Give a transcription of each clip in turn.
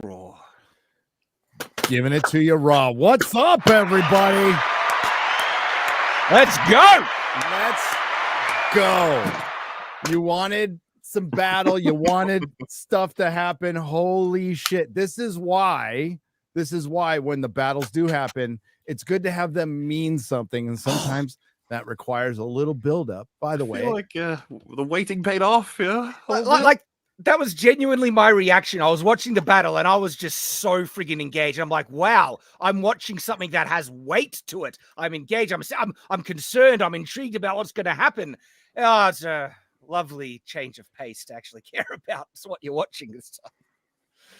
Raw. Giving it to you raw. What's up, everybody? Let's go. Let's go. You wanted some battle. You wanted stuff to happen. Holy shit. This is why when the battles do happen, it's good to have them mean something. And sometimes that requires a little buildup. By the way, like the waiting paid off. Yeah. Like that was genuinely my reaction. I was watching the battle and I was just so friggin' engaged. I'm like, wow, I'm watching something that has weight to it. I'm engaged. I'm concerned. I'm intrigued about what's going to happen. Oh, it's a lovely change of pace to actually care about what you're watching this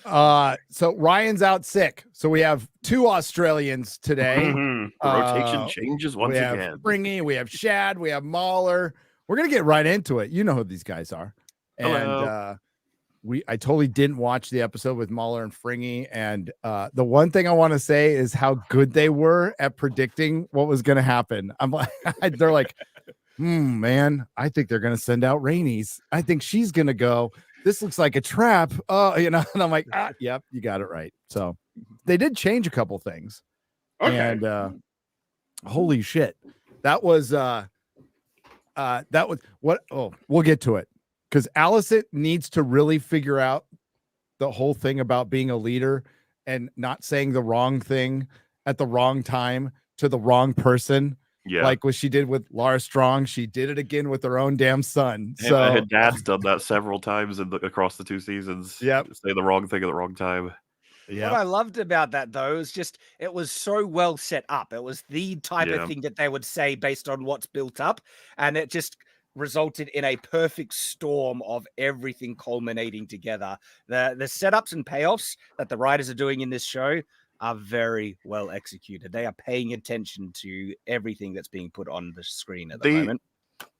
time. So Ryan's out sick. So we have two Australians today. Rotation changes once we have again. Fringy, we have Shad, we have Mahler. We're gonna get right into it. You know who these guys are. Hello. And I totally didn't watch the episode with Mahler and Fringy. And the one thing I want to say is how good they were at predicting what was gonna happen. I'm like, they're like, man, I think they're gonna send out Rhaenys. I think she's gonna go. This looks like a trap. And I'm like, yep, you got it right. So they did change a couple things. Okay. And holy shit. That was what we'll get to it. Because Alicent needs to really figure out the whole thing about being a leader and not saying the wrong thing at the wrong time to the wrong person. Yeah. Like what she did with Lara Strong. She did it again with her own damn son. So So her dad's done that several times across the two seasons. Yep. Say the wrong thing at the wrong time. yeah. What I loved about that, though, is just it was so well set up. It was the type of thing that they would say based on what's built up. And it just resulted in a perfect storm of everything culminating together. The setups and payoffs that the writers are doing in this show are very well executed. They are paying attention to everything that's being put on the screen at the moment.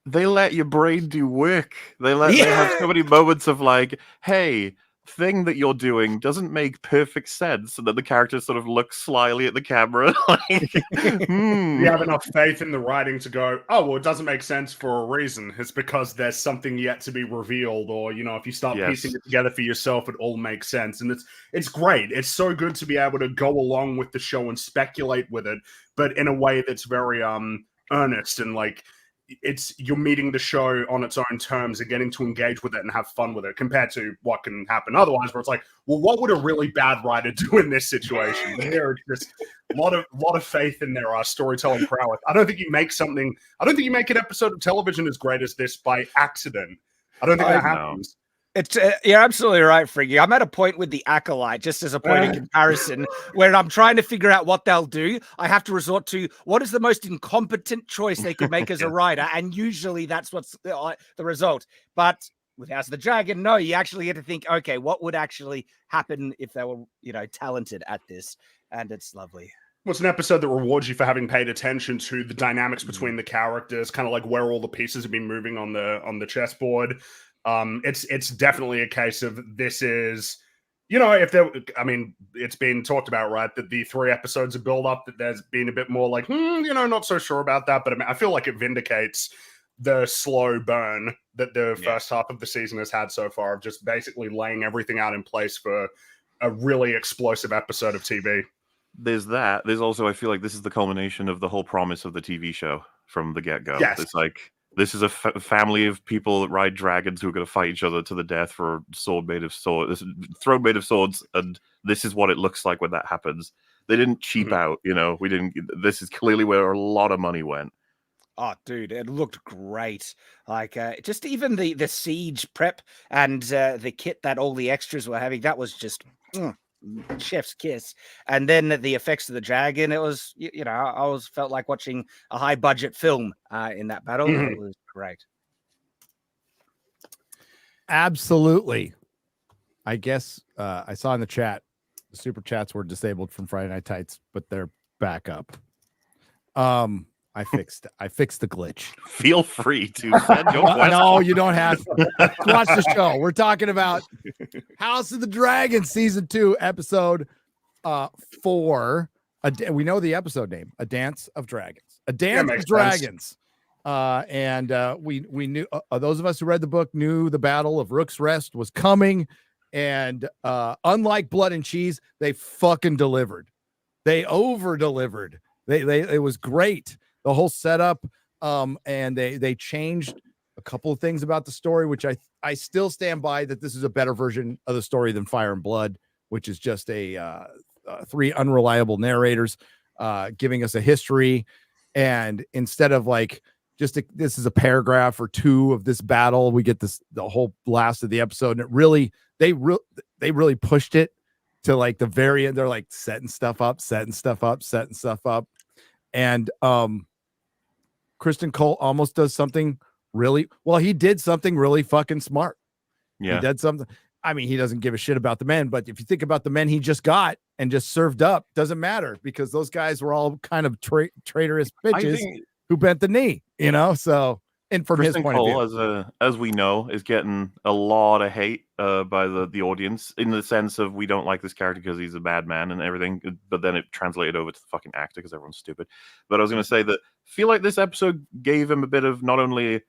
They let your brain do work. They have so many moments of like, hey, thing that you're doing doesn't make perfect sense, and then the character sort of looks slyly at the camera like, You have enough faith in the writing to go, oh, well, it doesn't make sense for a reason. It's because there's something yet to be revealed, or if you start piecing it together for yourself, it all makes sense. And it's great. It's so good to be able to go along with the show and speculate with it, but in a way that's very earnest and like you're meeting the show on its own terms and getting to engage with it and have fun with it compared to what can happen otherwise, where it's like, well, what would a really bad writer do in this situation? Here, just a lot of faith in their storytelling prowess. I don't think you make an episode of television as great as this by accident. I don't think that happens. It's you're absolutely right, Friggy. I'm at a point with the Acolyte, just as a point of comparison, where I'm trying to figure out what they'll do. I have to resort to what is the most incompetent choice they could make as a writer, and usually that's what's the result. But with House of the Dragon, no, you actually get to think, okay, what would actually happen if they were, talented at this? And it's lovely. Well, it's an episode that rewards you for having paid attention to the dynamics between the characters, kind of like where all the pieces have been moving on the chessboard. It's definitely a case of this is, it's been talked about, right, that the 3 episodes of build up, that there's been a bit more like, not so sure about that. But I feel like it vindicates the slow burn that the first half of the season has had so far of just basically laying everything out in place for a really explosive episode of TV. There's that. There's also, I feel like this is the culmination of the whole promise of the TV show from the get-go. Yes. It's like, this is a family of people that ride dragons who are going to fight each other to the death for a throne made of swords, and this is what it looks like when that happens. They didn't cheap out, this is clearly where a lot of money went. Oh, dude, it looked great. Like, just even the siege prep and the kit that all the extras were having, that was just chef's kiss. And then the effects of the dragon, it was, I always felt like watching a high budget film in that battle. It was great. Absolutely. I guess I saw in the chat, the super chats were disabled from Friday Night Tights, but they're back up. I fixed the glitch. Feel free to send your questions. No, you don't have to. Watch the show. We're talking about House of the Dragon season 2 episode 4. We know the episode name, A Dance of Dragons. A Dance of Dragons. And we knew those of us who read the book knew the Battle of Rook's Rest was coming. And unlike Blood and Cheese, they fucking delivered. They over-delivered. It was great. The whole setup. And they changed a couple of things about the story, which I still stand by that this is a better version of the story than Fire and Blood, which is just three unreliable narrators giving us a history. And instead of like this is a paragraph or two of this battle, we get the whole last of the episode. And they really pushed it to like the very end. They're like setting stuff up. And Kristen Cole almost does something really well. He did something really fucking smart. Yeah. He did something. I mean, he doesn't give a shit about the men, but if you think about the men he just got and just served up, doesn't matter because those guys were all kind of traitorous bitches who bent the knee, you know? So, and from Kristen his point Cole, of view, as we know, is getting a lot of hate by the audience in the sense of we don't like this character because he's a bad man and everything. But then it translated over to the fucking actor because everyone's stupid. But I was going to say that I feel like this episode gave him a bit of not only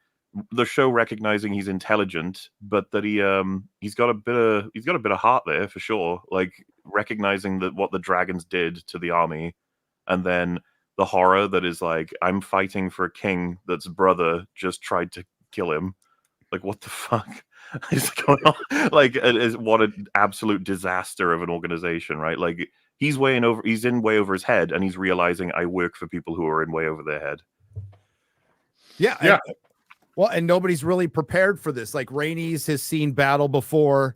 the show recognizing he's intelligent, but that he's got a bit of heart there for sure. Like recognizing that what the dragons did to the army, and then the horror that is like, I'm fighting for a king that's brother just tried to kill him. Like, what the fuck is going on? Like, what an absolute disaster of an organization, right? Like, he's in way over his head, and he's realizing I work for people who are in way over their head. Yeah. And nobody's really prepared for this. Like, Rhaenys has seen battle before,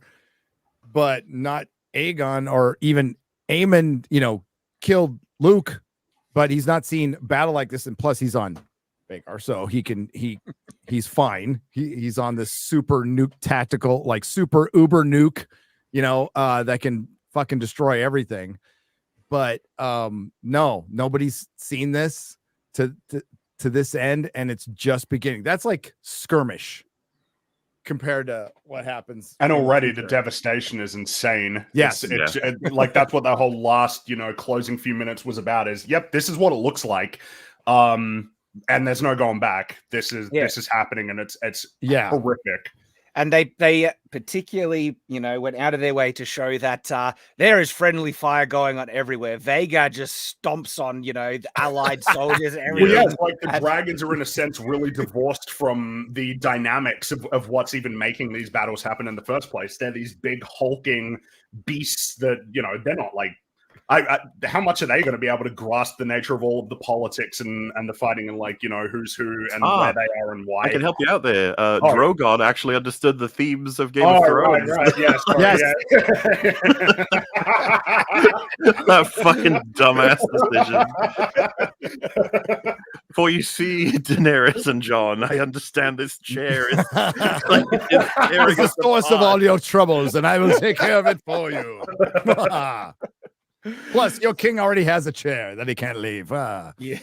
but not Aegon or even Aemon, killed Luke, but he's not seen battle like this. And plus he's on Vagar, so he's fine. He's on this super nuke tactical, like super uber nuke, that can fucking destroy everything. But no, nobody's seen this to this end, and it's just beginning. That's like skirmish compared to what happens. And already the devastation is insane. Yes. It's like that's what that whole last, closing few minutes was about is, yep, this is what it looks like. And there's no going back. This is happening, and it's horrific. And they particularly, went out of their way to show that there is friendly fire going on everywhere. Vagar just stomps on, the allied soldiers. Well, yeah, it's like the dragons are in a sense really divorced from the dynamics of what's even making these battles happen in the first place. They're these big hulking beasts that, they're not like, how much are they going to be able to grasp the nature of all of the politics and the fighting and who's who and where they are and why? I can help you out there. Drogon actually understood the themes of Game of Thrones. Right. Yes. Yes. That fucking dumbass decision. For you see, Daenerys and Jon, I understand this chair is it's the source of all your troubles, and I will take care of it for you. Plus, your king already has a chair that he can't leave. Yeah.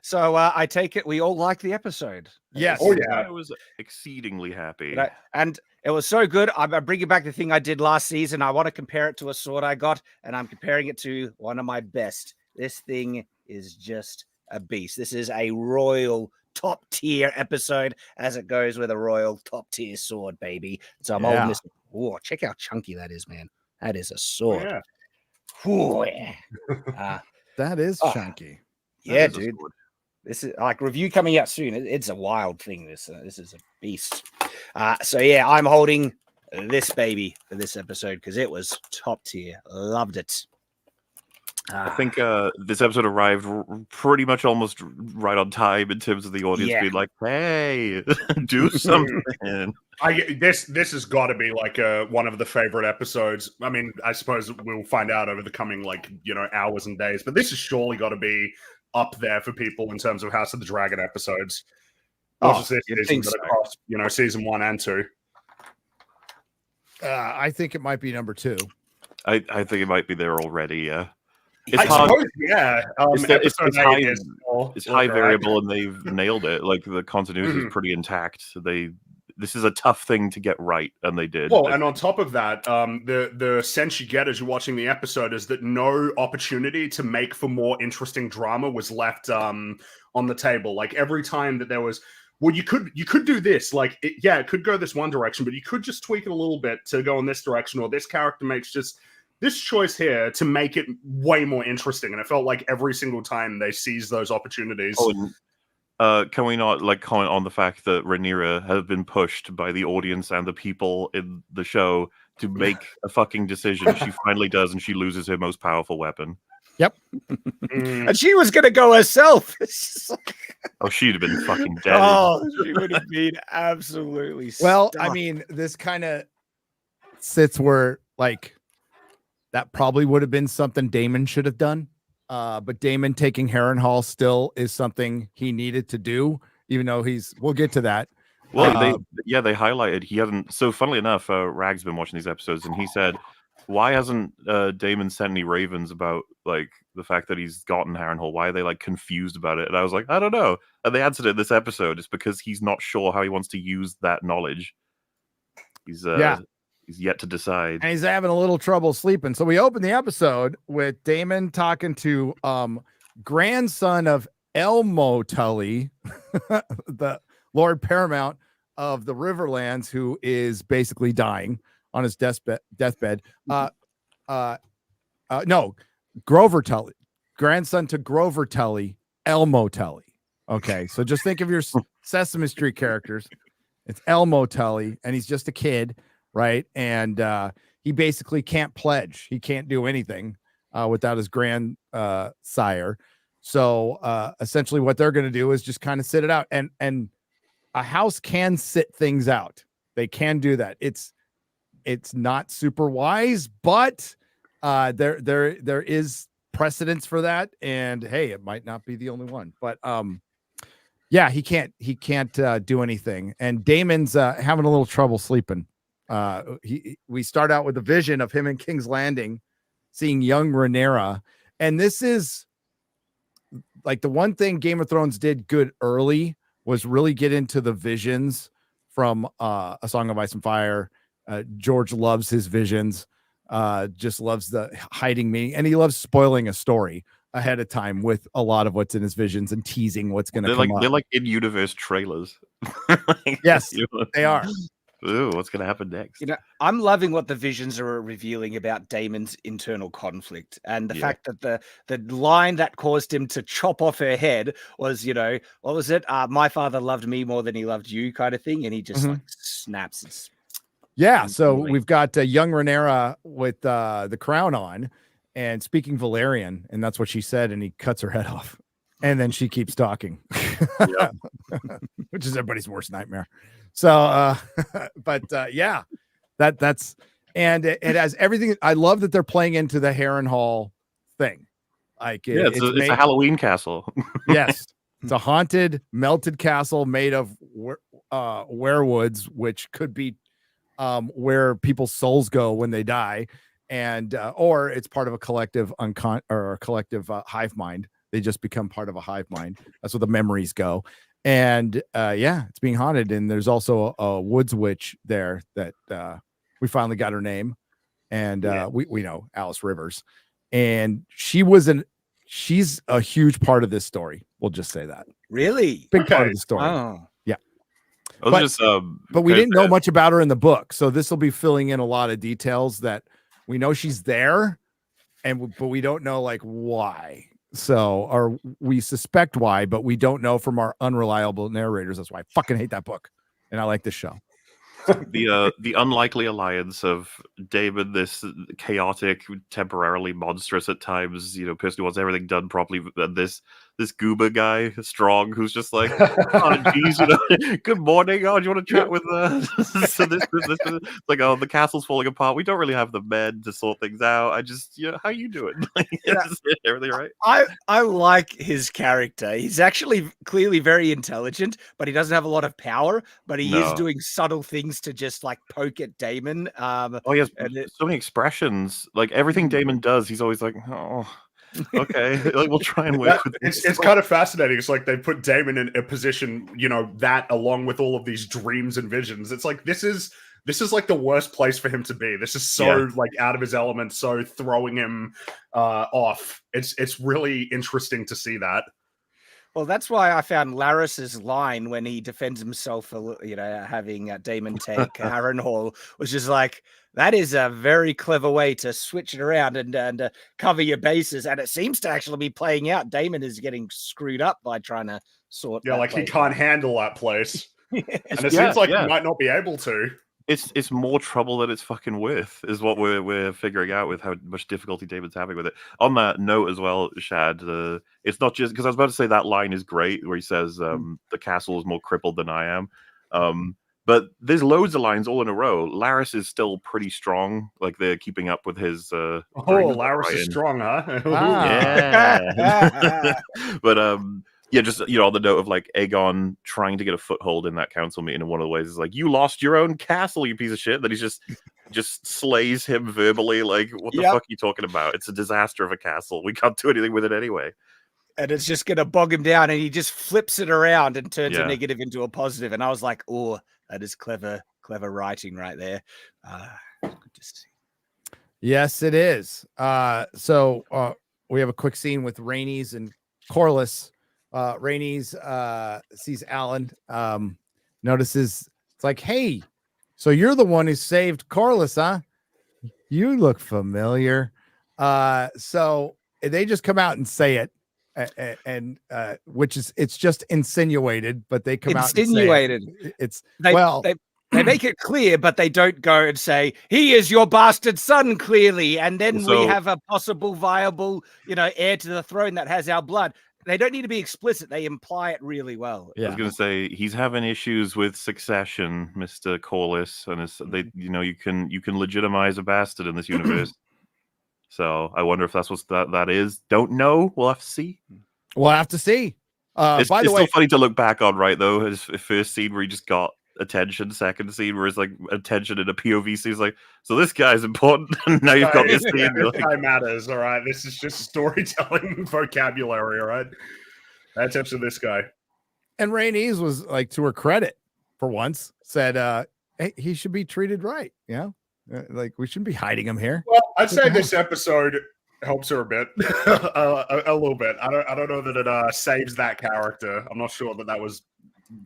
So I take it we all like the episode. Yes. Oh, yeah. I was exceedingly happy. And it was so good. I'm bringing back the thing I did last season. I want to compare it to a sword I got, and I'm comparing it to one of my best. This thing is just a beast. This is a royal top tier episode, as it goes with a royal top tier sword, baby. So I'm holding this. Oh, check how chunky that is, man. That is a sword. Yeah. Ooh, yeah. That is chunky. Yeah, dude. This is like review coming out soon. It's a wild thing. This is a beast. So yeah, I'm holding this baby for this episode because it was top tier. Loved it. I think this episode arrived pretty much almost right on time in terms of the audience being like, "Hey, do something." This has got to be like one of the favorite episodes. I mean, I suppose we'll find out over the coming hours and days, but this has surely got to be up there for people in terms of House of the Dragon episodes. Just this season, but across season 1 and 2. I think it might be number 2. I think it might be there already. Yeah. It's hard. It's high variable, and they've nailed it. Like the continuity is pretty intact. This is a tough thing to get right, and they did. Well, and on top of that, the sense you get as you're watching the episode is that no opportunity to make for more interesting drama was left on the table. Like every time that there was well, you could do this. Like, it could go this one direction, but you could just tweak it a little bit to go in this direction, or this character makes just this choice here to make it way more interesting. And it felt like every single time they seized those opportunities. Oh, and, can we not like comment on the fact that Rhaenyra has been pushed by the audience and the people in the show to make a fucking decision? She finally does, and she loses her most powerful weapon. Yep. And she was going to go herself. Oh, she'd have been fucking dead. Oh, she would have been absolutely Well, stuck. I mean, this kind of sits where, like, that probably would have been something Damon should have done. But Damon taking Harrenhal still is something he needed to do, even though we'll get to that. Well, they highlighted he hasn't. So, funnily enough, Rag's been watching these episodes, and he said, "Why hasn't Damon sent any ravens about like the fact that he's gotten Harrenhal? Why are they like confused about it?" And I was like, "I don't know." And they answered it in this episode. It's because he's not sure how he wants to use that knowledge. He's yet to decide, and he's having a little trouble sleeping. So we open the episode with Damon talking to grandson of Elmo Tully, the Lord Paramount of the Riverlands, who is basically dying on his deathbed. No, Grover Tully, grandson to Grover Tully, Elmo Tully. Okay, so just think of your Sesame Street characters. It's Elmo Tully, and he's just a kid, right? And he basically can't pledge. He can't do anything without his grandsire. So essentially, what they're going to do is just kind of sit it out. And a house can sit things out. They can do that. It's not super wise, but there is precedence for that. And hey, it might not be the only one. But yeah, he can't do anything. And Damon's having a little trouble sleeping. We start out with a vision of him in King's Landing, seeing young Rhaenyra, and this is like the one thing Game of Thrones did good early was really get into the visions from A Song of Ice and Fire. George loves his visions, just loves the hiding meaning, and he loves spoiling a story ahead of time with a lot of what's in his visions and teasing what's going to come up. They're like in-universe trailers. Yes, they are. Ooh, what's going to happen next? You know, I'm loving what the visions are revealing about Damon's internal conflict, and the fact that the line that caused him to chop off her head was, you know, what was it? My father loved me more than he loved you, kind of thing, and he just like snaps. So we've got young Rhaenyra with the crown on and speaking Valyrian, and that's what she said, and he cuts her head off, and then she keeps talking, which is everybody's worst nightmare. So, yeah, that's, and it has everything. I love that they're playing into the Harrenhal thing. Like, it's a Halloween castle. Yes, it's a haunted, melted castle made of werewoods, which could be where people's souls go when they die, and or it's part of a collective hive mind. They just become part of a hive mind. That's where the memories go. And it's being haunted, and there's also a woods witch there that we finally got her name, and we know Alice Rivers, and she's a huge part of this story. We'll just say that. Really? Big part of the story. Oh. Yeah. But we didn't know much about her in the book, so this will be filling in a lot of details that we know she's there, but we don't know like why. So, or we suspect why, but we don't know from our unreliable narrators. That's why I fucking hate that book, and I like this show. The unlikely alliance of Damon, this chaotic, temporarily monstrous at times, person who wants everything done properly, and this goober guy, Strong, who's just like, oh geez, good morning. Oh, do you want to chat with so this like, oh, the castle's falling apart. We don't really have the men to sort things out. I just, how you doing? Everything right? I like his character. He's actually clearly very intelligent, but he doesn't have a lot of power. But he is doing subtle things to just like poke at Damon. He has so many expressions. Like everything Damon does, he's always like, oh. Okay, like we'll try and work with this. It's kind of fascinating. It's like they put Damon in a position, that along with all of these dreams and visions. It's like this is like the worst place for him to be. This is so like out of his element, so throwing him off. It's really interesting to see that. Well, that's why I found Larys's line when he defends himself for, having Damon take Harrenhal was just like, that is a very clever way to switch it around and cover your bases. And it seems to actually be playing out. Damon is getting screwed up by trying to sort. Yeah, like he can't handle that place. And it Yeah, seems like yeah. he might not be able to. It's more trouble than it's fucking worth, is what we're figuring out with how much difficulty David's having with it. On that note as well, Shad, it's not just because I was about to say that line is great where he says the castle is more crippled than I am. But there's loads of lines all in a row. Larys is still pretty strong, like they're keeping up with his. Larys is strong, huh? Yeah. But yeah, just on the note of like Aegon trying to get a foothold in that council meeting, and one of the ways is like, you lost your own castle, you piece of shit. That he's just slays him verbally. Like, what the fuck are you talking about? It's a disaster of a castle. We can't do anything with it anyway. And it's just gonna bog him down, and he just flips it around and turns a negative into a positive. And I was like, oh, that is clever writing right there. Good to see. Yes, it is. So we have a quick scene with Rhaenys and Corlys. Rhaenys sees Alan, notices it's like, hey, so you're the one who saved Corlys, huh? You look familiar. So they just come out and say it, and which is, it's just insinuated, but they come out and say it. They make it clear, but they don't go and say, he is your bastard son, clearly. And then we have a possible viable, heir to the throne that has our blood. They don't need to be explicit. They imply it really well. Yeah. I was going to say, he's having issues with succession, Mr. Corlys. And you can legitimize a bastard in this universe. So I wonder if that's what that is. Don't know. We'll have to see. We'll have to see. It's still funny to look back on, right, though? His first scene where he just got attention, second scene where it's like attention in a POV scene is like, so this guy's important. And now you've got this scene. This guy matters, all right? This is just storytelling vocabulary, all right? That's up to this guy. And Rhaenys was like, to her credit, for once, said, hey, he should be treated right. Like we shouldn't be hiding him here. Well, I'd say this episode helps her a bit, a little bit. I don't know that it saves that character. I'm not sure that was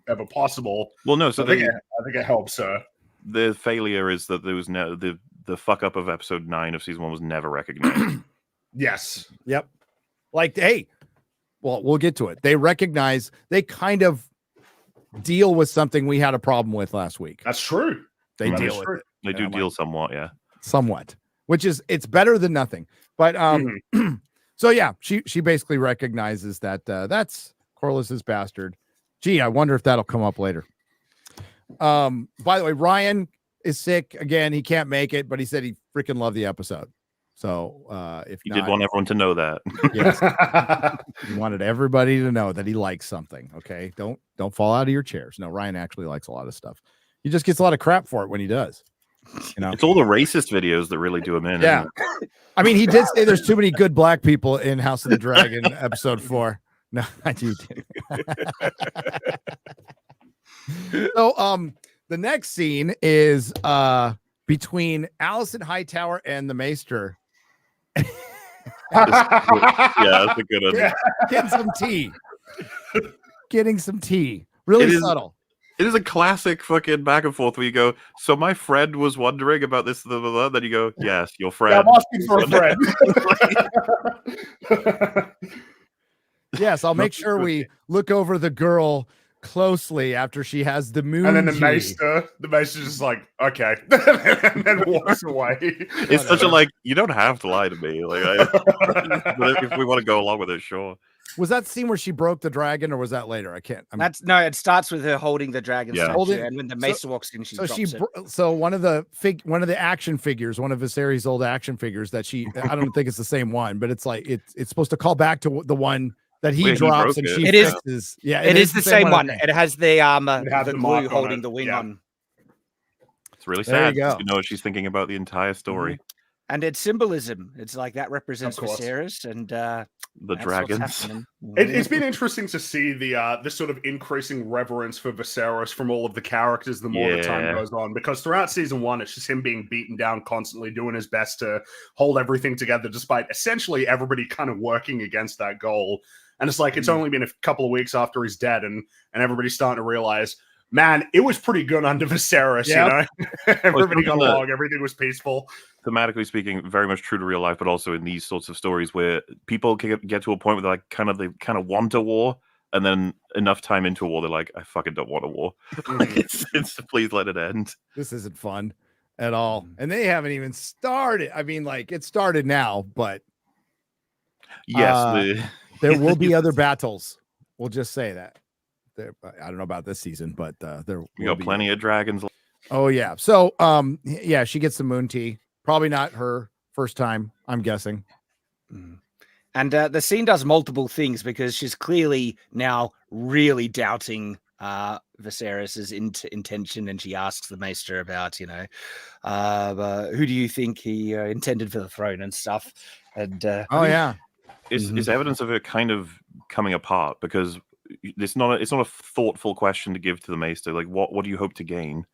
ever possible. Well, no. So I think it helps her. The failure is that there was the fuck up of episode 9 of season 1 was never recognized. Yes. Yep. Like, hey, well, we'll get to it. They recognize, they kind of deal with something we had a problem with last week. That's true. They deal with it. They do deal somewhat, yeah. Somewhat, which is, it's better than nothing. But so yeah, she basically recognizes that that's Corlys's bastard. Gee, I wonder if that'll come up later. By the way, Ryan is sick again. He can't make it, but he said he freaking loved the episode. So if he did want everyone to know that. Yes. He wanted everybody to know that he likes something. Okay. Don't fall out of your chairs. No, Ryan actually likes a lot of stuff. He just gets a lot of crap for it when he does. It's all the racist videos that really do him in. Yeah. I mean, he did say there's too many good black people in House of the Dragon episode 4. No, I do. So the next scene is between Alicent Hightower and the Maester. Yeah, that's a good one. Yeah. Getting some tea. Really subtle. It is a classic fucking back and forth where you go, so my friend was wondering about this, blah, blah, blah. Then you go, yes, your friend. Yeah, I'm asking for a friend. Yes, I'll make sure we look over the girl closely after she has the moon. And then the Maester's just like, okay, and then walks away. It's such a like, you don't have to lie to me. Like, but if we want to go along with it, sure. Was that scene where she broke the dragon, or was that later? I can't. It starts with her holding the dragon statue, and when the Maester walks in, she drops it. So one of the action figures, one of Viserys' old action figures that I don't think it's the same one, but it's like it's supposed to call back to the one that he drops and she fixes. Yeah, it is the same one. It has the the glue holding the wing on. It's really sad to know she's thinking about the entire story. Mm-hmm. And it's symbolism. It's like that represents Viserys and the dragons. It's been interesting to see this sort of increasing reverence for Viserys from all of the characters the more the time goes on. Because throughout season 1, it's just him being beaten down constantly, doing his best to hold everything together, despite essentially everybody kind of working against that goal. And it's like, it's only been a couple of weeks after he's dead, and everybody's starting to realize, man, it was pretty good under Viserys, you know? Everybody got along, everything was peaceful. Thematically speaking, very much true to real life, but also in these sorts of stories where people can get to a point where they kind of want a war, and then enough time into a war, they're like, I fucking don't want a war. Like, it's please let it end. This isn't fun at all. And they haven't even started. I mean, like, it started now, but yes, there will be other battles. We'll just say that. I don't know about this season, but there we got plenty of dragons. Oh yeah. So yeah, she gets the moon tea. Probably not her first time, I'm guessing. And the scene does multiple things because she's clearly now really doubting Viserys's intention, and she asks the Maester about, you know, who do you think he intended for the throne and stuff. And it's evidence of it kind of coming apart, because it's not a thoughtful question to give to the Maester. Like, what do you hope to gain?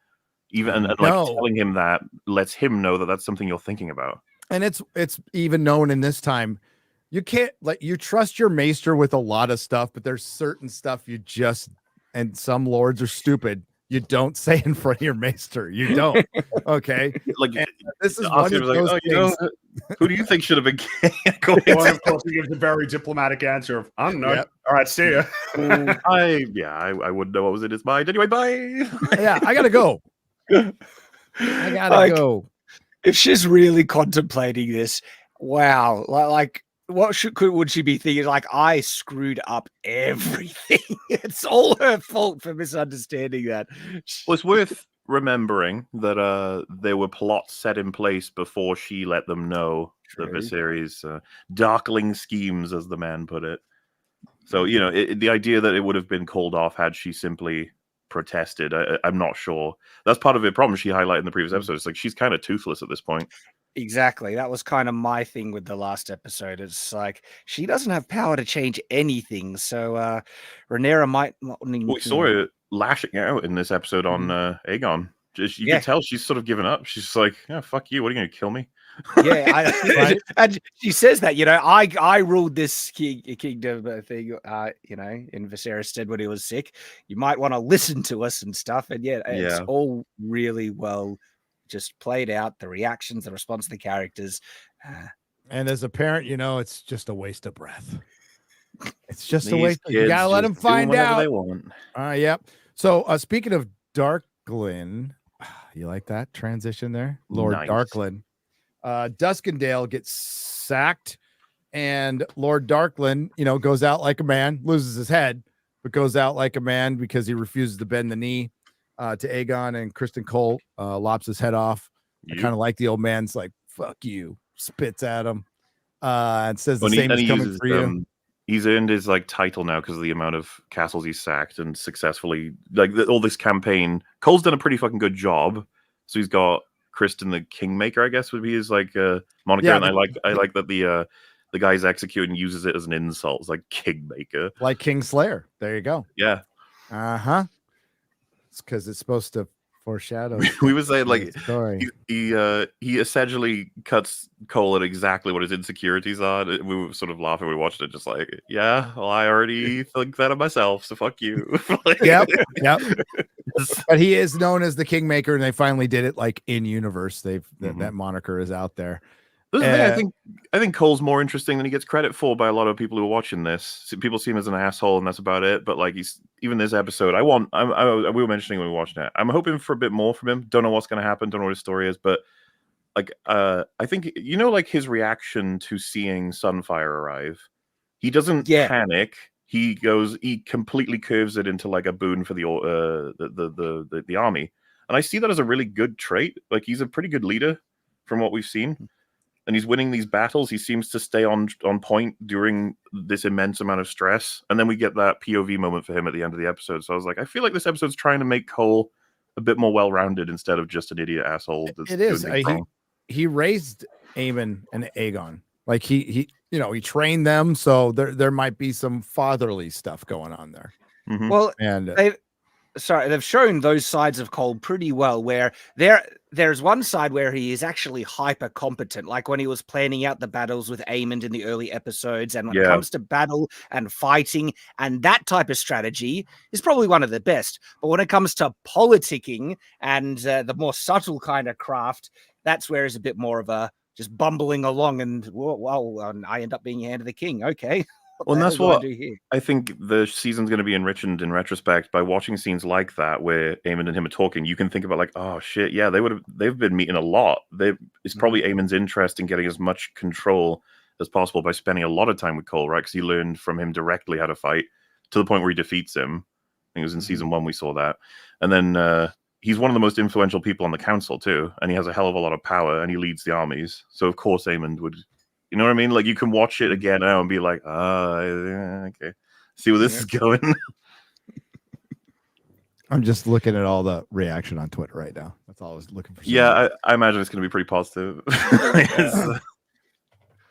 Even and like telling him that lets him know that that's something you're thinking about. And it's even known in this time. You can't, like, you trust your Maester with a lot of stuff, but there's certain stuff you just, and some lords are stupid, you don't say in front of your Maester. You don't. Okay. Like, and this is one of those things. You know, who do you think should have been going? Well, of course, he gives a very diplomatic answer of, I don't know. Yep. All right, see ya. I wouldn't know what was in his mind. Anyway, bye. Yeah, I gotta go. I gotta go. If she's really contemplating this, wow, like, what would she be thinking? Like, I screwed up everything. It's all her fault for misunderstanding that. Well, it's worth remembering that there were plots set in place before she let them know that Viserys' darkling schemes, as the man put it. So, you know, the idea that it would have been called off had she simply protested, I'm not sure. That's part of the problem she highlighted in the previous episode. It's like, she's kind of toothless at this point. Exactly. That was kind of my thing with the last episode. It's like, she doesn't have power to change anything. So Rhaenyra might not need we saw her lashing out in this episode on Aegon. You can tell she's sort of given up. She's just like, yeah, fuck you. What are you going to kill me? Yeah, right? And she says that, you know, I ruled this kingdom thing, you know, in Viserys stead when he was sick. You might want to listen to us and stuff. And it's all really well just played out. The reactions, the response to the characters. And as a parent, you know, it's just a waste of breath. It's just a waste. You gotta let them find out. They want. Yep. So speaking of Darklyn, you like that transition there? Lord Darklyn. Duskendale gets sacked, and Lord Darklyn, you know, goes out like a man, loses his head, but goes out like a man because he refuses to bend the knee to Aegon, and Kristen Cole lops his head off. I kind of like the old man's like, fuck you, spits at him, and says the same is coming for you. He's earned his like title now because of the amount of castles he's sacked and successfully, like, all this campaign. Cole's done a pretty fucking good job. So he's got Kristen the Kingmaker, I guess would be his like moniker. Yeah, and I like that the guy's executing uses it as an insult. It's like Kingmaker, like Kingslayer. There you go. Yeah. It's because it's supposed to foreshadow. We was saying, like, he essentially cuts Cole at exactly what his insecurities are. We were sort of laughing when we watched it, just like, yeah, well, I already think that of myself, so fuck you. Like, yep. But he is known as the Kingmaker, and they finally did it, like, in universe. That moniker is out there. I think Cole's more interesting than he gets credit for by a lot of people who are watching this. People see him as an asshole, and that's about it. But like, he's even this episode. We were mentioning when we watched it. I'm hoping for a bit more from him. Don't know what's going to happen. Don't know what his story is. But like, I think, you know, like, his reaction to seeing Sunfire arrive. He doesn't panic. He completely curves it into like a boon for the army. And I see that as a really good trait. Like, he's a pretty good leader from what we've seen. And he's winning these battles. He seems to stay on point during this immense amount of stress. And then we get that POV moment for him at the end of the episode. So I was like, I feel like this episode's trying to make Cole a bit more well-rounded instead of just an idiot asshole. It is. He raised Aemon and Aegon. Like, he trained them. So there might be some fatherly stuff going on there. Mm-hmm. Well, and they've shown those sides of Cole pretty well, where there's one side where he is actually hyper competent, like when he was planning out the battles with Aemond in the early episodes. And when it comes to battle and fighting and that type of strategy is probably one of the best. But when it comes to politicking and the more subtle kind of craft, that's where he's a bit more of a just bumbling along and I end up being hand of the king. Okay. Well, and that's what I think the season's going to be enriched in retrospect by watching scenes like that where Aemond and him are talking. You can think about like, oh shit, yeah, they've been meeting a lot. It's probably Aemond's interest in getting as much control as possible by spending a lot of time with Cole, right? Because he learned from him directly how to fight to the point where he defeats him. I think it was in season 1 we saw that, and then he's one of the most influential people on the council too, and he has a hell of a lot of power, and he leads the armies. So of course Aemond would. You know what I mean? Like, you can watch it again now and be like, okay. See where this is going. I'm just looking at all the reaction on Twitter right now. That's all I was looking for. Yeah, I imagine it's going to be pretty positive.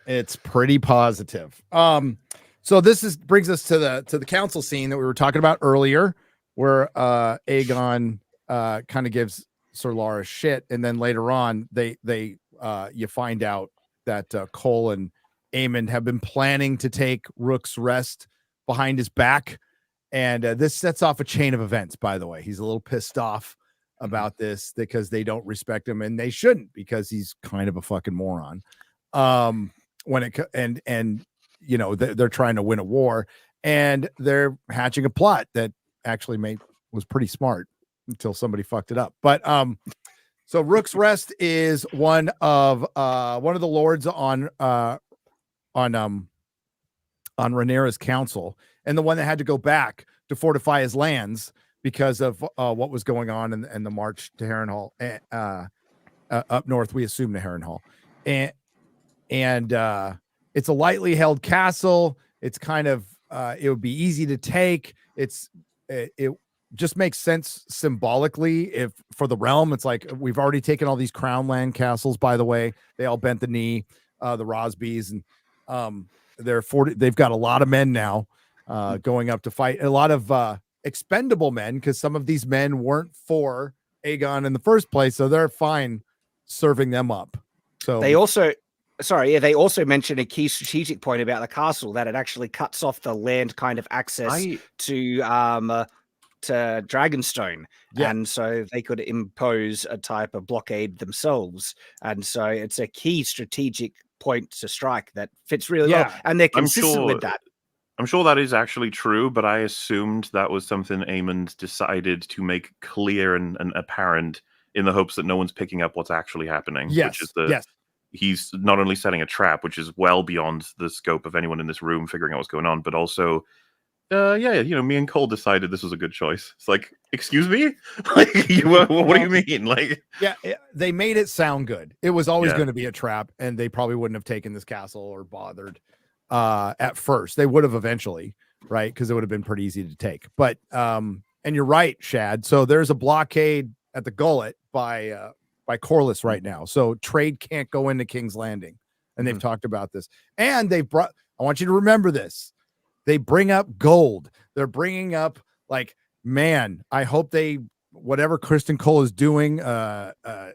It's pretty positive. So this brings us to the council scene that we were talking about earlier, where Aegon kind of gives Sir Lara shit, and then later on you find out that Cole and Aemond have been planning to take Rook's rest behind his back. And this sets off a chain of events, by the way. He's a little pissed off about this because they don't respect him, and they shouldn't, because he's kind of a fucking moron. They're trying to win a war, and they're hatching a plot that actually was pretty smart until somebody fucked it up. But so Rook's Rest is one of the lords on Rhaenyra's council, and the one that had to go back to fortify his lands because of what was going on in the march to Harrenhal, up north. We assume to Harrenhal, and it's a lightly held castle. It's kind of it would be easy to take. It just makes sense symbolically if for the realm. It's like, we've already taken all these crown land castles, by the way. They all bent the knee, the Rosbys, and they've got a lot of men now going up to fight, a lot of expendable men, because some of these men weren't for Aegon in the first place, so they're fine serving them up. So they also mentioned a key strategic point about the castle, that it actually cuts off the land kind of access to Dragonstone, and so they could impose a type of blockade themselves, and so it's a key strategic point to strike that fits really well, and they're consistent with that. I'm sure that is actually true, but I assumed that was something Aemond decided to make clear and apparent in the hopes that no one's picking up what's actually happening. He's not only setting a trap, which is well beyond the scope of anyone in this room figuring out what's going on, but also me and Cole decided this was a good choice. It's like, excuse me? Like, what do you mean? Like, they made it sound good. It was always going to be a trap, and they probably wouldn't have taken this castle or bothered at first. They would have eventually, right? Because it would have been pretty easy to take. But and you're right, Shad. So there's a blockade at the gullet by Corlys right now. So trade can't go into King's Landing, and they've talked about this. And I want you to remember this. They bring up gold. They're bringing up, like, man, I hope whatever Kristen Cole is doing, Tyrion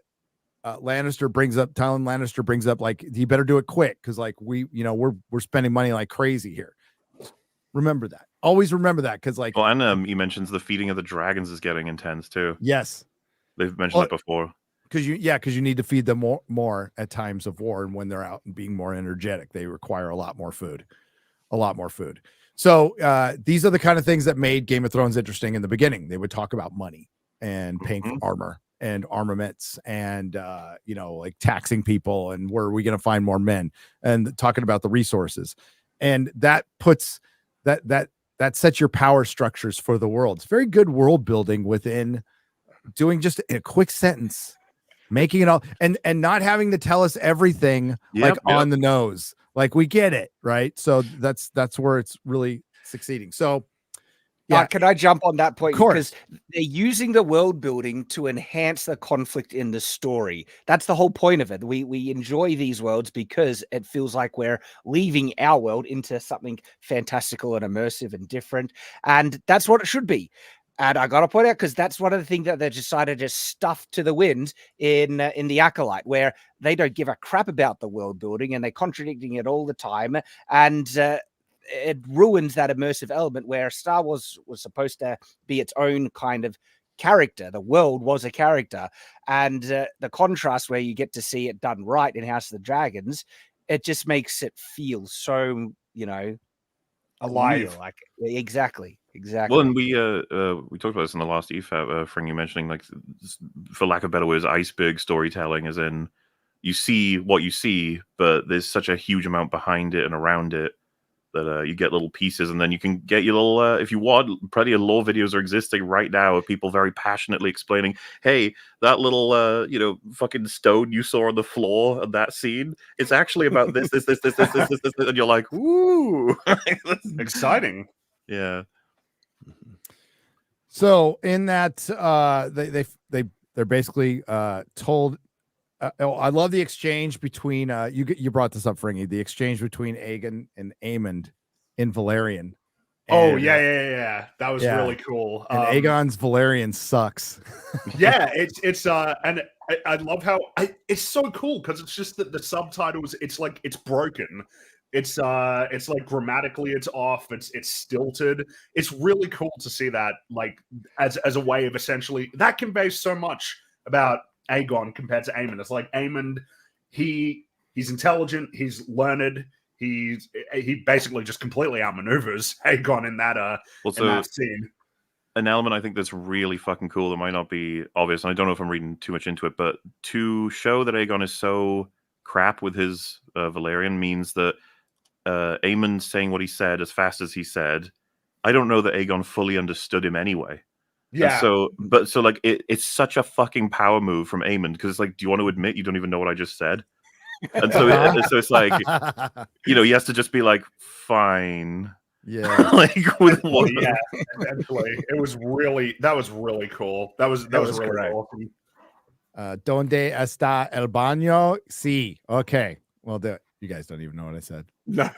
Lannister brings up, like, you better do it quick, because, like, we're spending money like crazy here. Remember that. Always remember that, because, like, well, and he mentions the feeding of the dragons is getting intense too. Yes, they've mentioned that before. Because you need to feed them more at times of war, and when they're out and being more energetic, they require a lot more food. So these are the kind of things that made Game of Thrones interesting in the beginning. They would talk about money and paying for armor and armaments and, like taxing people, and where are we going to find more men, and talking about the resources. And that puts that sets your power structures for the world. It's very good world building within doing just a quick sentence, making it all, and not having to tell us everything on the nose. Like, we get it, right? So that's where it's really succeeding. So, can I jump on that point? Because they're using the world building to enhance the conflict in the story. That's the whole point of it. We enjoy these worlds because it feels like we're leaving our world into something fantastical and immersive and different, and that's what it should be. And I got to point out, because that's one of the things that they decided to stuff to the wind in the Acolyte, where they don't give a crap about the world building and they're contradicting it all the time. And it ruins that immersive element where Star Wars was supposed to be its own kind of character. The world was a character. And the contrast where you get to see it done right in House of the Dragons, it just makes it feel so, alive. real. Like, exactly. Well, and we talked about this in the last EFAP, Fring, you mentioning, like, for lack of better words, iceberg storytelling, as in you see what you see, but there's such a huge amount behind it and around it that you get little pieces, and then you can get your little, if you want, plenty of lore videos are existing right now of people very passionately explaining, hey, that little, fucking stone you saw on the floor of that scene, it's actually about this, this, and you're like, woo! Exciting. Yeah. So in that, they're basically told. I love the exchange between you brought this up, Fringy, the exchange between Aegon and Aemond in Valerian. Oh, yeah. That was really cool. And Aegon's Valerian sucks. Yeah, it's and I love how it's so cool because it's just that the subtitles, it's like it's broken. It's like grammatically it's off, it's stilted. It's really cool to see that, like, as a way of essentially that conveys so much about Aegon compared to Aemond. It's like Aemond, he's intelligent, he's learned, he basically just completely outmaneuvers Aegon in that in that scene. An element I think that's really fucking cool that might not be obvious, and I don't know if I'm reading too much into it, but to show that Aegon is so crap with his Valerian means that Aemond saying what he said as fast as he said, I don't know that Aegon fully understood him anyway. Yeah. And so like it's such a fucking power move from Aemond, because it's like, do you want to admit you don't even know what I just said? And so it's like, he has to just be like, fine. Yeah. Like with what? Yeah, eventually. That was really cool. That was really great. awesome. Donde está el baño? Sí. Okay. Well, you guys don't even know what I said. No.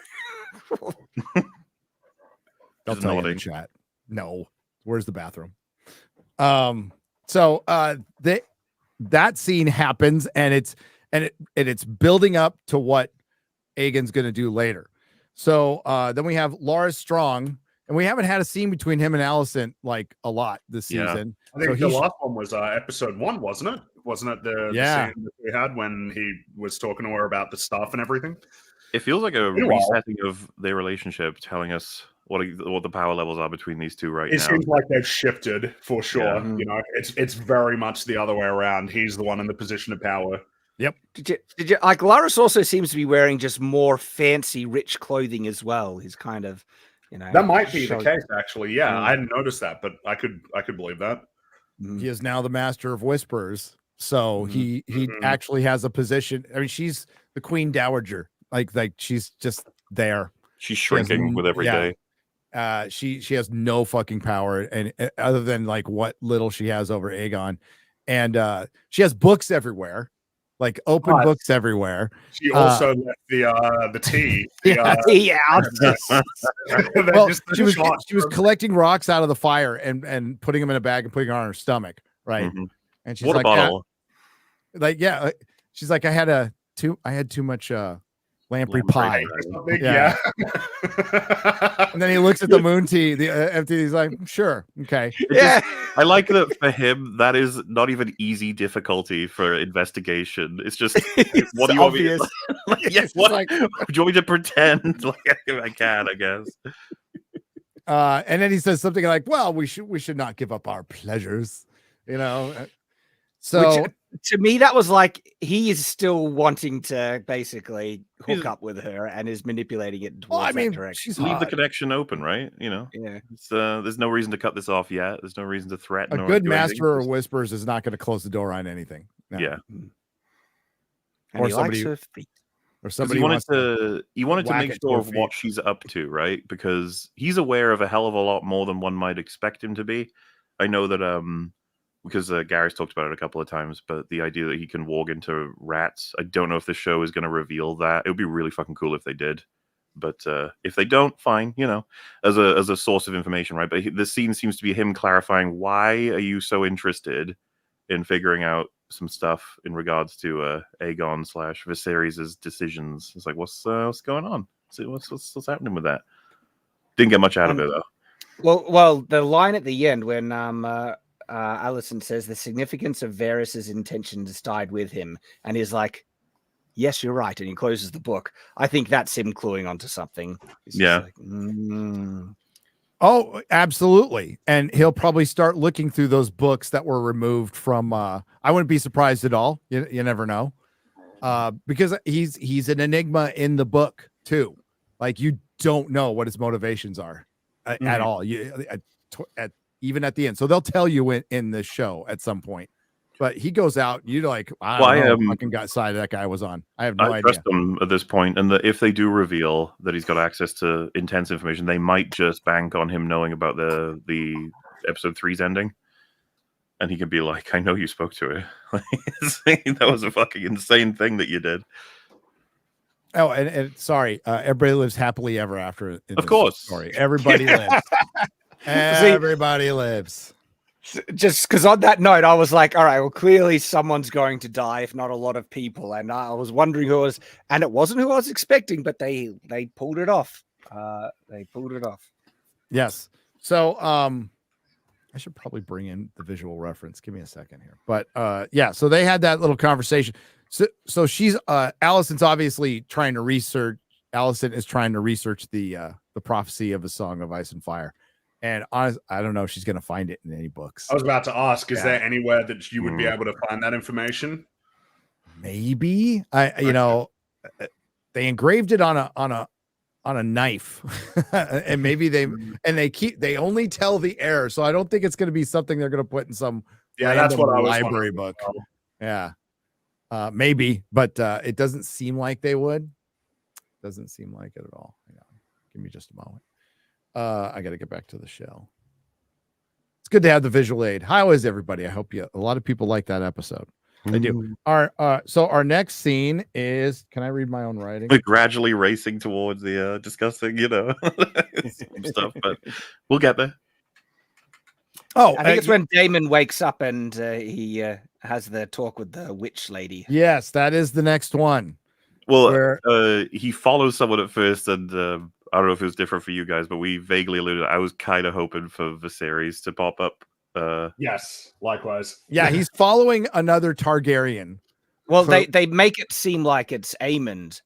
I'll tell you in the chat. No. Where's the bathroom? So that scene happens, and it's building up to what Aegon's going to do later. So then we have Loras Strong, and we haven't had a scene between him and Alicent like a lot this season. I think the last one was episode 1, wasn't it? Wasn't it the scene that we had when he was talking to her about the stuff and everything? It feels like a resetting of their relationship, telling us what the power levels are between these two right now. It seems like they've shifted for sure. Yeah. It's very much the other way around. He's the one in the position of power. Yep. Did you like Loras also seems to be wearing just more fancy, rich clothing as well? He's kind of, that might be the case actually. Yeah, I hadn't noticed that, but I could believe that. He is now the Master of Whispers, so he actually has a position. I mean, she's the Queen Dowager. Like she's just there. She's shrinking with every day. She has no fucking power, and other than like what little she has over Aegon, and she has books everywhere, like open books everywhere. She also left the tea. Well, she was collecting rocks out of the fire and putting them in a bag and putting it on her stomach, right? And she's she's like, I had too much lamprey pie. Yeah. And then he looks at the moon tea, the empty. He's like, sure, okay. I like that for him. That is not even easy difficulty for investigation. It's just what do you want me to, yes? What do you want me to pretend? Like I can, I guess. And then he says something like, "Well, we should not give up our pleasures," So. Which, to me, that was like he is still wanting to basically hook up with her and is manipulating it towards that direction. She's leave the connection open, right? Yeah. There's no reason to cut this off yet. There's no reason to threaten. A good Master of Whispers is not going to close the door on anything. No. Yeah. Or somebody. Or somebody he wanted to make sure of what she's up to, right? Because he's aware of a hell of a lot more than one might expect him to be. I know that because Gary's talked about it a couple of times, but the idea that he can walk into rats, I don't know if the show is going to reveal that. It would be really fucking cool if they did. But if they don't, fine, as a source of information, right? But the scene seems to be him clarifying, why are you so interested in figuring out some stuff in regards to Aegon / Viserys' decisions? It's like, what's going on? What's happening with that? Didn't get much out of it though. Well, the line at the end when Alicent says the significance of Varys' intentions died with him, and he's like, yes, you're right, and he closes the book. I think that's him cluing onto something. He's Yeah. Oh, absolutely. And he'll probably start looking through those books that were removed from I wouldn't be surprised at all. You never know. Because he's an enigma in the book too. Like, you don't know what his motivations are at all. Even at the end. So they'll tell you in the show at some point. But he goes out, you're like, I don't know what fucking side that guy was on. I have no idea. Trust them at this point, and that if they do reveal that he's got access to intense information, they might just bank on him knowing about the episode 3's ending, and he can be like, I know you spoke to her. That was a fucking insane thing that you did. Oh, and sorry, everybody lives happily ever after. Of course. Story. Everybody lives. Everybody lives. Just because on that note, I was like, all right, well, clearly someone's going to die, if not a lot of people. And I was wondering who was, and it wasn't who I was expecting, but they pulled it off. They pulled it off. Yes. So I should probably bring in the visual reference. Give me a second here. But yeah, so they had that little conversation. So she's Alicent's obviously trying to research. Alicent is trying to research the prophecy of a Song of Ice and Fire. And honestly, I don't know if she's going to find it in any books. I was about to ask, is there anywhere that you would be able to find that information? Maybe. They engraved it on a knife. And maybe they only tell the heir. So I don't think it's going to be something they're going to put in some that's what I was library book. Yeah. Maybe, but it doesn't seem like they would. Doesn't seem like it at all. Hang on. Give me just a moment. I got to get back to the show. It's good to have the visual aid. How is everybody? I hope a lot of people like that episode. They do. So our next scene is, can I read my own writing? We're gradually racing towards the discussing, stuff, but we'll get there. Oh, I think it's when Damon wakes up and he has the talk with the witch lady. Yes, that is the next one. Well, he follows someone at first, and I don't know if it was different for you guys, but we vaguely alluded. I was kind of hoping for Viserys to pop up. Yes, likewise. Yeah, he's following another Targaryen. Well, they make it seem like it's Aemond,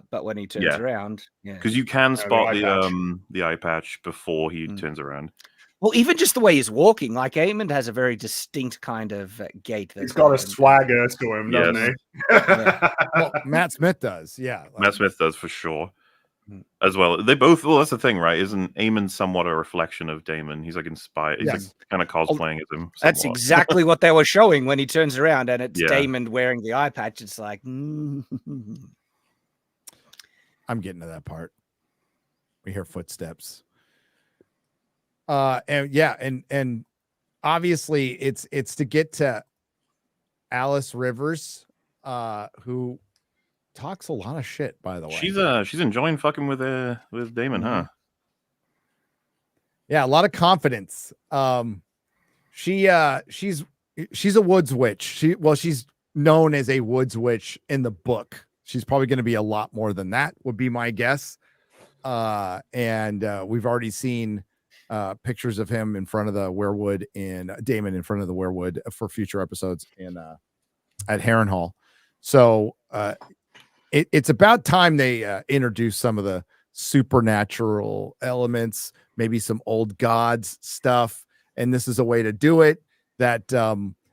but when he turns around, because you can spot the eye patch before he turns around. Well, even just the way he's walking, like Aemond has a very distinct kind of gait. He's got a swagger to him, doesn't he? Well, Matt Smith does, Matt Smith does for sure. As well, they both. Well, that's the thing, right? Isn't Aemon somewhat a reflection of Damon? He's like inspired. He's like kind of cosplaying as him. That's exactly what they were showing when he turns around, and it's Damon wearing the eye patch. It's like, I'm getting to that part. We hear footsteps. And obviously it's to get to Alice Rivers, who talks a lot of shit, by the way. She's enjoying fucking with Damon, huh? Yeah, a lot of confidence. She's a woods witch. She's known as a woods witch in the book. She's probably going to be a lot more than that, would be my guess. And we've already seen pictures of him in front of the werewood in Damon in front of the werewood for future episodes at Harrenhal. So it's about time they introduce some of the supernatural elements, maybe some old gods stuff. And this is a way to do it that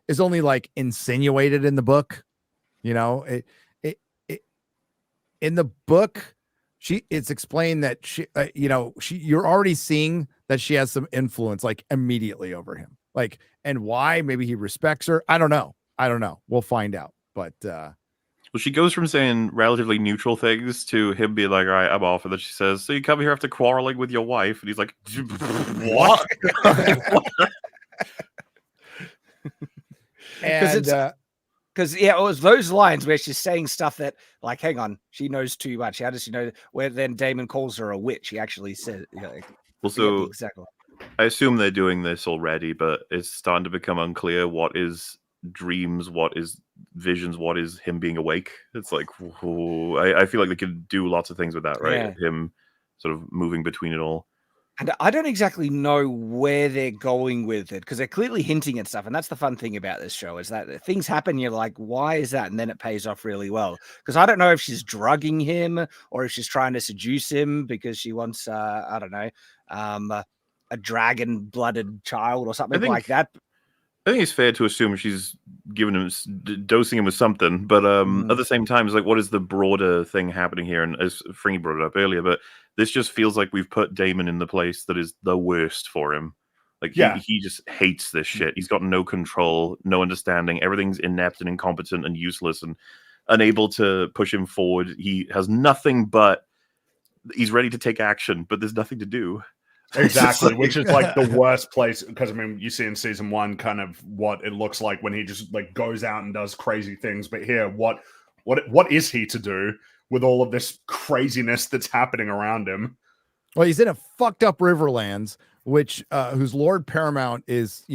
is only like insinuated in the book. In the book, it's explained that you're already seeing that she has some influence like immediately over him. Like, and why? Maybe he respects her. I don't know. We'll find out. But well, she goes from saying relatively neutral things to him being like, all right, I'm off. And then she says, so you come here after quarreling with your wife? And he's like, what? And Because it was those lines where she's saying stuff that, like, hang on, she knows too much. How does she know? Where then Damon calls her a witch. He actually says, Also, exactly. I assume they're doing this already, but it's starting to become unclear what is dreams, what is visions, what is him being awake. It's like, I feel like they could do lots of things with that, right? Yeah. Him sort of moving between it all. And I don't exactly know where they're going with it because they're clearly hinting at stuff. And that's the fun thing about this show is that things happen. You're like, why is that? And then it pays off really well. Because I don't know if she's drugging him or if she's trying to seduce him because she wants, I don't know, a dragon blooded child or something like that. I think it's fair to assume she's giving him, dosing him with something, but at the same time, it's like, what is the broader thing happening here? And as Fringy brought it up earlier, but this just feels like we've put Damon in the place that is the worst for him. Like, he just hates this shit. He's got no control, no understanding. Everything's inept and incompetent and useless and unable to push him forward. He has nothing but he's ready to take action, but there's nothing to do. Exactly, which is like the worst place because I mean you see in season 1 kind of what it looks like when he just like goes out and does crazy things. But here, what is he to do with all of this craziness that's happening around him? Well, he's in a fucked up Riverlands, which whose Lord Paramount is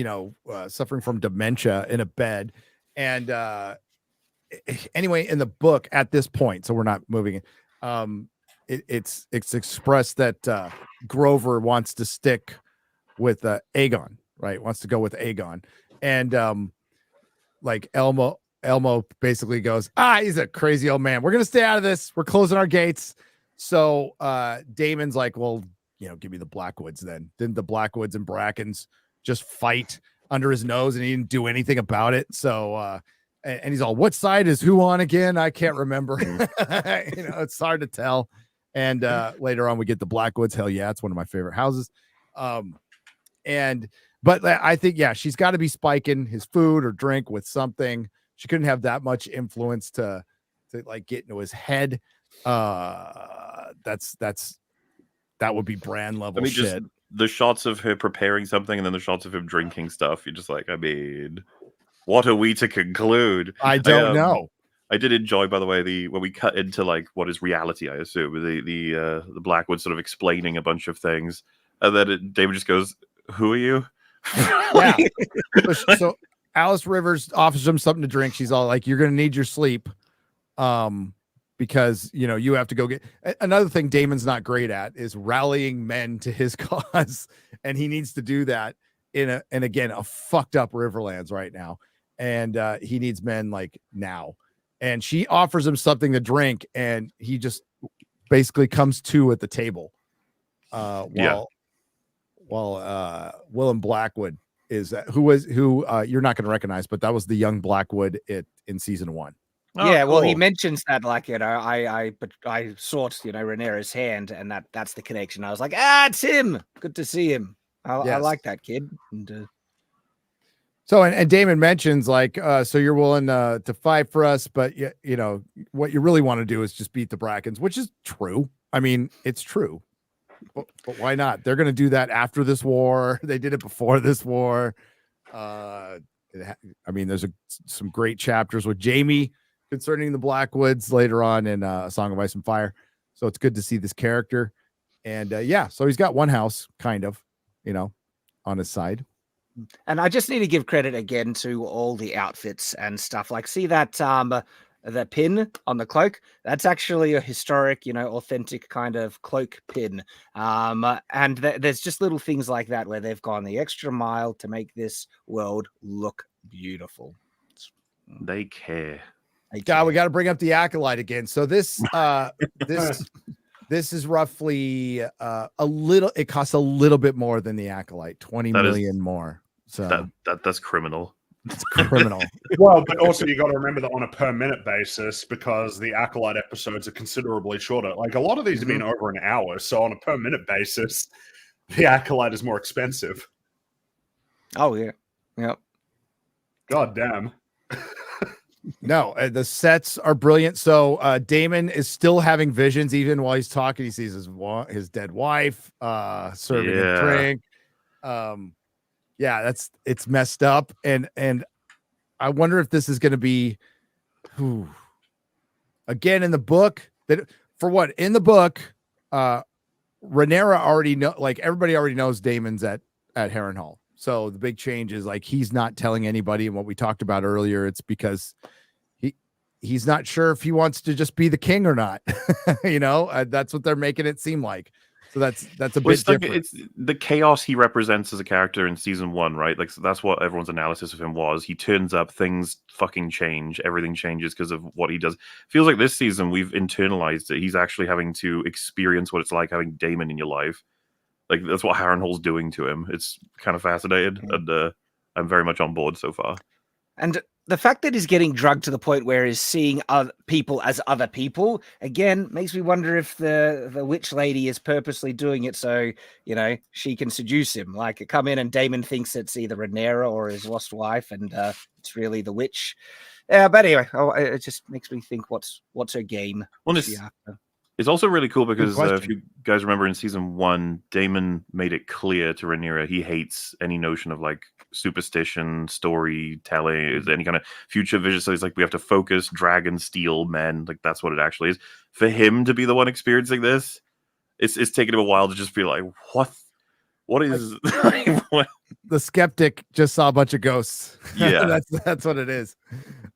suffering from dementia in a bed, and anyway, in the book at this point, so we're not moving it. It's expressed that Grover wants to stick with Aegon, right? Wants to go with Aegon, and like Elmo basically goes, he's a crazy old man. We're gonna stay out of this. We're closing our gates. So Damon's like, well, give me the Blackwoods then. Didn't the Blackwoods and Brackens just fight under his nose and he didn't do anything about it? So and he's all, what side is who on again? I can't remember. It's hard to tell. And later on we get the Blackwoods. Hell yeah, it's one of my favorite houses. But I think she's got to be spiking his food or drink with something. She couldn't have that much influence to like get into his head. That would be brand level shit. Just the shots of her preparing something and then the shots of him drinking stuff. You're just like, what are we to conclude? I don't know. I did enjoy, by the way, when we cut into like what is reality, I assume, the Blackwood sort of explaining a bunch of things, and then David just goes, "Who are you?" Yeah. So Alice Rivers offers him something to drink. She's all like, "You're going to need your sleep, because you have to go get." Another thing Damon's not great at is rallying men to his cause, and he needs to do that in a fucked up Riverlands right now, and he needs men like now. And she offers him something to drink, and he just basically comes to at the table. While Willem Blackwood is who you're not going to recognize, but that was the young Blackwood in season 1. Yeah, cool. Well, he mentions that I sought Rhaenyra's hand, and that's the connection. I was like, it's him. Good to see him. I like that kid. And, So, and Damon mentions like, so you're willing to fight for us, but what you really want to do is just beat the Brackens, which is true. I mean, it's true, but why not? They're going to do that after this war. They did it before this war. There's some great chapters with Jaime concerning the Blackwoods later on in A Song of Ice and Fire. So it's good to see this character. And so he's got one house kind of, on his side. And I just need to give credit again to all the outfits and stuff. Like, see that the pin on the cloak? That's actually a historic, authentic kind of cloak pin. And there's just little things like that where they've gone the extra mile to make this world look beautiful. They care. God, we got to bring up the Acolyte again. So this is roughly it costs a little bit more than the Acolyte, 20 million more. So that's criminal. It's criminal. Well, but also you got to remember that on a per minute basis, because the Acolyte episodes are considerably shorter. Like a lot of these have been over an hour, so on a per minute basis, the Acolyte is more expensive. Oh yeah, yep. God damn. No, the sets are brilliant. So Damon is still having visions even while he's talking. He sees his dead wife serving a drink. It's messed up, and I wonder if this is going to be again in the book that for what in the book, Rhaenyra already know, like everybody already knows Damon's at Harrenhal. So the big change is like he's not telling anybody. And what we talked about earlier, it's because he's not sure if he wants to just be the king or not. That's what they're making it seem like. So that's a bit different. It's the chaos he represents as a character in season 1, right? Like so that's what everyone's analysis of him was. He turns up, things fucking change, everything changes because of what he does. Feels like this season we've internalized it. He's actually having to experience what it's like having Damon in your life. Like that's what Harrenhal's doing to him. It's kind of fascinating, and I'm very much on board so far. And the fact that he's getting drugged to the point where he's seeing other people as other people, again, makes me wonder if the witch lady is purposely doing it so, she can seduce him. Like, come in and Damon thinks it's either Rhaenyra or his lost wife, and it's really the witch. Yeah, but anyway, it just makes me think, what's her game? Well, it's also really cool because if you guys remember in season 1, Damon made it clear to Rhaenyra he hates any notion of like superstition, storytelling, any kind of future vision. So he's like, we have to focus, dragon, steel, men. Like that's what it actually is. For him to be the one experiencing this, it's taken him a while to just be like, what is the skeptic just saw a bunch of ghosts. Yeah, that's what it is.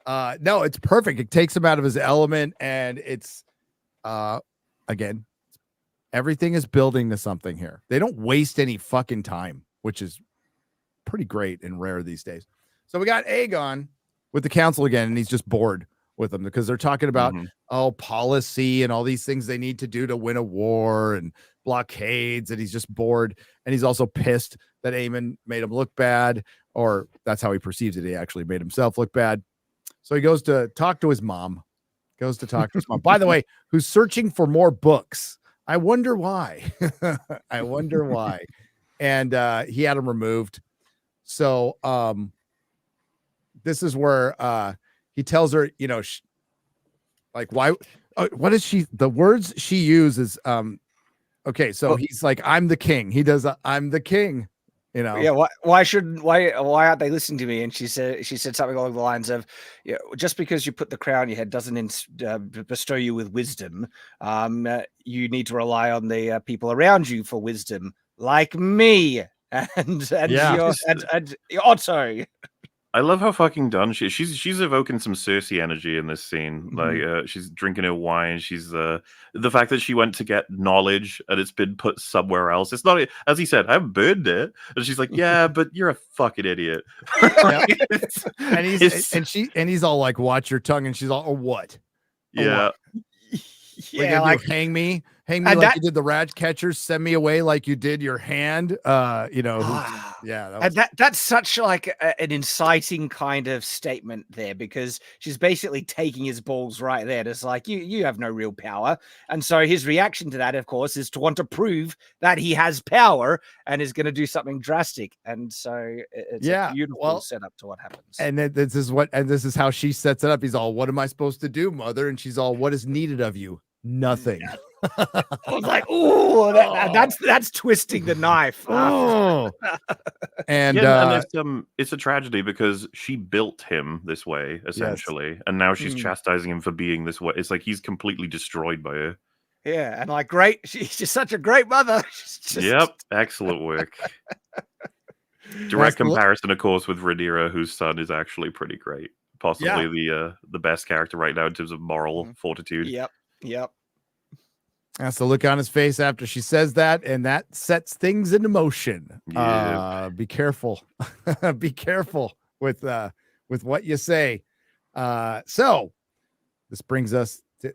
No, it's perfect. It takes him out of his element, and it's again, everything is building to something here. They don't waste any fucking time, which is pretty great and rare these days. So we got Aegon with the council again, and he's just bored with them because they're talking about policy and all these things they need to do to win a war and blockades, and he's just bored. And he's also pissed that Aemon made him look bad, or that's how he perceives it. He actually made himself look bad. So he goes to talk to his mom. By the way, who's searching for more books. I wonder why. And he had him removed. So this is where he tells her, why? What is she? The words she uses. Okay, so he's like, I'm the king. He does. I'm the king. Yeah. Why aren't they listening to me? And she said something along the lines of, just because you put the crown on your head doesn't bestow you with wisdom. You need to rely on the people around you for wisdom, like me and Otto. I love how fucking done she is. She's evoking some Cersei energy in this scene. Like she's drinking her wine. She's the fact that she went to get knowledge and it's been put somewhere else. It's not, as he said, I haven't burned it. And she's like, yeah, but you're a fucking idiot. And he's all like, watch your tongue. And she's all, oh, what? Yeah. Yeah, like hang me like you did the rat catchers, send me away like you did your hand. That's such like an inciting kind of statement there, because she's basically taking his balls right there. It's like you have no real power, and so his reaction to that, of course, is to want to prove that he has power and is going to do something drastic. And so it's a beautiful setup to what happens. And this is how she sets it up. He's all, what am I supposed to do, mother? And she's all, what is needed of you? Nothing. I was like, "Ooh, that's twisting the knife." And it's a tragedy because she built him this way, essentially, and now she's chastising him for being this way. It's like he's completely destroyed by her. Yeah, and like, great, she's just such a great mother. Yep, excellent work. Direct comparison, of course, with Rhaenyra, whose son is actually pretty great. Possibly the best character right now in terms of moral fortitude. Yep. That's the look on his face after she says that, and that sets things into motion. Be careful. Be careful with what you say. So this brings us to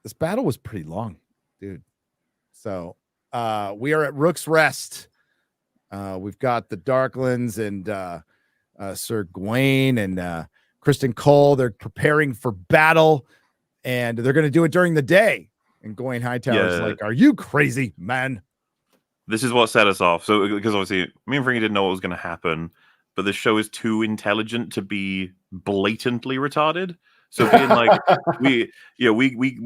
this battle was pretty long, dude. So we are at Rook's Rest. We've got the Darklands and Sir Gawain and Kristen Cole. They're preparing for battle, and they're going to do it during the day. And Gawain Hightower's like, are you crazy, man? This is what set us off. So, because obviously, me and Frankie didn't know what was going to happen, but this show is too intelligent to be blatantly retarded. So, being like, we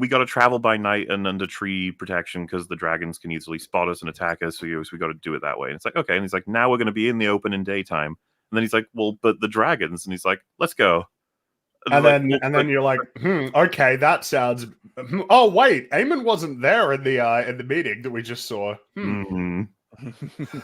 got to travel by night and under tree protection because the dragons can easily spot us and attack us. So we got to do it that way. And it's like, okay. And he's like, now we're going to be in the open in daytime. And then he's like, well, but the dragons. And he's like, let's go. And then you're like, okay, that sounds. Oh wait, Aemon wasn't there in the meeting that we just saw. And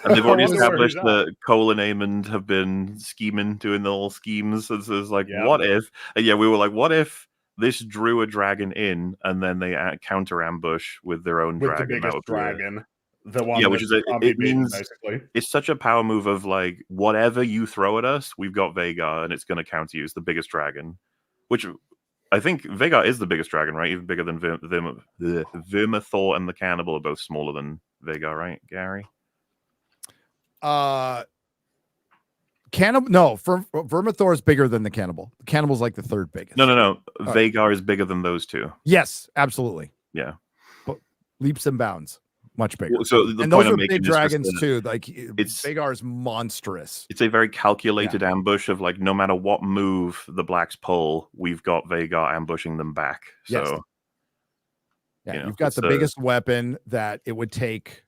they've already established that Cole and Aemon have been scheming, doing the little schemes. So it's like, what if? We were like, what if this drew a dragon in, and then they counter ambush with their own dragon? The biggest dragon. The one, which is it means basically it's such a power move of like, whatever you throw at us, we've got Vhagar, and it's going to counter you. It's the biggest dragon, which I think Vhagar is the biggest dragon, right? Even bigger than Vermithor and the Cannibal are both smaller than Vhagar, right, Gary? Vermithor is bigger than the Cannibal. The Cannibal's like the third biggest. No. Vhagar is bigger than those two. Yes, absolutely. Yeah, but leaps and bounds. Much bigger. So and those are big dragons too. Like Vhagar is monstrous. It's a very calculated ambush of like, no matter what move the Blacks pull, we've got Vhagar ambushing them back. So you've got the biggest weapon that it would take.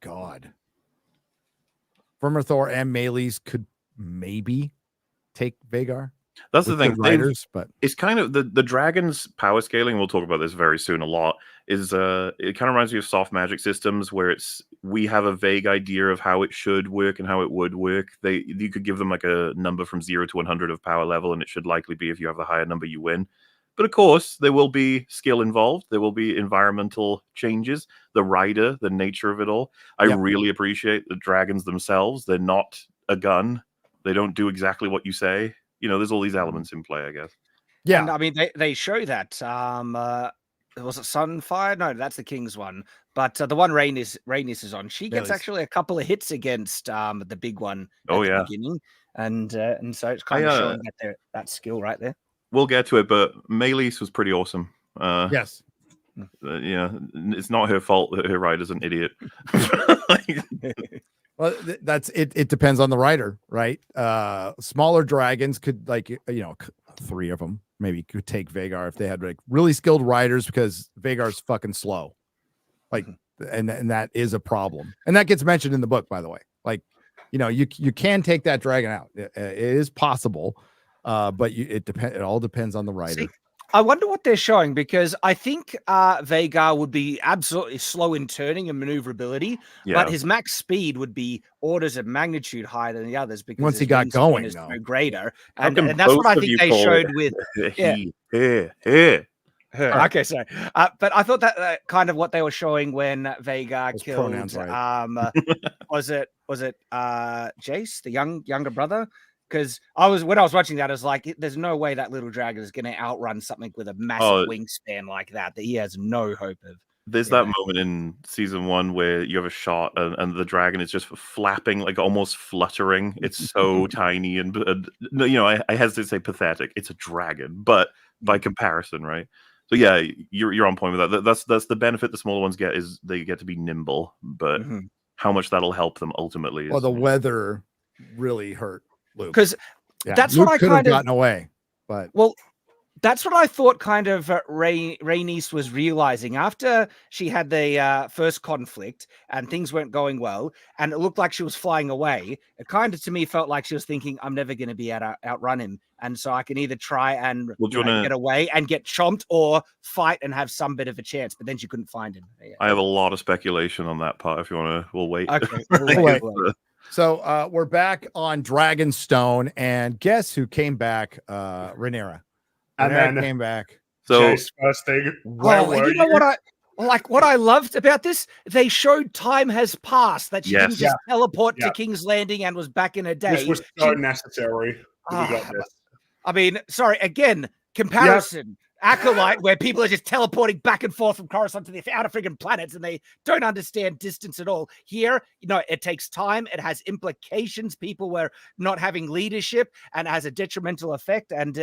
God, Vermithor and Melees could maybe take Vhagar. That's the thing, riders, but it's kind of the dragon's power scaling. We'll talk about this very soon a lot. Is it kind of reminds me of soft magic systems where we have a vague idea of how it should work and how it would work. You could give them like a number from 0 to 100 of power level, and it should likely be if you have the higher number, you win. But of course, there will be skill involved. There will be environmental changes, the rider, the nature of it all. I really appreciate the dragons themselves. They're not a gun. They don't do exactly what you say. There's all these elements in play, I guess. Yeah. And I mean, they show that. Was it Sunfire? No, that's the King's one. But the one Rhaenys is on, she gets actually a couple of hits against the big one at the beginning. And so it's kind of showing that skill right there. We'll get to it, but Melees was pretty awesome. Yes. It's not her fault that her rider's an idiot. Well, that's it. It depends on the rider, right? Smaller dragons could, like, 3 of them maybe could take Vhagar if they had like really skilled riders, because Vhagar's fucking slow. Like, and that is a problem. And that gets mentioned in the book, by the way. Like, you can take that dragon out. It is possible. But it all depends on the rider. See, I wonder what they're showing, because I think Vhagar would be absolutely slow in turning and maneuverability, but his max speed would be orders of magnitude higher than the others, because once he got going, is no greater, and that's what I think they showed with. Okay, sorry, but I thought that kind of what they were showing when Vhagar killed. Was it Jace, the younger brother? Because when I was watching that, I was like, there's no way that little dragon is going to outrun something with a massive wingspan like that he has no hope of. There's that moment in season 1 where you have a shot and the dragon is just flapping, like almost fluttering. It's so tiny and I hesitate to say pathetic. It's a dragon, but by comparison, right? So yeah, you're on point with that. That's the benefit the smaller ones get, is they get to be nimble, but how much that'll help them ultimately is... Well, the weather really hurt Luke. Because that's Luke what I could kind have gotten away, but that's what I thought kind of Rhaenys was realizing after she had the first conflict and things weren't going well, and it looked like she was flying away. It kind of, to me, felt like she was thinking, I'm never going to be able to outrun him, and so I can either try and get away and get chomped, or fight and have some bit of a chance. But then she couldn't find him. I have a lot of speculation on that part. If you want to, we'll wait. Okay, we'll wait. So we're back on Dragonstone, and guess who came back? Rhaenyra. And then came back. So Chase, first thing, what I loved about this? They showed time has passed, that she didn't just teleport to King's Landing and was back in a day. This was so necessary. We got this. I mean, sorry, again, comparison. Acolyte, where people are just teleporting back and forth from Coruscant to the outer friggin' planets, and they don't understand distance at all. Here, it takes time. It has implications. People were not having leadership, and it has a detrimental effect. And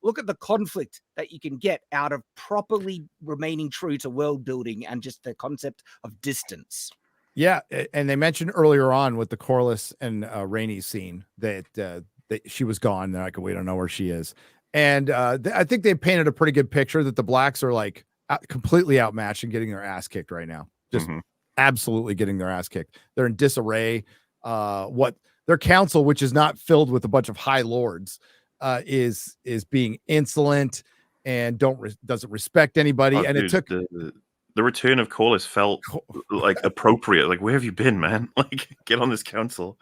look at the conflict that you can get out of properly remaining true to world building and just the concept of distance. Yeah, and they mentioned earlier on with the Corlys and Rhaenys scene that she was gone. They're like, we don't know where she is. And I think they painted a pretty good picture that the Blacks are like completely outmatched and getting their ass kicked right now. Just absolutely getting their ass kicked. They're in disarray. what their council, which is not filled with a bunch of high lords, is being insolent and doesn't respect anybody. And dude, it took the return of Corlys felt like appropriate. Like, where have you been, man? Like, get on this council.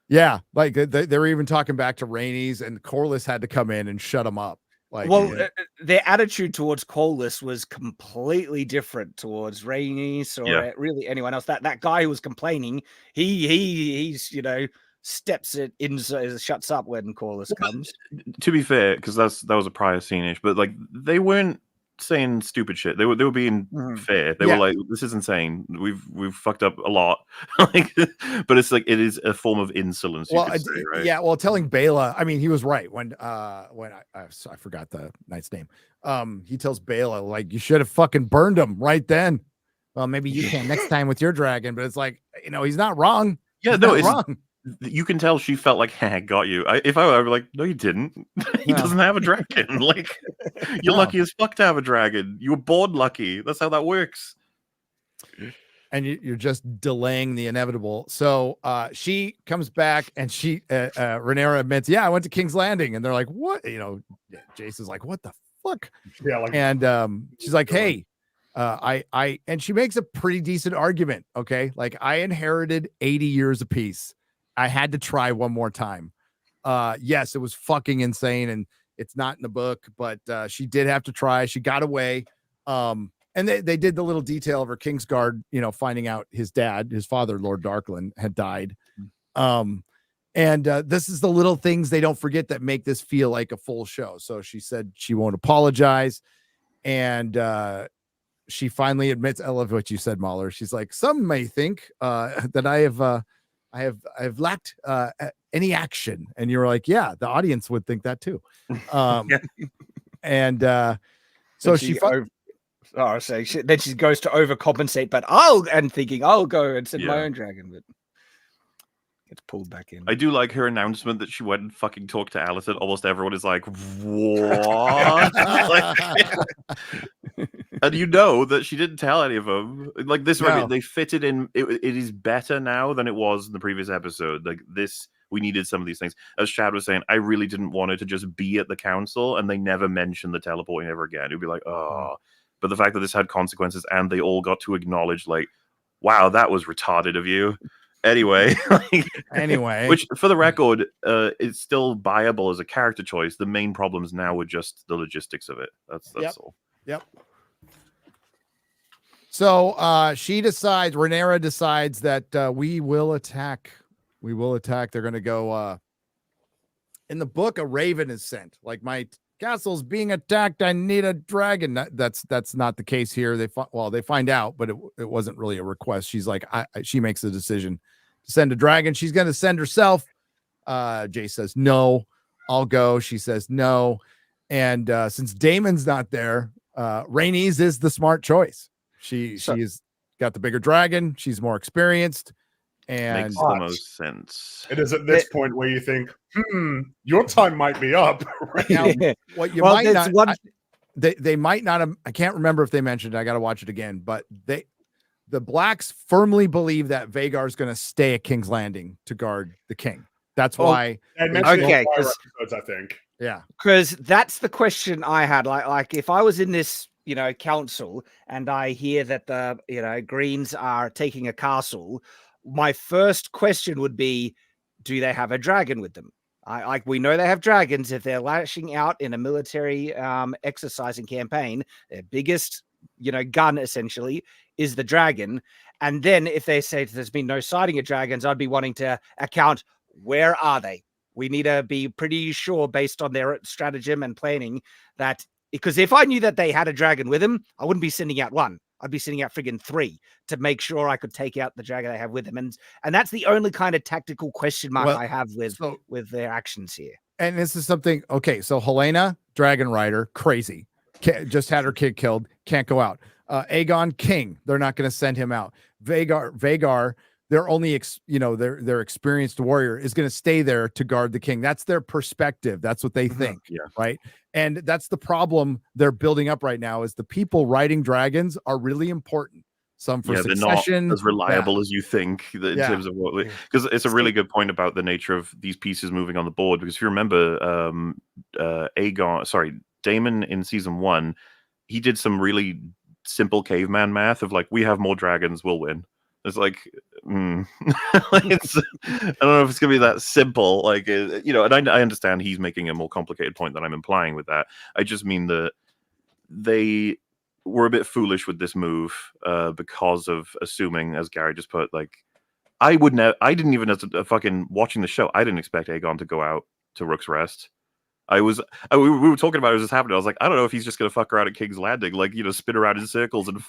Yeah, like they were even talking back to Rhaenys, and Corlys had to come in and shut them up. Like, their attitude towards Corlys was completely different towards Rhaenys or really anyone else. That guy who was complaining, he's steps it in, shuts up when Corlys comes. To be fair, because that was a prior scene-ish, but like they weren't saying stupid shit. They were being fair. They were like, "This is insane. We've fucked up a lot." Like, but it's like it is a form of insolence. You could say, right? Yeah. Well, telling Baela, I mean, he was right when I forgot the knight's name. He tells Baela, like, you should have fucking burned him right then. Well, maybe you can next time with your dragon, but it's like, he's not wrong. Yeah, no, it's wrong. You can tell she felt like, "Hey, I got you." If I were like, "No, you didn't. He doesn't have a dragon." Like, you're lucky as fuck to have a dragon. You were born lucky. That's how that works. And you're just delaying the inevitable. So she comes back and she Rhaenyra admits, "Yeah, I went to King's Landing." And they're like, "What?" Jason's like, "What the fuck?" Yeah, like, and she's like, "Hey, and she makes a pretty decent argument. Okay, like, I inherited 80 years apiece. I had to try one more time. Yes, it was fucking insane, and it's not in the book, but she did have to try. She got away. And they did the little detail of her Kingsguard, finding out his father, Lord Darkland, had died. And this is the little things they don't forget that make this feel like a full show. So she said she won't apologize, and she finally admits, I love what you said, Mahler. She's like, "Some may think that I have lacked any action," and you're like, "Yeah, the audience would think that too." And so then she goes to overcompensate, but I'll go and send my own dragon, but gets pulled back in. I do like her announcement that she went and fucking talked to Alicent. Almost everyone is like, "What?" And that she didn't tell any of them. Like, this, they fit it in. It is better now than it was in the previous episode. Like, this, we needed some of these things. As Chad was saying, I really didn't want her to just be at the council and they never mentioned the teleporting ever again. It would be like, oh. But the fact that this had consequences and they all got to acknowledge, like, wow, that was retarded of you. Anyway, which, for the record, it's still viable as a character choice. The main problems now were just the logistics of it. That's all. Yep. So Rhaenyra decides that we will attack. We will attack. They're going to go. In the book, a raven is sent. Like, my castle's being attacked. I need a dragon. That's not the case here. They find out, but it wasn't really a request. She's like, she makes the decision to send a dragon. She's going to send herself. Jay says, "No, I'll go." She says, "No." And since Damon's not there, Rhaenys is the smart choice. She's got the bigger dragon. She's more experienced. And makes the most sense. It is at this point where you think, your time might be up. Right now, what you might not, they might not have, I can't remember if they mentioned it. I got to watch it again, but the Blacks firmly believe that Vhagar's going to stay at King's Landing to guard the king. That's why. Okay, I think. Yeah, because that's the question I had. Like if I was in this, council, and I hear that the Greens are taking a castle, my first question would be, do they have a dragon with them? We know they have dragons. If they're lashing out in a military exercising campaign, their biggest, gun essentially is the dragon. And then if they say there's been no sighting of dragons, I'd be wanting to account, where are they? We need to be pretty sure, based on their stratagem and planning, that, because if I knew that they had a dragon with them, I wouldn't be sending out one. I'd be sending out friggin' 3 to make sure I could take out the dragon they have with them. And that's the only kind of tactical question mark I have with their actions here. And this is something, okay, so Helena, dragon rider, crazy. Just had her kid killed, can't go out. Aegon, king, they're not going to send him out. Vhagar, they're only, their experienced warrior is going to stay there to guard the king. That's their perspective. That's what they think, right? And that's the problem they're building up right now, is the people riding dragons are really important. some for they're succession. not as reliable as you think in terms of what, because it's a really good point about the nature of these pieces moving on the board. Because if you remember, Damon in season 1, he did some really simple caveman math of like, we have more dragons, we'll win. It's like, I don't know if it's gonna be that simple. Like, and I understand he's making a more complicated point than I'm implying with that. I just mean that they were a bit foolish with this move because of assuming, as Gary just put, like, I didn't even, as a fucking watching the show, I didn't expect Aegon to go out to Rook's Rest. We were talking about it as this happening. I was like, I don't know if he's just gonna fuck around at King's Landing, like, spin around in circles and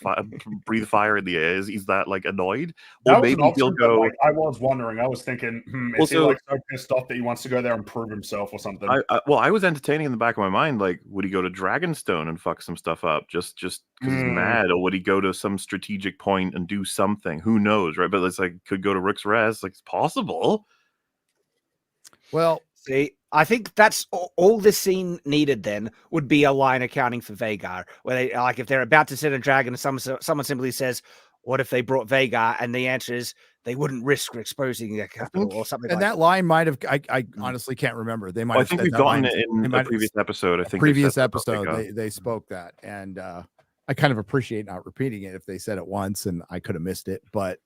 breathe fire in the air. Is that like annoyed? That or was maybe an option, he'll go. like, I was wondering. I was thinking, is he like so pissed off that he wants to go there and prove himself or something? I was entertaining in the back of my mind, like, would he go to Dragonstone and fuck some stuff up just because he's mad, or would he go to some strategic point and do something? Who knows, right? But it's like, could go to Rook's Rest. Like, it's possible. Well, see, I think that's all this scene needed then would be a line accounting for Vhagar, where they, like, if they're about to set a dragon and someone simply says, what if they brought Vhagar? And the answer is they wouldn't risk exposing their capital or something and like that line might have, I honestly can't remember. They might have I think said we've that gotten line. it in a previous episode. I think previous episode they spoke that, and I kind of appreciate not repeating it if they said it once and I could have missed it, but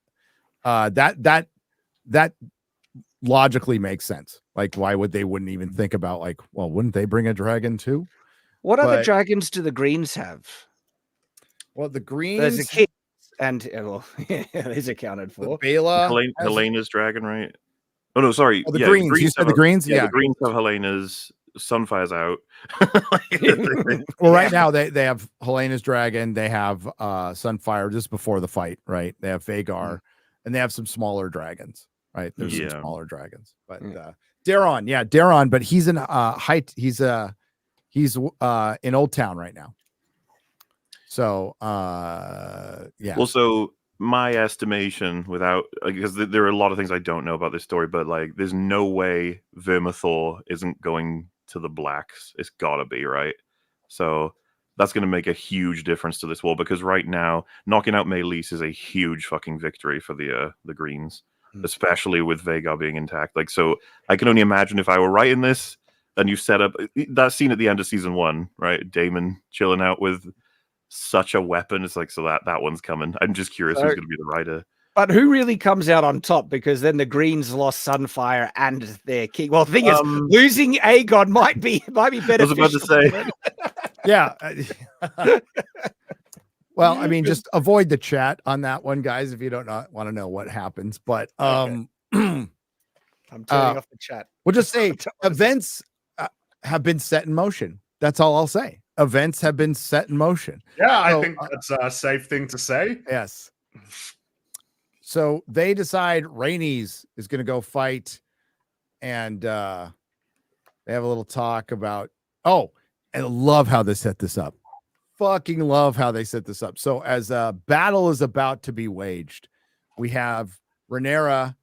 that logically makes sense. Like, why would they wouldn't even think about, like, well, wouldn't they bring a dragon too? What other dragons do the Greens have? Well, the Greens, there's a king, and well, he's accounted for. Bela, Helena's dragon, right? Oh no, sorry. The Greens. You said the Greens. Yeah, the Greens have Helena's. Sunfire's out. Well, right now they have Helena's dragon. They have Sunfire just before the fight, right? They have Vhagar, and they have some smaller dragons, right? There's some smaller dragons, but Daron, but he's in height. He's in Old Town right now. So Also, my estimation, without, because there are a lot of things I don't know about this story, but like, there's no way Vermithor isn't going to the Blacks. It's gotta be, right? So that's going to make a huge difference to this war, because right now knocking out Meleys is a huge fucking victory for the Greens, especially with Vhagar being intact. Like, so I can only imagine if I were writing this and you set up that scene at the end of season 1, right? Damon chilling out with such a weapon. It's like, so that one's coming. I'm just curious who's going to be the writer. But who really comes out on top? Because then the Greens lost Sunfire and their king. Well, the thing is, losing Aegon might be better. I was about to say, yeah. Well, I mean, just avoid the chat on that one, guys, if you don't want to know what happens. But I'm turning off the chat. We'll just say events have been set in motion. That's all I'll say. Events have been set in motion. Yeah, I think that's a safe thing to say. Yes. So they decide Rhaenys is going to go fight, and they have a little talk about, and I love how they set this up. Fucking love how they set this up. So as a battle is about to be waged, we have Rhaenyra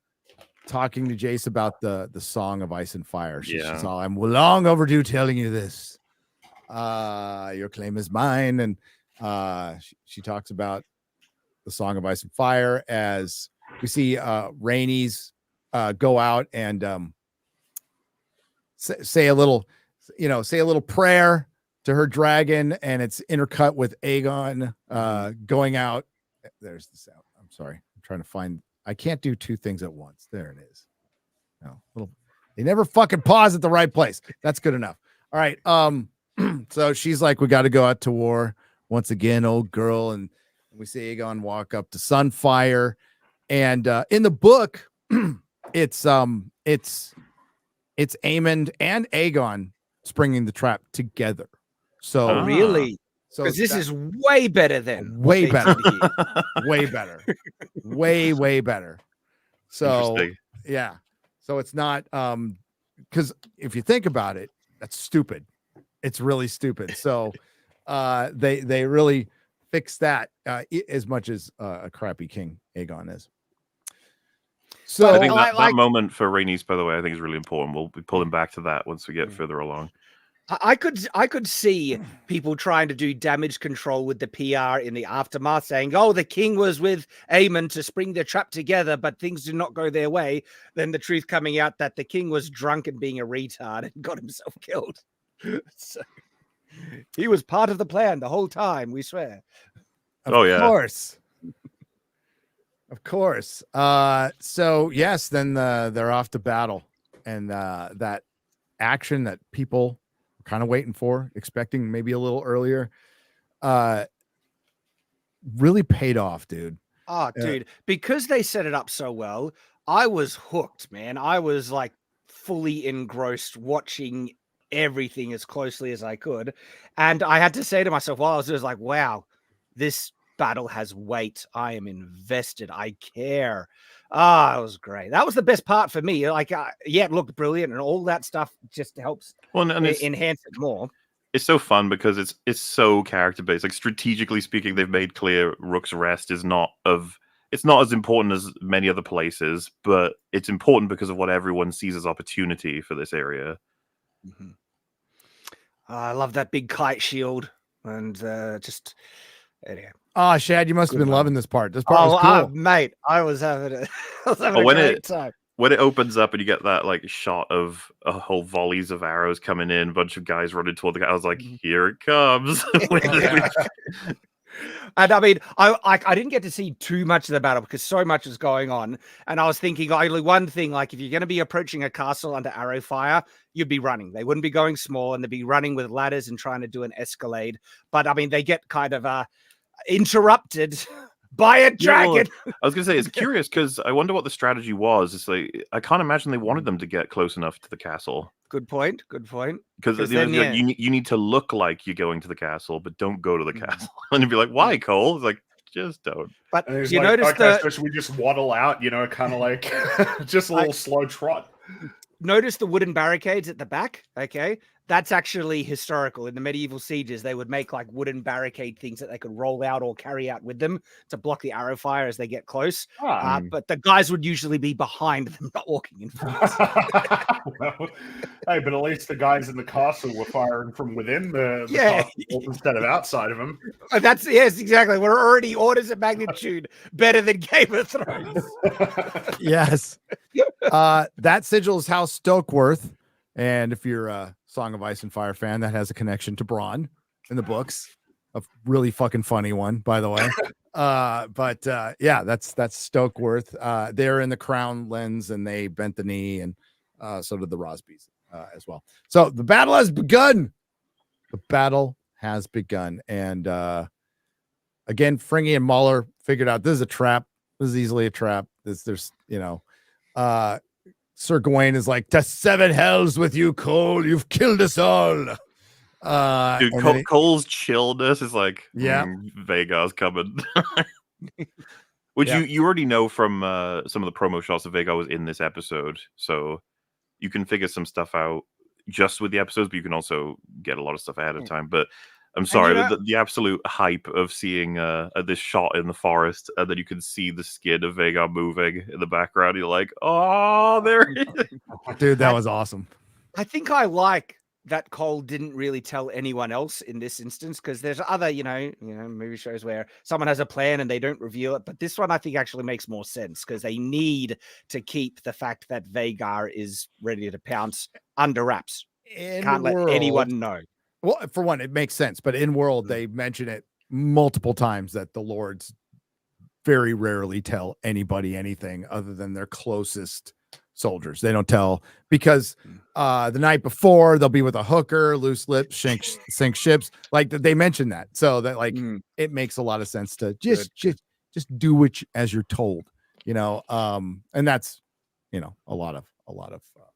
talking to Jace about the Song of Ice and Fire. She's all, I'm long overdue telling you this. Your claim is mine. And she talks about the Song of Ice and Fire as we see Rhaenys go out and say a little prayer to her dragon, and it's intercut with Aegon going out. There's the sound. I'm sorry. I'm trying to find. I can't do two things at once. There it is. No, they never fucking pause at the right place. That's good enough. All right. So she's like, we got to go out to war once again, old girl, and we see Aegon walk up to Sunfire, and in the book, it's Aemond and Aegon springing the trap together. So really, because this is way better than way better. way better. So yeah, so it's not because if you think about it, that's stupid. It's really stupid. So they really fix that as much as a crappy king Aegon is. So I think that moment for Rhaenys, by the way, I think is really important. We'll be pulling back to that once we get further along. I could see people trying to do damage control with the PR in the aftermath, saying, "Oh, the king was with Aemon to spring the trap together, but things did not go their way." Then the truth coming out that the king was drunk and being a retard and got himself killed. So, he was part of the plan the whole time. We swear. Of course. Of course. So yes, then they're off to battle, and that action that people kind of waiting for, expecting maybe a little earlier, really paid off, dude. Oh, dude, because they set it up so well, I was hooked, man. I was like fully engrossed watching everything as closely as I could. And I had to say to myself while I was like, wow, this battle has weight. I am invested. I care. Ah, it was great. That was the best part for me. Like, yeah, it looked brilliant, and all that stuff just helps enhance it more. It's so fun because it's so character based. Like, strategically speaking, they've made clear Rook's rest is not as important as many other places, but it's important because of what everyone sees as opportunity for this area. Mm-hmm. I love that big kite shield, and just anyway. Oh, Shad, you must have been loving this part. This part was cool. Mate, I was having a great time. When it opens up and you get that like shot of a whole volleys of arrows coming in, a bunch of guys running toward the guy, I was like, here it comes. And I mean, I didn't get to see too much of the battle because so much was going on. And I was thinking only one thing, like if you're going to be approaching a castle under arrow fire, you'd be running. They wouldn't be going small, and they'd be running with ladders and trying to do an escalade. But I mean, they get kind of interrupted by a dragon. I was gonna say, it's curious because I wonder what the strategy was. It's like, I can't imagine they wanted them to get close enough to the castle. Good point. Because you need to look like you're going to the castle, but don't go to the castle. And you'd be like, why, Cole? It's like, just don't. But you notice so should we just waddle out? Kind of like just a little slow trot. Notice the wooden barricades at the back. Okay, that's actually historical. In the medieval sieges, they would make like wooden barricade things that they could roll out or carry out with them to block the arrow fire as they get close. But the guys would usually be behind them, not walking in front. Well, hey, but at least the guys in the castle were firing from within the castle instead of outside of them. Yes, exactly. We're already orders of magnitude better than Game of Thrones. Yes. That sigil is House Stokeworth. And if you're a Song of Ice and Fire fan, that has a connection to Bronn in the books. A really fucking funny one, by the way. Yeah, that's Stokeworth. They're in the crown lens, and they bent the knee, and so did the Rosbys as well. So the battle has begun. And again, Fringy and Mauler figured out this is a trap. This is easily a trap. Sir Gawain is like, to seven hells with you, Cole. You've killed us all. Dude, Cole's chillness is like, Vhagar's coming. Which you already know from some of the promo shots that Vhagar was in this episode. So you can figure some stuff out just with the episodes, but you can also get a lot of stuff ahead of time. But I'm sorry, the absolute hype of seeing this shot in the forest, and then you can see the skin of Vhagar moving in the background. You're like, oh, there he is. Dude, that was awesome. I think I like that Cole didn't really tell anyone else in this instance, because there's other, movie shows where someone has a plan and they don't reveal it. But this one, I think, actually makes more sense because they need to keep the fact that Vhagar is ready to pounce under wraps. Can't let anyone know. Well, for one, it makes sense, but in world, they mention it multiple times that the lords very rarely tell anybody anything other than their closest soldiers. They don't tell because the night before they'll be with a hooker, loose lips, sink ships. Like they mention that, so that it makes a lot of sense to just do it as you're told, and that's a lot of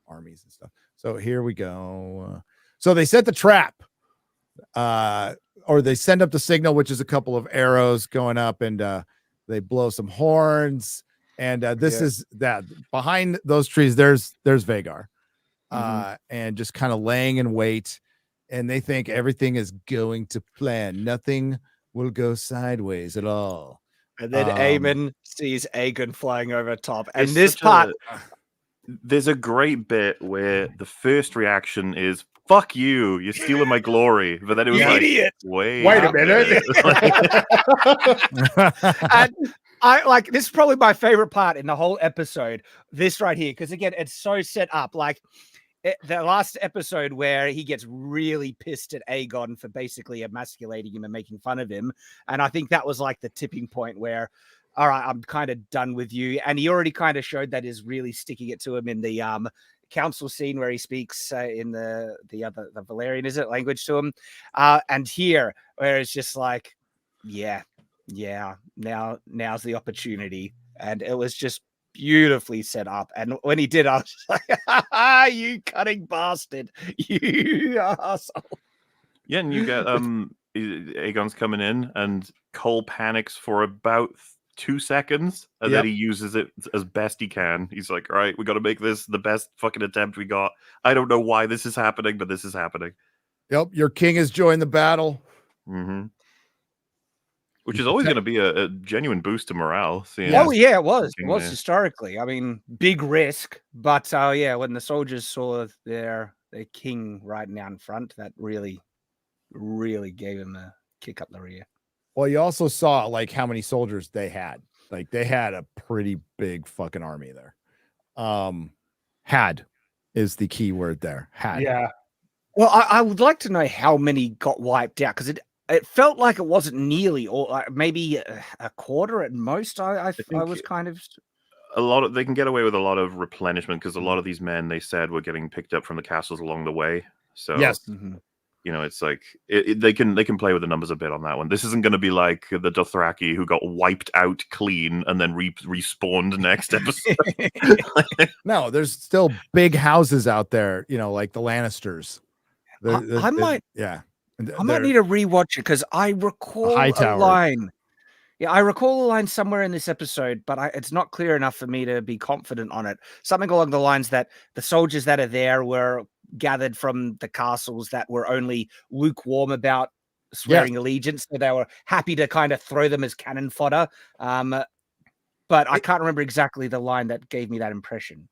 armies and stuff. So here we go. So they set the trap. Or they send up the signal, which is a couple of arrows going up, and they blow some horns. And this is that behind those trees, there's Vhagar, and just kind of laying in wait. And they think everything is going to plan. Nothing will go sideways at all. And then Aemon sees Aegon flying over top. And this part, there's a great bit where the first reaction is fuck you, you're stealing my glory. But then it was like, idiot. wait a minute. And I like this is probably my favorite part in the whole episode. This right here, because again, it's so set up. Like the last episode where he gets really pissed at Aegon for basically emasculating him and making fun of him, and I think that was like the tipping point where, all right, I'm kind of done with you. And he already kind of showed that is really sticking it to him in the council scene where he speaks in the Valerian, is it, language to him, and here where it's just like, yeah, now's the opportunity. And it was just beautifully set up. And when he did, I was like, you cutting bastard, you asshole. Yeah, and you get Aegon's coming in, and Cole panics for about 2 seconds, and then he uses it as best he can. He's like, all right, we got to make this the best fucking attempt we got. I don't know why this is happening, but this is happening. Yep, your king has joined the battle. Mm-hmm. Which is always going to be a genuine boost to morale. Oh yeah, it was historically. I mean, big risk, but when the soldiers saw their king riding out in front, that really gave him a kick up the rear. Well, you also saw like how many soldiers they had. Like they had a pretty big fucking army there. Had is the key word there. Had. Yeah. Well, I would like to know how many got wiped out, because it felt like it wasn't nearly, or maybe a quarter at most. I was kind of they can get away with a lot of replenishment, because a lot of these men, they said, were getting picked up from the castles along the way. So yes. You know, it's like they can play with the numbers a bit on that one. This isn't going to be like the Dothraki who got wiped out clean and then respawned next episode. No, there's still big houses out there, you know, like the Lannisters. I might need to rewatch it, because I recall a line. Yeah, I recall a line somewhere in this episode, but it's not clear enough for me to be confident on it. Something along the lines that the soldiers that are there were gathered from the castles that were only lukewarm about swearing allegiance, so they were happy to kind of throw them as cannon fodder. But I can't remember exactly the line that gave me that impression.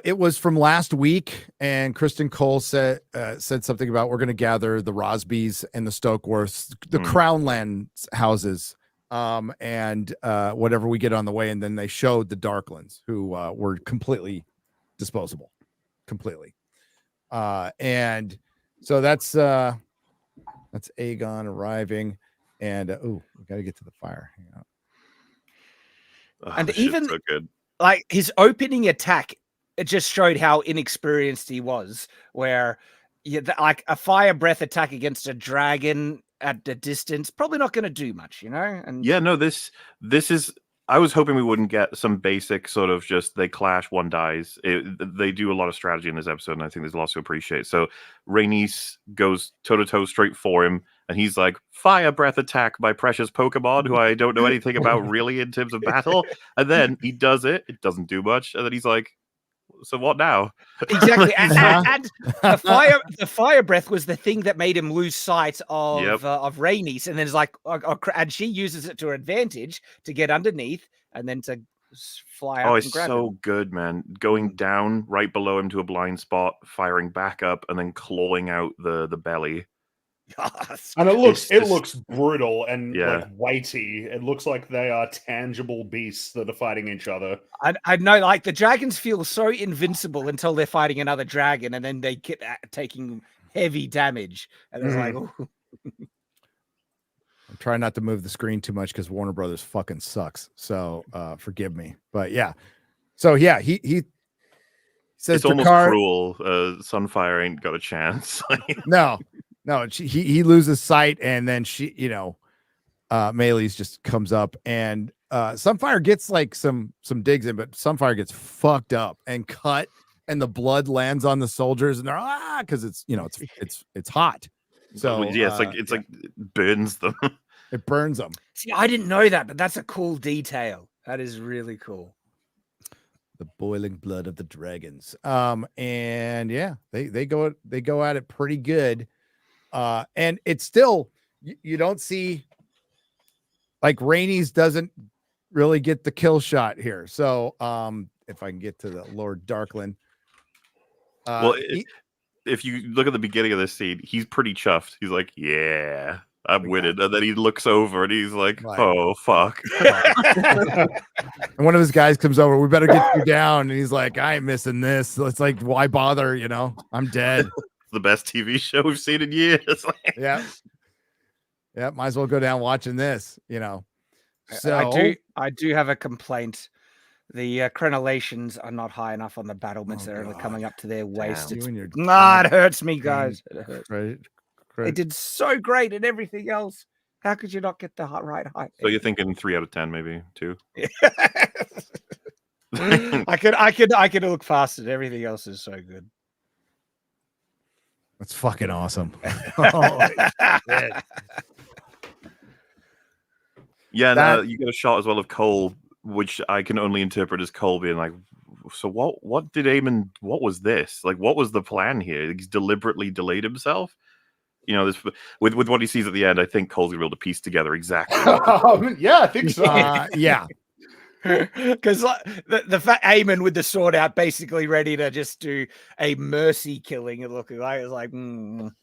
It was from last week, and Kristen Cole said something about we're going to gather the Rosbys and the Stokeworths, the Crownland houses, and whatever we get on the way. And then they showed the Darklands, who were completely disposable, completely. And so that's Aegon arriving, and we got to get to the fire. Hang on. And even so good. Like his opening attack, it just showed how inexperienced he was, where like a fire breath attack against a dragon at a distance, probably not going to do much, you know? And yeah, no, this is, I was hoping we wouldn't get some basic sort of just they clash, one dies. They do a lot of strategy in this episode, and I think there's lots to appreciate. So Rhaenys goes toe-to-toe straight for him, and he's like, fire breath attack, my precious Pokemon, who I don't know anything about really in terms of battle. And then he does it. It doesn't do much. And then he's like, so what now? Exactly. And the fire breath was the thing that made him lose sight of Rhaenys, and then it's like, and she uses it to her advantage to get underneath and then to fly out. It's so good, man. Going down right below him to a blind spot, firing back up, and then clawing out the belly. Yes. And it looks brutal and like weighty. It looks like they are tangible beasts that are fighting each other. I know, like the dragons feel so invincible until they're fighting another dragon, and then they get taking heavy damage. And it's like, ooh. I'm trying not to move the screen too much because Warner Brothers fucking sucks. So forgive me. But yeah. So yeah, he says it's almost cruel. Sunfire ain't got a chance. No, he loses sight, and then she, Melee's just comes up, and Sunfire gets like some digs in, but Sunfire gets fucked up and cut, and the blood lands on the soldiers, and they're because it's it's hot. So yeah, it's like it burns them. It burns them. See, I didn't know that, but that's a cool detail. That is really cool. The boiling blood of the dragons. And yeah, they go at it pretty good. And it's still, you don't see, like, Rhaenys doesn't really get the kill shot here. So if I can get to the Lord Darkland, if you look at the beginning of this scene, he's pretty chuffed. He's like, "Yeah, I'm winning," and then he looks over and he's like, "Oh fuck!" And one of his guys comes over. We better get you down, and he's like, "I ain't missing this." So it's like, why bother? You know, I'm dead. It's the best TV show we've seen in years. Yeah, might as well go down watching this. You know, so I do have a complaint. The crenellations are not high enough on the battlements. They're only coming up to their waist. It hurts me, guys. It hurts. They did so great and everything else. How could you not get the right height? So you're thinking 3 out of 10, maybe 2? I could look past it. Everything else is so good. That's fucking awesome. Yeah, you get a shot as well of Cole, which I can only interpret as Cole being like, so what did Aemon, what was this? Like, what was the plan here? He's deliberately delayed himself. You know, this with what he sees at the end, I think Cole's gonna be able to piece together exactly. Yeah, I think so. Yeah. Because the fact Aemon with the sword out, basically ready to just do a mercy killing, it looked like it's like,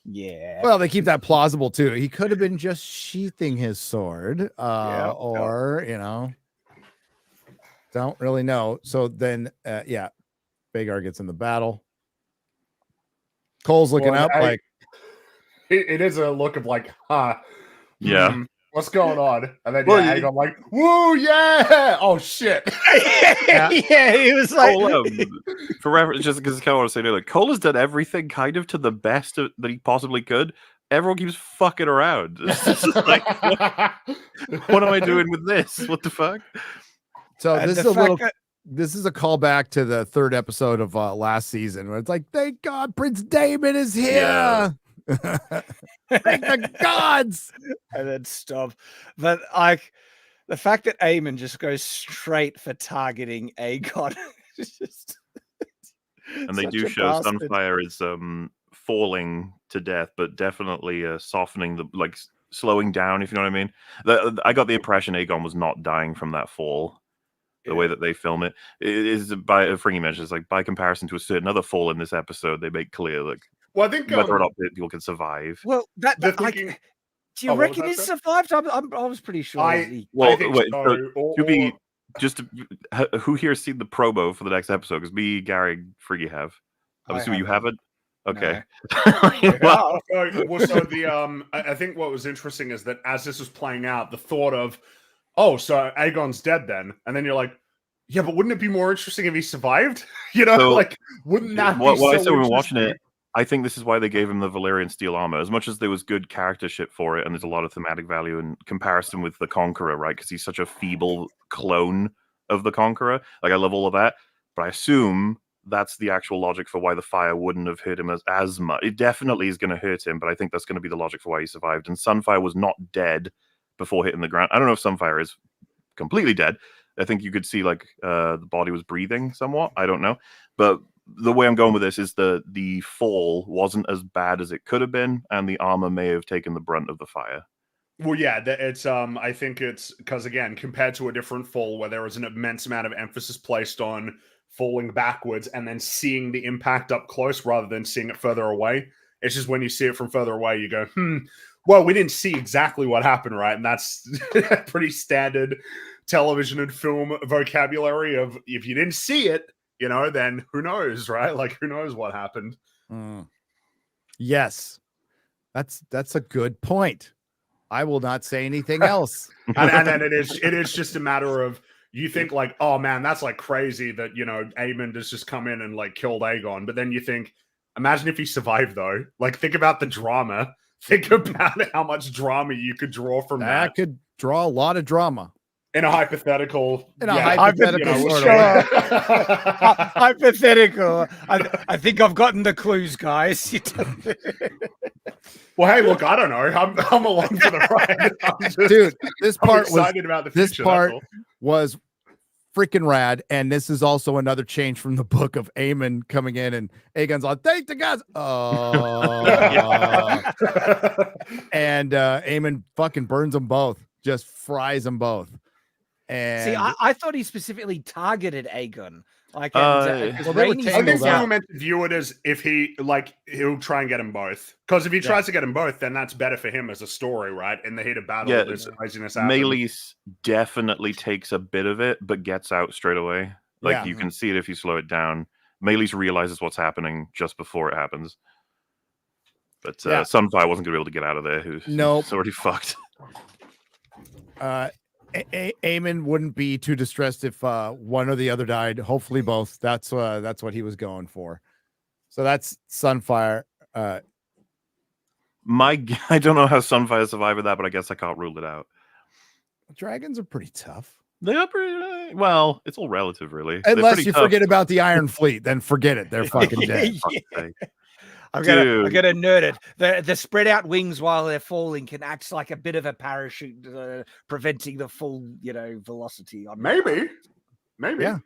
yeah. Well, they keep that plausible too. He could have been just sheathing his sword, or you know, don't really know. So then, Vhagar gets in the battle. Cole's looking up like it is a look of like, what's going on? And then Aegon like, woo, yeah! Oh shit! Yeah, he was like, Cole, forever. Just because I kind of want to say, like, Cole has done everything kind of to the best that he possibly could. Everyone keeps fucking around. It's just like, what am I doing with this? What the fuck? So this is this is a callback to the 3rd episode of last season where it's like, thank God Prince Damon is here. Yeah. Thank the gods. And then stop. But like the fact that Aemon just goes straight for targeting Aegon. And they do show Sunfire is falling to death, but definitely softening slowing down, if you know what I mean. I got the impression Aegon was not dying from that fall. The way that they film it is by Fringy mentions, like, by comparison to a certain other fall in this episode, they make clear, like, well, I think whether or not people can survive. Well, do you reckon he survived? I was pretty sure. Who here has seen the promo for the next episode? Because me, Gary, and Friggy have. I'm assuming you haven't. Okay. No. I think what was interesting is that as this was playing out, the thought of, oh, so Aegon's dead then, and then you're like, yeah, but wouldn't it be more interesting if he survived? You know, like, wouldn't that be so I said when we were watching interesting? it, I think this is why they gave him the Valyrian steel armor. As much as there was good charactership for it, and there's a lot of thematic value in comparison with the Conqueror, right? Because he's such a feeble clone of the Conqueror. Like, I love all of that, but I assume that's the actual logic for why the fire wouldn't have hurt him as much. It definitely is going to hurt him, but I think that's going to be the logic for why he survived. And Sunfire was not dead before hitting the ground. I don't know if Sunfire is completely dead. I think you could see like the body was breathing somewhat. I don't know, but the way I'm going with this is the fall wasn't as bad as it could have been, and the armor may have taken the brunt of the fire. Well, yeah, it's I think it's because, again, compared to a different fall where there was an immense amount of emphasis placed on falling backwards and then seeing the impact up close rather than seeing it further away. It's just when you see it from further away, you go, well, we didn't see exactly what happened, right? And that's pretty standard television and film vocabulary of, if you didn't see it, you know, then who knows, right? Like, who knows what happened? Yes, that's a good point. I will not say anything else. and then it is just a matter of, you think like, oh man, that's like crazy that, you know, Aemon has just come in and like killed Aegon. But then you think, imagine if he survived though. Like, think about the drama. Think about how much drama you could draw from that. That could draw a lot of drama. In a hypothetical. Hypothetical. Hypothetical. I think I've gotten the clues, guys. Well, hey, look, I don't know. I'm along for the ride. Dude, this part was excited about the future. This part was freaking rad, and this is also another change from the book of Aemon coming in, and Aegon's like, "Thank the gods!" And Aemon fucking burns them both, just fries them both. And see, I thought he specifically targeted Aegon. Like, well, they were Rhaenys I think tangled we up. were meant to view it as if he'll try and get them both. Because if he tries to get them both, then that's better for him as a story, right? In the heat of battle, this craziness happens. Meleys definitely takes a bit of it, but gets out straight away. Like you can see it if you slow it down. Meleys realizes what's happening just before it happens. But Sunfire wasn't going to be able to get out of there. It's already fucked. Aemon wouldn't be too distressed if one or the other died. Hopefully both. That's what he was going for. So that's Sunfire. I don't know how Sunfire survived that, but I guess I can't rule it out. Dragons are pretty tough. They are pretty well. It's all relative, really. Unless you forget about the Iron Fleet, then forget it. They're fucking dead. I'm gonna nerd it. The spread out wings while they're falling can act like a bit of a parachute, preventing the full, velocity. Maybe. Yeah.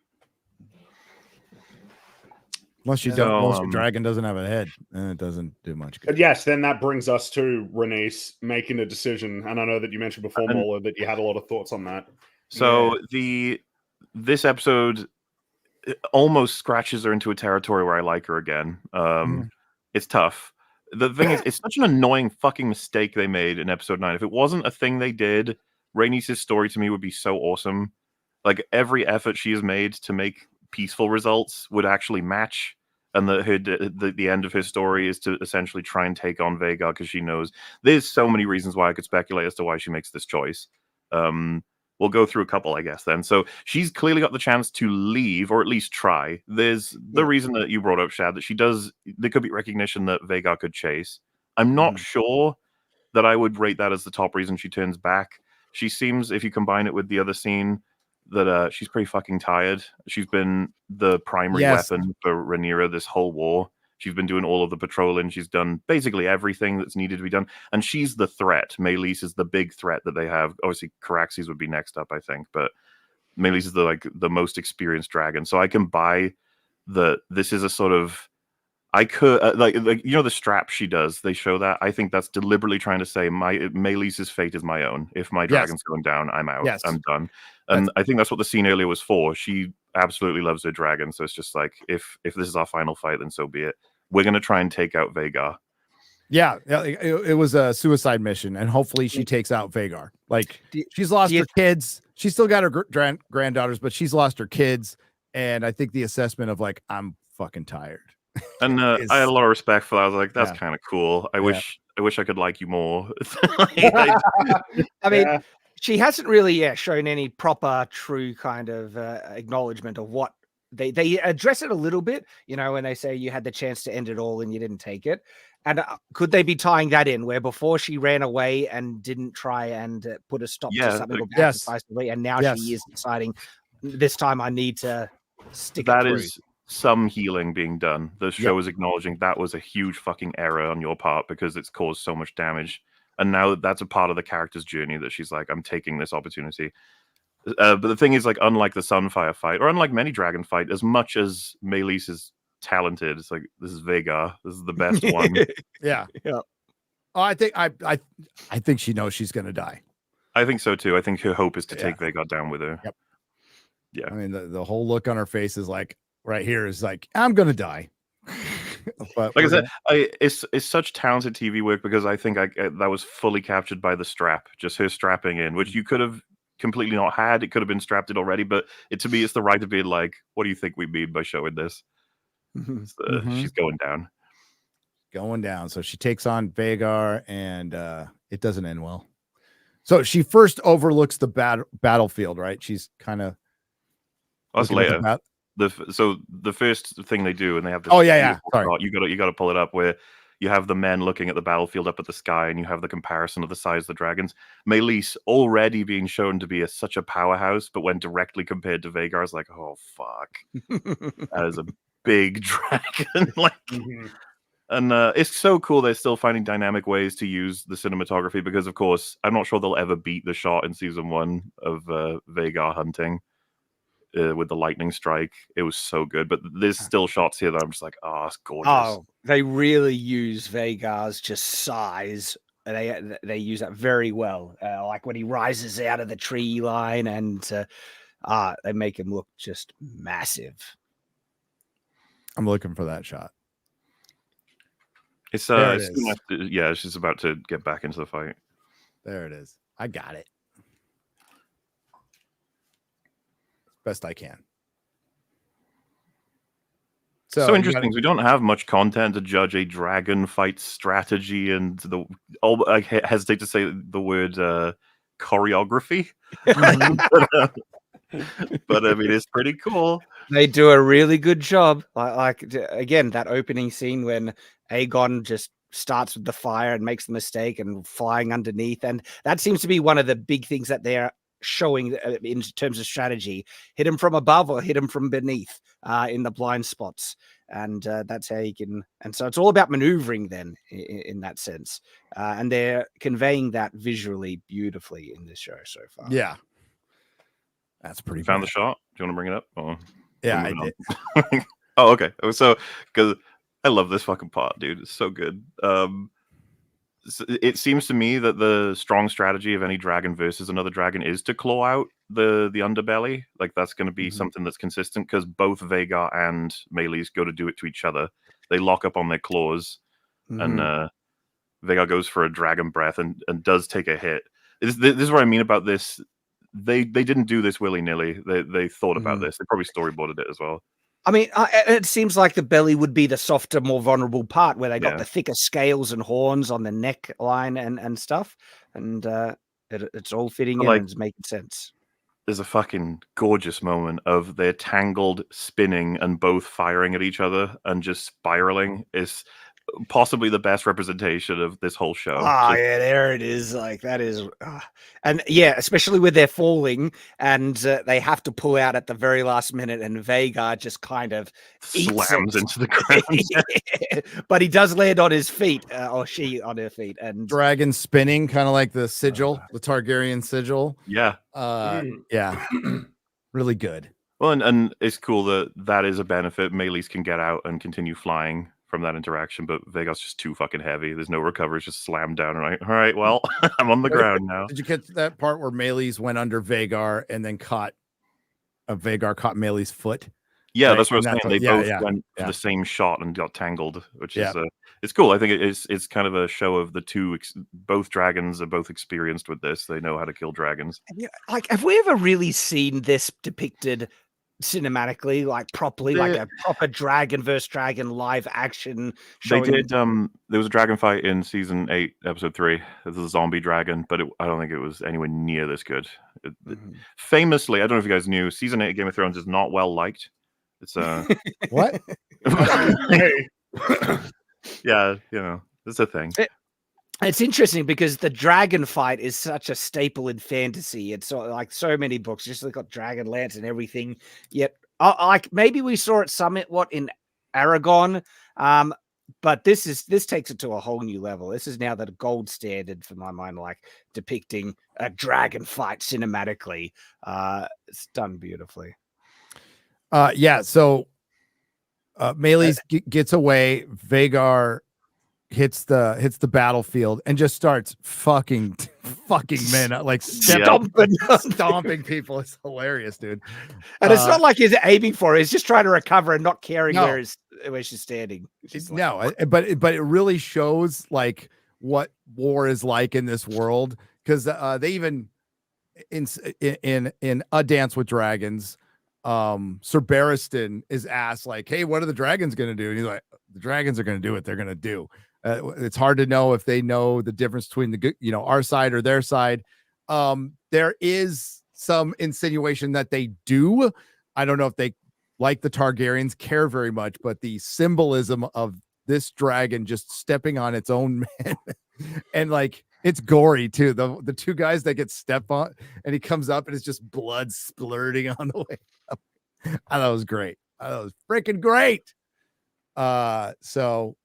Unless your dragon doesn't have a head, and it doesn't do much good. But yes, then that brings us to Rhaenys making a decision. And I know that you mentioned before, Mola, that you had a lot of thoughts on that. So this episode almost scratches her into a territory where I like her again. It's tough. The thing is, it's such an annoying fucking mistake they made in episode 9. If it wasn't a thing they did, Rhaenys' story to me would be so awesome. Like, every effort she has made to make peaceful results would actually match. And the end of her story is to essentially try and take on Vhagar because she knows. There's so many reasons why I could speculate as to why she makes this choice. We'll go through a couple, I guess, then. So she's clearly got the chance to leave, or at least try. There's the reason that you brought up, Shad, that there could be recognition that Vhagar could chase. I'm not sure that I would rate that as the top reason she turns back. She seems, if you combine it with the other scene, that she's pretty fucking tired. She's been the primary weapon for Rhaenyra this whole war. She's been doing all of the patrolling. She's done basically everything that's needed to be done. And she's the threat. Meleys is the big threat that they have. Obviously, Caraxes would be next up, I think. But Meleys is the most experienced dragon. So I can buy that this is a sort of... I could... the strap she does, they show that. I think that's deliberately trying to say Meleys' fate is my own. If my dragon's going down, I'm out. I'm done. And I think that's what the scene earlier was for. She absolutely loves her dragon. So it's just like, if this is our final fight, then so be it. We're going to try and take out Vhagar. Yeah, it was a suicide mission, and hopefully she takes out Vhagar. Like, she's lost her kids. She's still got her granddaughters, but she's lost her kids. And I think the assessment of, like, I'm fucking tired. And I had a lot of respect for that. I was like, that's kind of cool. I wish I could like you more. I mean, she hasn't really shown any proper, true kind of acknowledgement of what they address it a little bit, when they say you had the chance to end it all and you didn't take it. And could they be tying that in where before she ran away and didn't try and put a stop to something decisively, and now she is deciding this time I need to stick it through. That is some healing being done. The show is acknowledging that was a huge fucking error on your part because it's caused so much damage. And now that's a part of the character's journey that she's like, I'm taking this opportunity. But the thing is, like, unlike the Sunfire fight, or unlike many dragon fight, as much as Meleys is talented, it's like, this is Vhagar. This is the best one. Yeah. Oh, I think she knows she's gonna die. I think so too. I think her hope is to take Vhagar down with her. Yep. Yeah. I mean, the whole look on her face is like, right here is like, I'm gonna die. But like I said, it's such talented TV work because I think that was fully captured by the strap, just her strapping in, which you could have completely not had. It could have been strapped in already, but to me, it's the right of being like, what do you think we mean by showing this? She's going down. So she takes on Vhagar, and it doesn't end well. So she first overlooks the battlefield, right? She's kind of... That's later. So the first thing they do, and they have this... Sorry. You got to pull it up, where you have the men looking at the battlefield up at the sky, and you have the comparison of the size of the dragons. Meleys already being shown to be such a powerhouse, but when directly compared to Vhagar, it's like, oh, fuck. That is a big dragon. And it's so cool they're still finding dynamic ways to use the cinematography, because, of course, I'm not sure they'll ever beat the shot in season 1 of Vhagar hunting. With the lightning strike, it was so good. But there's still shots here that I'm just like, oh, it's gorgeous. Oh, they really use Vhagar's just size they use that very well. Like when he rises out of the tree line, and they make him look just massive. I'm looking for that shot. It's There it it's is. yeah, she's about to get back into the fight. There it is. I got it. Best I can. So interesting. We don't have much content to judge a dragon fight strategy, and I hesitate to say the word choreography. But I mean, it's pretty cool. They do a really good job. Like again, that opening scene when Aegon just starts with the fire and makes the mistake and flying underneath, and that seems to be one of the big things that they're showing in terms of strategy. Hit him from above or hit him from beneath in the blind spots, and that's how you can. And so it's all about maneuvering then in that sense, and they're conveying that visually beautifully in this show so far. Yeah, that's pretty. Found the shot. Do you want to bring it up? Oh, yeah, I did. Oh, okay. So because I love this fucking pot, dude. It's so good. It seems to me that the strong strategy of any dragon versus another dragon is to claw out the underbelly. Like that's going to be something that's consistent, because both Vhagar and Meleys go to do it to each other. They lock up on their claws, and Vhagar goes for a dragon breath and does take a hit. This is what I mean about this. They didn't do this willy-nilly. They thought about this. They probably storyboarded it as well. I mean, it seems like the belly would be the softer, more vulnerable part, where they got the thicker scales and horns on the neck line and stuff, and it's all fitting in and it's making sense. There's a fucking gorgeous moment of they're tangled, spinning, and both firing at each other and just spiraling. It's possibly the best representation of this whole show. Yeah, there it is. Like that is, and yeah, especially when they're falling and they have to pull out at the very last minute, and Vhagar just kind of slams into the ground. But he does land on his feet, or she on her feet, and dragon spinning, kind of like the sigil, the Targaryen sigil. Yeah, yeah, really good. Well, and it's cool that is a benefit. Meleys can get out and continue flying from that interaction, but Vhagar's just too fucking heavy. There's no recovery. It's just slammed down. Right? All right, well, I'm on the ground now. Did you get that part where Meleys went under Vhagar and then Vhagar caught Meleys' foot? Yeah, right? That's what I was saying. They both went for the same shot and got tangled, which is it's cool. I think it's kind of a show of the two. Both dragons are both experienced with this. They know how to kill dragons. Like, have we ever really seen this depicted cinematically, like properly, like a proper dragon versus dragon live action show? They did. There was a dragon fight in season 8, episode 3. There's a zombie dragon, but I don't think it was anywhere near this good. Famously, I don't know if you guys knew, season 8 of Game of Thrones is not well liked. It's what? Yeah, it's a thing. It's interesting because the dragon fight is such a staple in fantasy. It's like so many books, just like got dragon lance and everything. Yet, like maybe we saw it somewhat in Aragon, but this takes it to a whole new level. This is now the gold standard for my mind, like depicting a dragon fight cinematically. It's done beautifully. So Meleys gets away. Vhagar hits the battlefield and just starts fucking men up, like stomping people. It's hilarious, dude. And it's not like he's aiming for it. He's just trying to recover and not caring where she's standing. But it really shows like what war is like in this world, because they even in A Dance with Dragons, Sir Barristan is asked like, hey, what are the dragons going to do? And he's like, the dragons are going to do what they're going to do. It's hard to know if they know the difference between our side or their side. There is some insinuation that they do. I don't know if they, like the Targaryens, care very much, but the symbolism of this dragon just stepping on its own men and like, it's gory too. The two guys that get stepped on and he comes up and it's just blood splurting on the way up. I thought it was great. I thought it was freaking great. So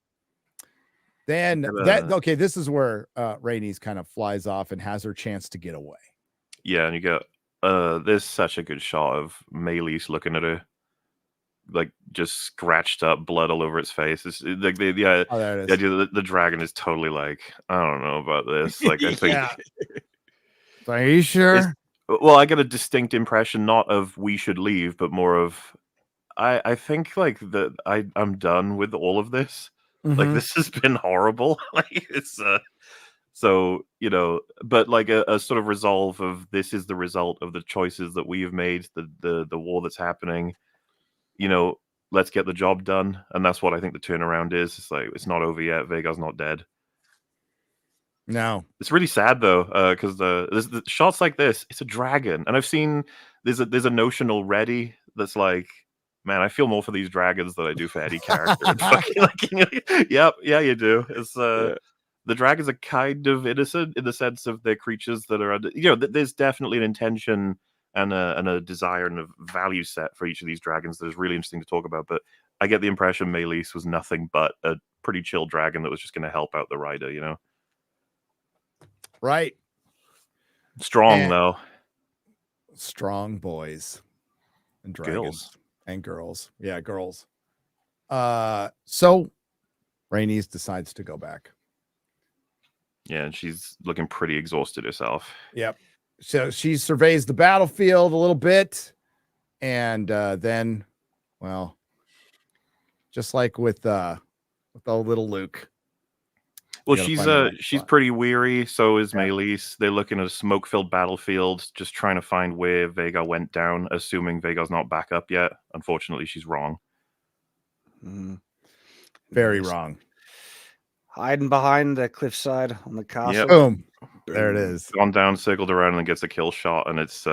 then this is where Rhaenys kind of flies off and has her chance to get away. Yeah, and you get there's such a good shot of Meleys looking at her. like just scratched up, blood all over its face. It's like there it the is. idea that the dragon is totally like, I don't know about this. Like, I think. Are you sure? Well, I get a distinct impression not of we should leave, but more of I think like that I'm done with all of this. Like, Mhm. this has been horrible. Like, it's so, but like a sort of resolve of this is the result of the choices that we have made, the war that's happening. Let's get the job done, and that's what I think the turnaround is. It's like it's not over yet. Vhagar's not dead. No. It's really sad though, because there's the shots like this. It's a dragon, and I've seen there's a notion already that's like, man, I feel more for these dragons than I do for any character. And fucking, yep, yeah, you do. It's the dragons are kind of innocent in the sense of they're creatures that are under. There's definitely an intention and a desire and a value set for each of these dragons that is really interesting to talk about. But I get the impression Meleys was nothing but a pretty chill dragon that was just going to help out the rider. Right. Strong though. Strong boys and dragons Girls. and girls. Yeah, girls. So Rhaenys decides to go back. Yeah, and she's looking pretty exhausted herself. Yep. So she surveys the battlefield a little bit, and then, well, just like with old little Luke. Well, she's pretty weary. So is Meleys. They're looking at a smoke-filled battlefield, just trying to find where Vhagar went down, assuming Vhagar's not back up yet. Unfortunately, she's wrong. Very wrong. Hiding behind the cliffside on the castle. Yep. Boom. There it is. Gone down, circled around, and gets a kill shot, and it's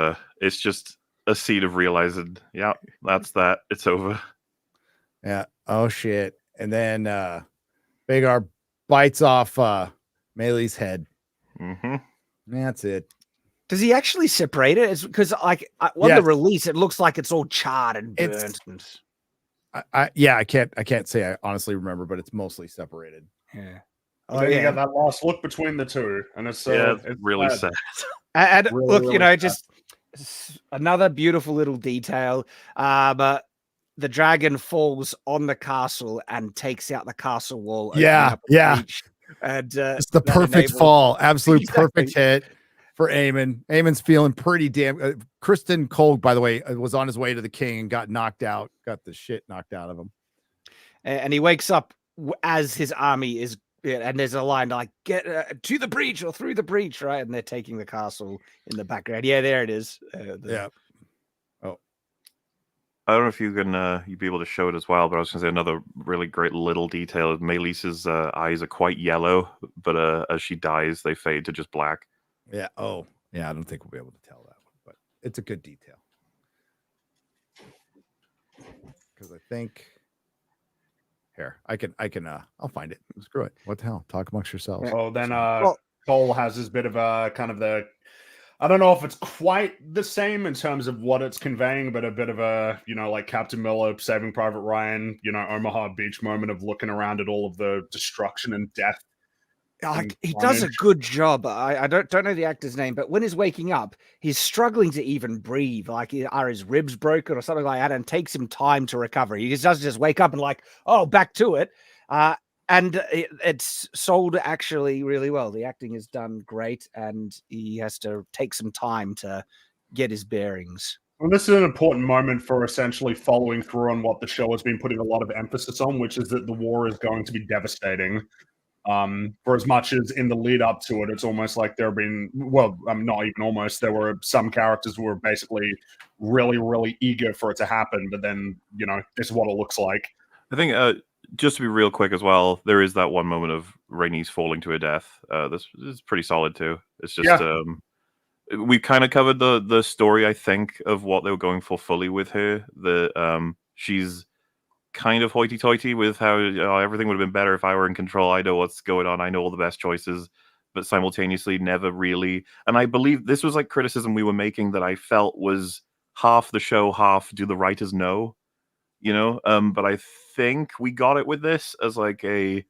just a seed of realizing, yeah, that's that. It's over. Yeah. Oh shit. And then Vhagar bites off Meleys' head. Mm-hmm. That's it. Does he actually separate it? It's because the release, it looks like it's all charred and burnt. I can't say I honestly remember, but it's mostly separated. Yeah. Then you got that last look between the two, and it's really sad. And really, look, really sad. just another beautiful little detail. But the dragon falls on the castle and takes out the castle wall. Yeah. And it's the perfect fall. Absolute perfect hit for Aemon. Aemon's feeling pretty damn. Kristen Cole, by the way, was on his way to the king and got knocked out. Got the shit knocked out of him. And he wakes up as his army is. And there's a line like "Get to the breach or through the breach," right? And they're taking the castle in the background. Yeah, there it is. Yeah. Oh, I don't know if you can you'd be able to show it as well, but I was going to say another really great little detail. Meleys's eyes are quite yellow, but as she dies, they fade to just black. Yeah. Oh, yeah. I don't think we'll be able to tell that one, but it's a good detail. Because I think. Here, I can I'll find it. Screw it. What the hell? Talk amongst yourselves. Well, then Cole has this bit of a kind of the, I don't know if it's quite the same in terms of what it's conveying, but a bit of a, like Captain Miller, Saving Private Ryan, Omaha Beach moment of looking around at all of the destruction and death. He does a good job. I don't know the actor's name, but when he's waking up, he's struggling to even breathe. Like, are his ribs broken or something like that? And takes him time to recover. He doesn't just wake up and like, oh, back to it. And it's sold actually really well. The acting is done great, and he has to take some time to get his bearings. Well, this is an important moment for essentially following through on what the show has been putting a lot of emphasis on, which is that the war is going to be devastating. For as much as in the lead up to it, it's almost like there have been, not even almost, there were some characters who were basically really, really eager for it to happen, but then, this is what it looks like. I think, just to be real quick as well, there is that one moment of Rhaenys falling to her death. This is pretty solid too. It's just, we kind of covered the story, I think, of what they were going for fully with her. She's kind of hoity-toity with how everything would have been better if I were in control. I know what's going on. I know all the best choices, but simultaneously never really. And I believe this was like criticism we were making that I felt was half the show, half do the writers know, but I think we got it with this as like are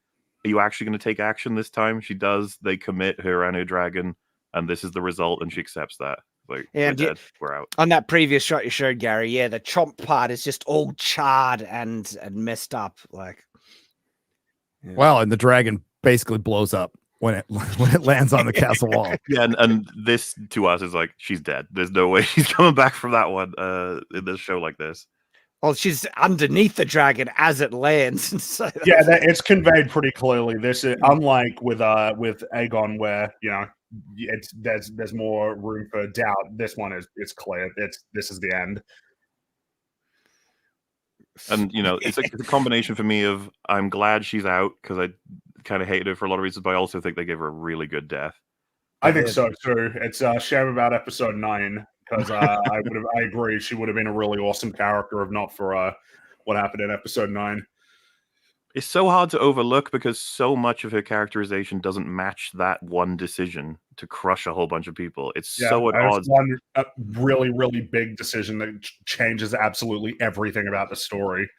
you actually going to take action this time? She does. They commit her and her dragon, and this is the result, and she accepts that. Like, and we're dead. We're out. On that previous shot you showed, Gary, yeah, the chomp part is just all charred and messed up. Like, yeah. Well, and the dragon basically blows up when it lands on the castle wall. Yeah, and this to us is like, she's dead. There's no way she's coming back from that one in this show like this. Well, she's underneath the dragon as it lands. So yeah, it's conveyed pretty clearly. This is unlike with Aegon, where there's more room for doubt. This one is clear. This is the end. And it's a combination for me of I'm glad she's out because I kind of hated her for a lot of reasons, but I also think they gave her a really good death. I think so too. It's a shame about episode 9 because I agree she would have been a really awesome character if not for what happened in episode 9. It's so hard to overlook because so much of her characterization doesn't match that one decision to crush a whole bunch of people. It's so at odds. One really, really big decision that changes absolutely everything about the story.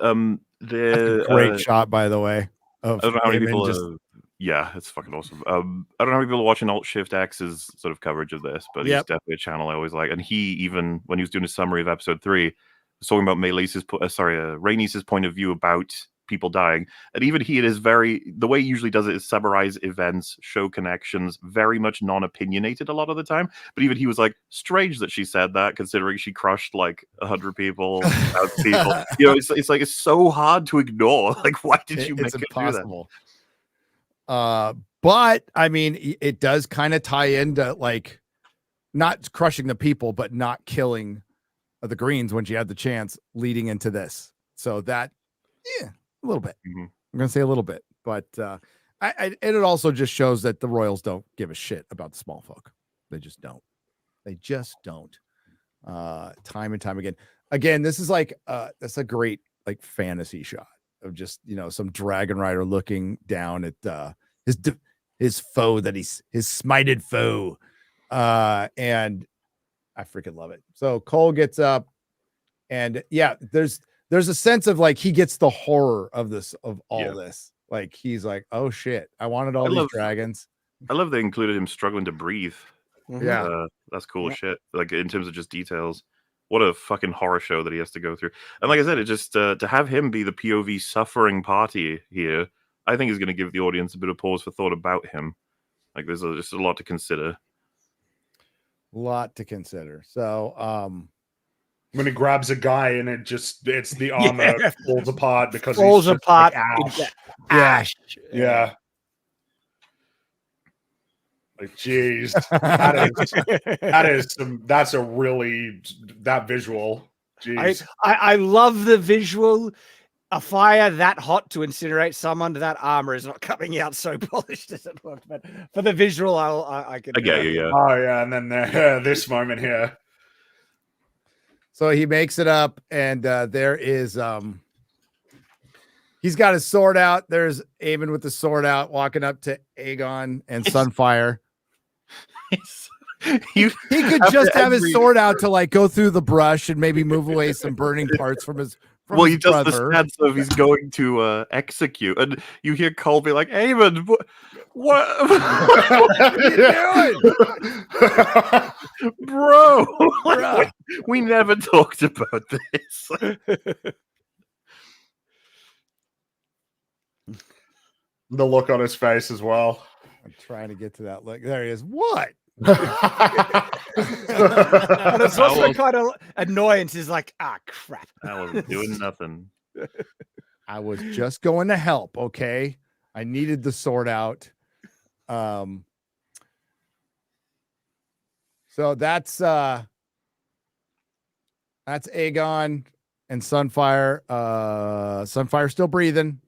That's a great shot, by the way. I don't know how many people. Yeah, it's fucking awesome. I don't know how many people are watching Alt Shift X's sort of coverage of this, but he's definitely a channel I always like. And he, even when he was doing a summary of episode 3, was talking about Rhaenys's point of view about people dying, and even he, the way he usually does it is summarize events, show connections, very much non-opinionated a lot of the time. But even he was like, strange that she said that, considering she crushed like 100 people, 1,000 people. It's like it's so hard to ignore. Like, why did you make it impossible? But I mean, it does kind of tie into like not crushing the people, but not killing the Greens when she had the chance leading into this. So that, a little bit. Mm-hmm. I'm going to say a little bit, but it also just shows that the royals don't give a shit about the small folk. They just don't. Time and time again. Again, this is like that's a great like fantasy shot of just some dragon rider looking down at his foe his smited foe, and I freaking love it. So Cole gets up, and there's a sense of like he gets the horror of this this. Like he's like, oh shit, I wanted all these dragons. I love they included him struggling to breathe. Yeah, that's cool as shit. Like in terms of just details, what a fucking horror show that he has to go through. And like I said, it just to have him be the POV suffering party here, I think is going to give the audience a bit of pause for thought about him. Like there's just a lot to consider. So, when he grabs a guy and it's the armor falls apart because falls apart. Like ash. Yeah. Like, geez, that's a really that visual. Jeez. I love the visual. A fire that hot to incinerate someone, that armor is not coming out so polished as it looked. But for the visual, I get you. Yeah. Oh yeah, and then this moment here. So he makes it up, and there is he's got his sword out. There's Aemon with the sword out, walking up to Aegon and Sunfire. He could just have his sword out to like go through the brush and maybe move away some burning parts from his. He does the stance of he's going to execute, and you hear Cole be like, "Aemon, what are you doing, bro? We never talked about this." The look on his face as well. I'm trying to get to that look. There he is. What? And it's also kind of annoyance. Is like, crap. I wasn't doing nothing. I was just going to help. Okay, I needed the sword out. So that's Aegon and Sunfire. Sunfire still breathing.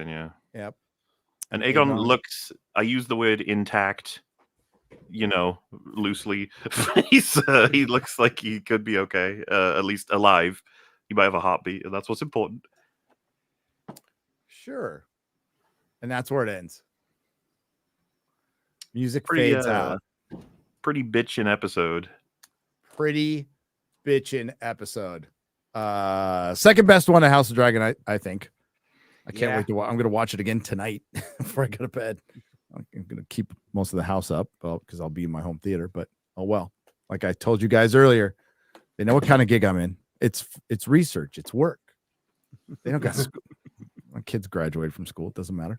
Yeah. Yep. And Aegon looks. I use the word intact. Loosely. He looks like he could be okay, at least alive. He might have a heartbeat, and that's what's important. Sure. And that's where it ends. Music fades out. Pretty bitchin' episode. Second best one of House of Dragon, I think. I can't wait to watch. I'm going to watch it again tonight before I go to bed. I'm going to keep most of the house up because I'll be in my home theater, but oh well. Like I told you guys earlier, they know what kind of gig I'm in. It's research. It's work. They don't got school. My kids graduated from school. It doesn't matter.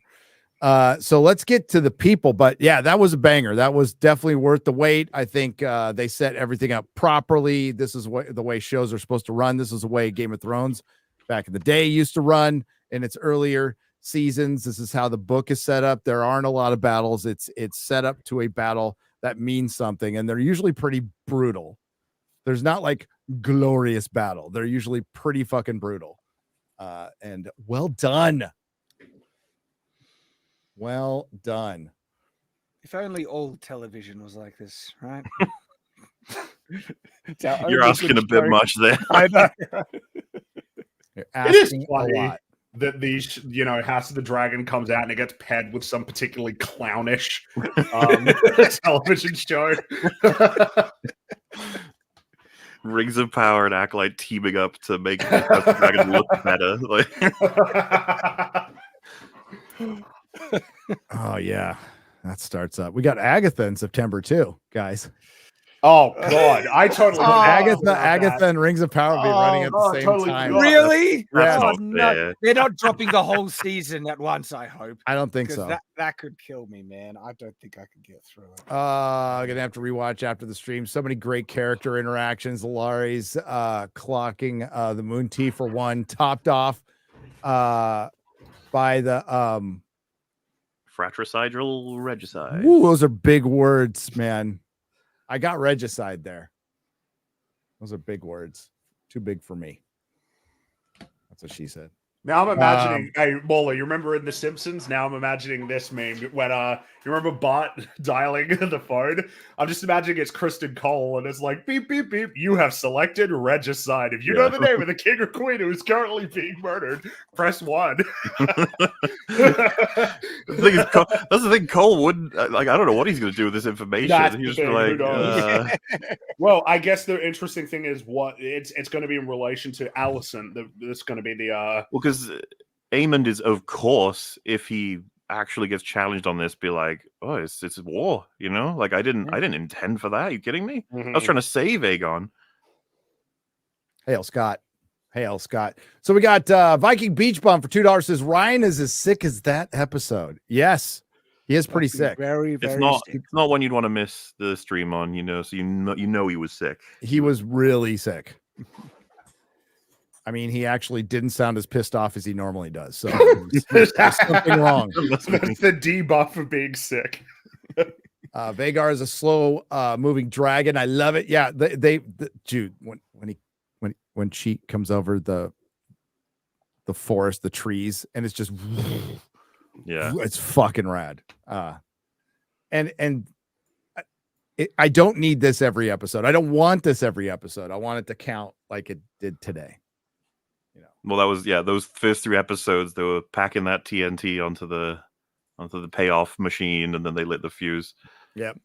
So let's get to the people. But yeah, that was a banger. That was definitely worth the wait. I think they set everything up properly. This is the way shows are supposed to run. This is the way Game of Thrones back in the day used to run in its earlier seasons. This is how the book is set up. There aren't a lot of battles. It's set up to a battle that means something, and they're usually pretty brutal. There's not like glorious battle. They're usually pretty fucking brutal. And well done. Well done. If only all television was like this, right? You're asking a bit much there. I know. You're It is asking a funny lot. that these, House of the Dragon comes out and it gets paired with some particularly clownish television show. Rings of Power and Acolyte teaming up to make the Dragon look better. Oh yeah, that starts up. We got Agatha in September too, guys. Oh god, I totally Agatha and Rings of Power will be running at the same totally time. forgot. Really? Yeah. Oh, no. They're not dropping the whole season at once, I hope. I don't think so. That could kill me, man. I don't think I could get through it. I'm gonna have to rewatch after the stream. So many great character interactions. Laurie's clocking the Moon Tea for one, topped off by the fratricidal regicide. Ooh, those are big words, man. I got regicide there. Those are big words. Too big for me. That's what she said. Now I'm imagining, hey, Mola, you remember in The Simpsons? Now I'm imagining this meme when, you remember Bart dialing the phone? I'm just imagining it's Kristen Cole, and it's like, beep, beep, beep, you have selected regicide. If you know the name of the king or queen who is currently being murdered, press 1. The thing is, that's the thing, Cole wouldn't, I don't know what he's going to do with this information. He's just like, Well, I guess the interesting thing is what it's going to be in relation to Alicent. That's going to be the... Well, because Aemond is, of course, if he actually gets challenged on this, be like, oh, it's war, Like I didn't intend for that. Are you kidding me? I was trying to save Aegon. Hail Scott. So we got Viking Beach Bum for $2 says Ryan is as sick as that episode. Yes, he is pretty sick. Very, very sick. It's not one you'd want to miss the stream on, so you know he was sick. He was really sick. I mean, he actually didn't sound as pissed off as he normally does. So there's something wrong. That's the debuff of being sick. Vhagar is a slow moving dragon. I love it. Yeah, Jude, when she comes over the forest, the trees, and it's just it's fucking rad. And I don't need this every episode. I don't want this every episode. I want it to count like it did today. Well, that was those first 3 episodes. They were packing that TNT onto the payoff machine, and then they lit the fuse. Yep.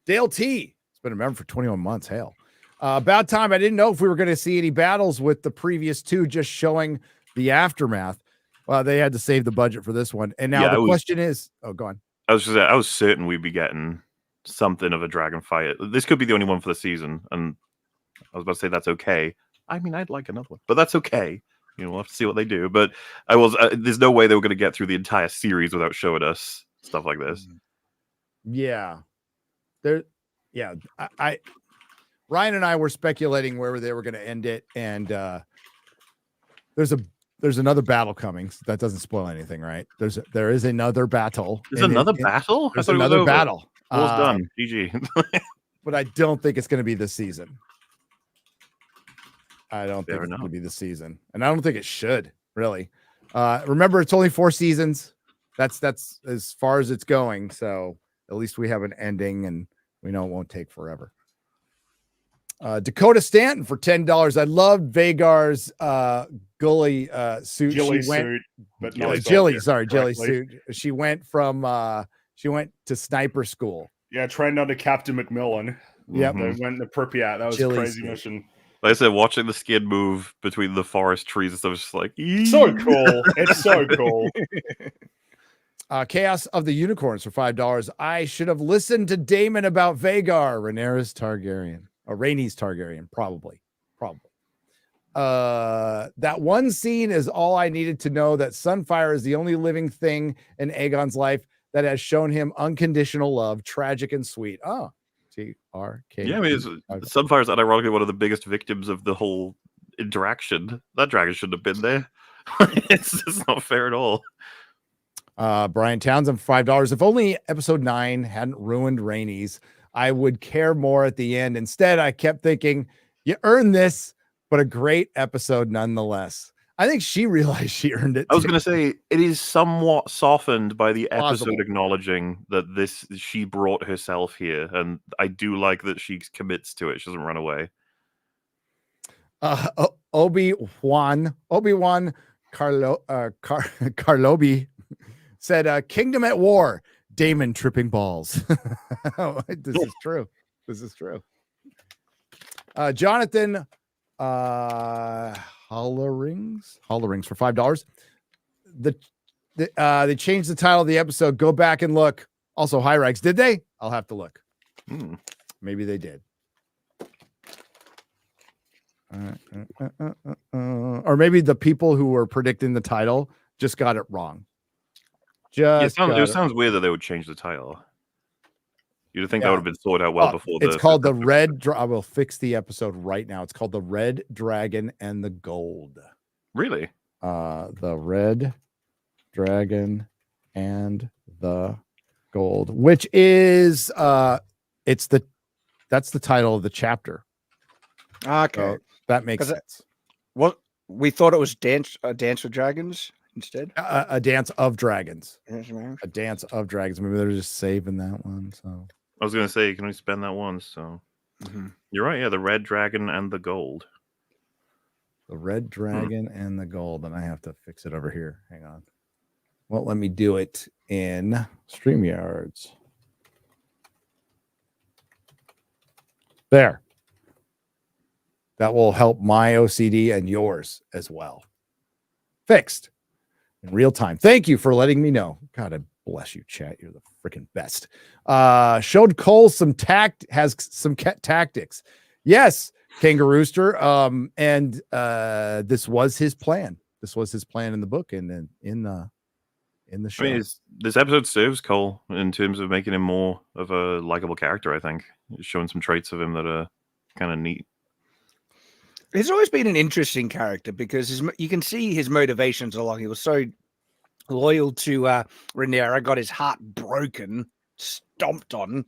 Dale T. It's been a member for 21 months. Hail. About time. I didn't know if we were going to see any battles with the previous 2 just showing the aftermath. Well, they had to save the budget for this one. And now the question is, go on. I was certain we'd be getting something of a dragon fight. This could be the only one for the season, and I was about to say that's okay. I mean, I'd like another one, but that's okay. We'll have to see what they do. But there's no way they were going to get through the entire series without showing us stuff like this. Yeah. Ryan and I were speculating where they were going to end it. And there's another battle coming. So that doesn't spoil anything, right? There is another battle. There's another battle? There's another battle. All's done. GG. But I don't think it's going to be this season. I don't think it's going to be the season, and I don't think it should really. Remember, it's only 4 seasons. That's as far as it's going. So at least we have an ending, and we know it won't take forever. Dakota Stanton for $10. I loved Vhagar's Gully suit. Jilly suit, but no, Jilly suit. She went to sniper school. Yeah, trained under Captain McMillan. Yep. They went to Pripyat. That was Jilly a crazy suit. mission. Like I said, watching the skin move between the forest trees and stuff is just like so cool. It's so cool. Chaos of the Unicorns for $5. I should have listened to Damon about Vhagar, Rhaenyra's Targaryen. Rhaenys Targaryen, probably. That one scene is all I needed to know that Sunfire is the only living thing in Aegon's life that has shown him unconditional love, tragic and sweet. Oh, TRK. Yeah, I mean, Sunfire's unironically one of the biggest victims of the whole interaction. That dragon shouldn't have been there. It's not fair at all. Brian Townsend, $5. If only episode 9 hadn't ruined Rhaenys, I would care more at the end. Instead, I kept thinking, you earned this, but a great episode nonetheless. I think she realized she earned it. I was going to say, it is somewhat softened by the Plausible. episode acknowledging that she brought herself here, and I do like that she commits to it. She doesn't run away. Obi-Wan Carlobi said, Kingdom at War, Damon tripping balls. This is true. Jonathan Hollerings for $5. They changed the title of the episode. Go back and look. Also, hi Rex. Did they? I'll have to look. Maybe they did. Or maybe the people who were predicting the title just got it wrong. It sounds weird that they would change the title. You'd think that would have been sorted out well before. It's called the Red. I will fix the episode right now. It's called the Red Dragon and the Gold. Really? The Red Dragon and the Gold, which is that's the title of the chapter. Okay, so that makes sense. What we thought it was Dance with Dragons instead. A Dance of Dragons. A Dance of Dragons. Maybe they're just saving that one. So I was going to say, you can only spend that once. So you're right. Yeah, the Red Dragon and the Gold. The Red Dragon and the Gold, and I have to fix it over here. Hang on. Well, let me do it in StreamYards. There. That will help my OCD and yours as well. Fixed in real time. Thank you for letting me know. God bless you, chat. You're the freaking best. Showed Cole has some tactics. Yes, Kangarooster. And this was his plan. This was his plan in the book and in the show. I mean, this episode serves Cole in terms of making him more of a likable character. I think it's showing some traits of him that are kind of neat. He's always been an interesting character because you can see his motivations along. He was so loyal to Rhaenyra, got his heart broken, stomped on,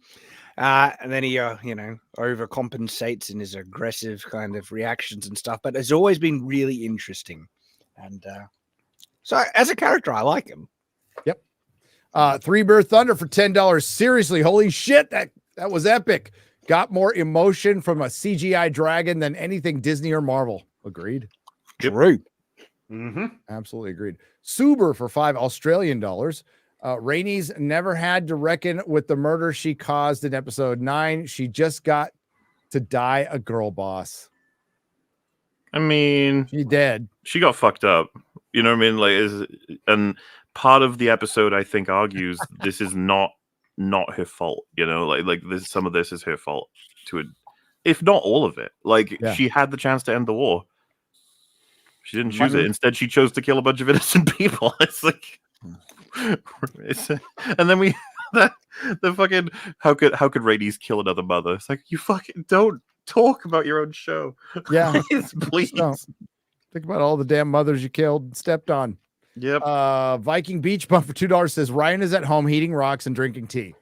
and then he, overcompensates in his aggressive kind of reactions and stuff. But it's always been really interesting, and so as a character, I like him. Yep. Three Bear Thunder for $10. Seriously, holy shit, that was epic. Got more emotion from a CGI dragon than anything Disney or Marvel. Agreed. True. Absolutely agreed. Suber for $5 Australian. Rhaenys never had to reckon with the murder she caused in episode 9. She just got to die a girl boss. I mean, she did. She got fucked up. You know what I mean? And part of the episode, I think, argues this is not her fault. You know, like some of this is her fault to it, if not all of it. She had the chance to end the war. She didn't choose it. Instead, she chose to kill a bunch of innocent people. It's like, and then the fucking how could Rhaenys kill another mother? It's like, you fucking don't talk about your own show. Yeah, please. Think about all the damn mothers you killed and stepped on. Yep. Viking Beach Bump for $2 says Ryan is at home heating rocks and drinking tea.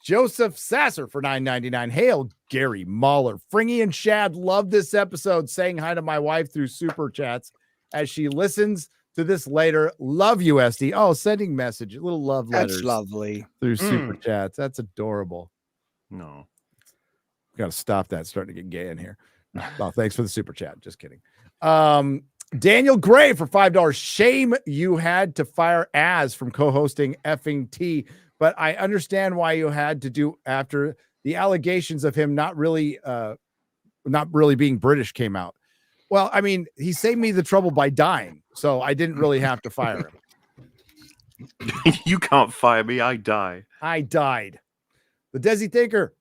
Joseph Sasser for $9.99. Hail Gary Mahler. Fringy and Shad love this episode. Saying hi to my wife through super chats as she listens to this later. Love you, SD. Oh, sending message, little love letters. That's lovely. Through super chats. That's adorable. No, got to stop that. It's starting to get gay in here. Oh, thanks for the super chat. Just kidding. Daniel Gray for $5. Shame you had to fire Az from co-hosting FNT T, but I understand why you had to do after the allegations of him not really being British came out. Well, I mean, he saved me the trouble by dying, so I didn't really have to fire him. You can't fire me. I die. I died. The Desi Thinker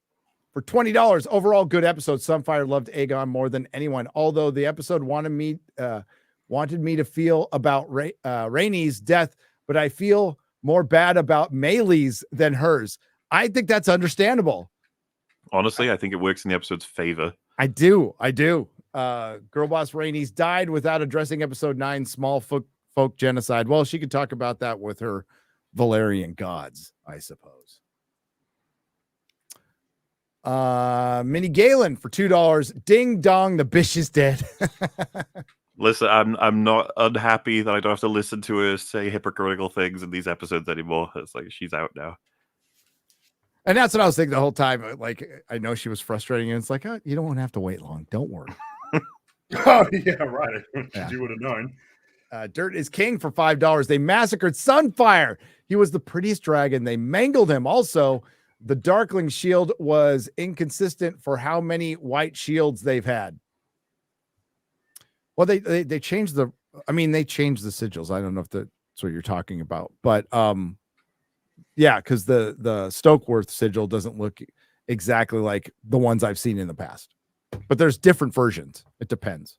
for $20. Overall, good episode. Sunfire loved Aegon more than anyone. Although the episode wanted me to feel about Rhaenys' death, but I feel more bad about Maylee's than hers. I think that's understandable. Honestly, I think it works in the episode's favor. I do. Girl boss Rhaenys died without addressing episode 9 small folk genocide. Well, she could talk about that with her Valyrian gods, I suppose. Mini Galen for $2. Ding dong, the bitch is dead. Listen, I'm not unhappy that I don't have to listen to her say hypocritical things in these episodes anymore. It's like she's out now. And that's what I was thinking the whole time. Like, I know she was frustrating, and it's like, oh, you don't have to wait long. Don't worry. Oh, yeah, right. You would have known. Dirt is king for $5. They massacred Sunfire. He was the prettiest dragon. They mangled him. Also, the Darkling shield was inconsistent for how many white shields they've had. Well, they changed they changed the sigils. I don't know if that's what you're talking about, but yeah, because the Stokeworth sigil doesn't look exactly like the ones I've seen in the past. But there's different versions. It depends.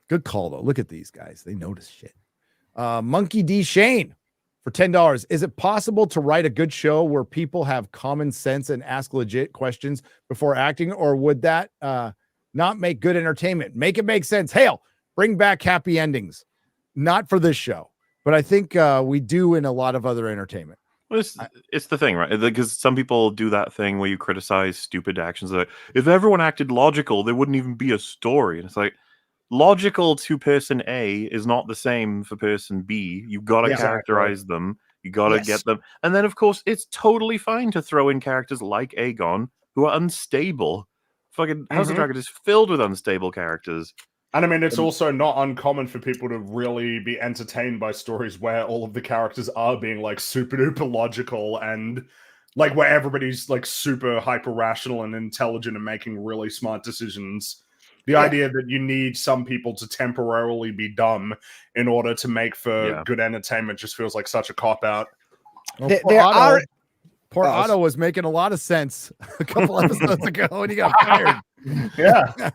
Good call, though. Look at these guys. They notice shit. Monkey D. Shane for $10. Is it possible to write a good show where people have common sense and ask legit questions before acting, or would that not make good entertainment? Make it make sense. Hail, bring back happy endings. Not for this show, but I think we do in a lot of other entertainment. Well, it's the thing, right? Because some people do that thing where you criticize stupid actions. Like, if everyone acted logical, there wouldn't even be a story. And it's like, logical to person A is not the same for person B. You've got to characterize them. You got to get them. And then, of course, it's totally fine to throw in characters like Aegon, who are unstable. Fucking House of Dragon is filled with unstable characters. And I mean, it's also not uncommon for people to really be entertained by stories where all of the characters are being like super duper logical and like where everybody's like super hyper rational and intelligent and making really smart decisions. The idea that you need some people to temporarily be dumb in order to make for good entertainment just feels like such a cop-out. Well, poor Otto was making a lot of sense a couple episodes ago and he got fired. Yeah.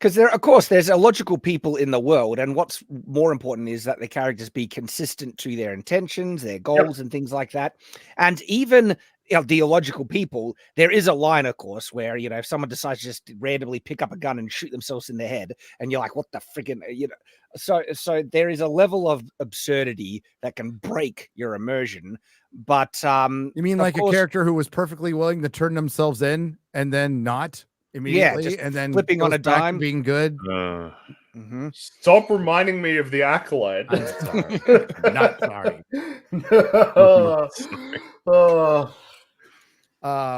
Because there's illogical people in the world, and what's more important is that the characters be consistent to their intentions, their goals, and things like that. And even the illogical people, there is a line, of course, where, you know, if someone decides to just randomly pick up a gun and shoot themselves in the head, and you're like, what the friggin', you know, so there is a level of absurdity that can break your immersion. But you mean like a character who was perfectly willing to turn themselves in and then not immediately, and then flipping on a dime, being good? Stop reminding me of the Acolyte. I'm sorry. Not sorry.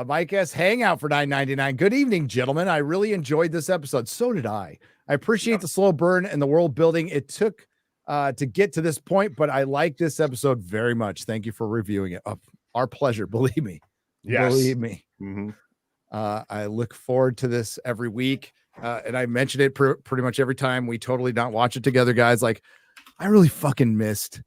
Mike S. Hangout for $9.99. Good evening, gentlemen. I really enjoyed this episode. So did I. I appreciate the slow burn and the world building it took to get to this point, but I like this episode very much. Thank you for reviewing it. Our pleasure. Believe me. Yes. Believe me. I look forward to this every week. And I mentioned it pretty much every time we totally not watch it together, guys. Like, I really fucking missed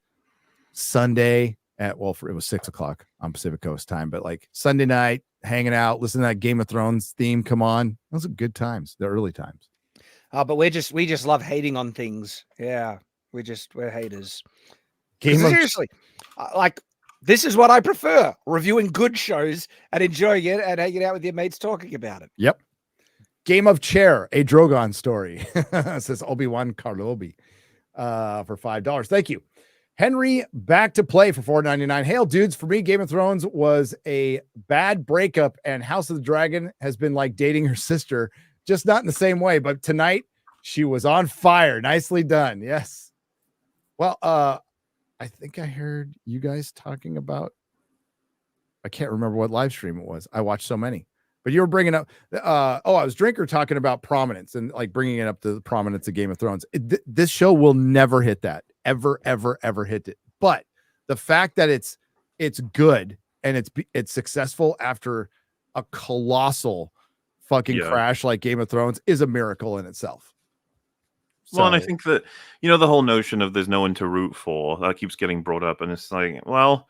Sunday it was 6:00 on Pacific Coast time, but like Sunday night, hanging out, listening to that Game of Thrones theme come on. Those are good times, the early times. But we just love hating on things. Yeah, we're haters. Seriously, like, this is what I prefer: reviewing good shows and enjoying it and hanging out with your mates talking about it. Yep. Game of Chair, a Drogon story. Says Obi-Wan Karlobi for $5. Thank you. Henry back to play for $4.99. Hail, dudes. For me, Game of Thrones was a bad breakup, and House of the Dragon has been like dating her sister, just not in the same way. But tonight, she was on fire. Nicely done. Yes. Well, I think I heard you guys talking about, I can't remember what live stream it was. I watched so many. But you were bringing up, I was Drinker talking about prominence and like bringing it up to the prominence of Game of Thrones. This show will never hit that. Ever hit it. But the fact that it's good and it's successful after a colossal fucking crash like Game of Thrones is a miracle in itself. Well, and I think that, the whole notion of there's no one to root for, that keeps getting brought up. And it's like, well,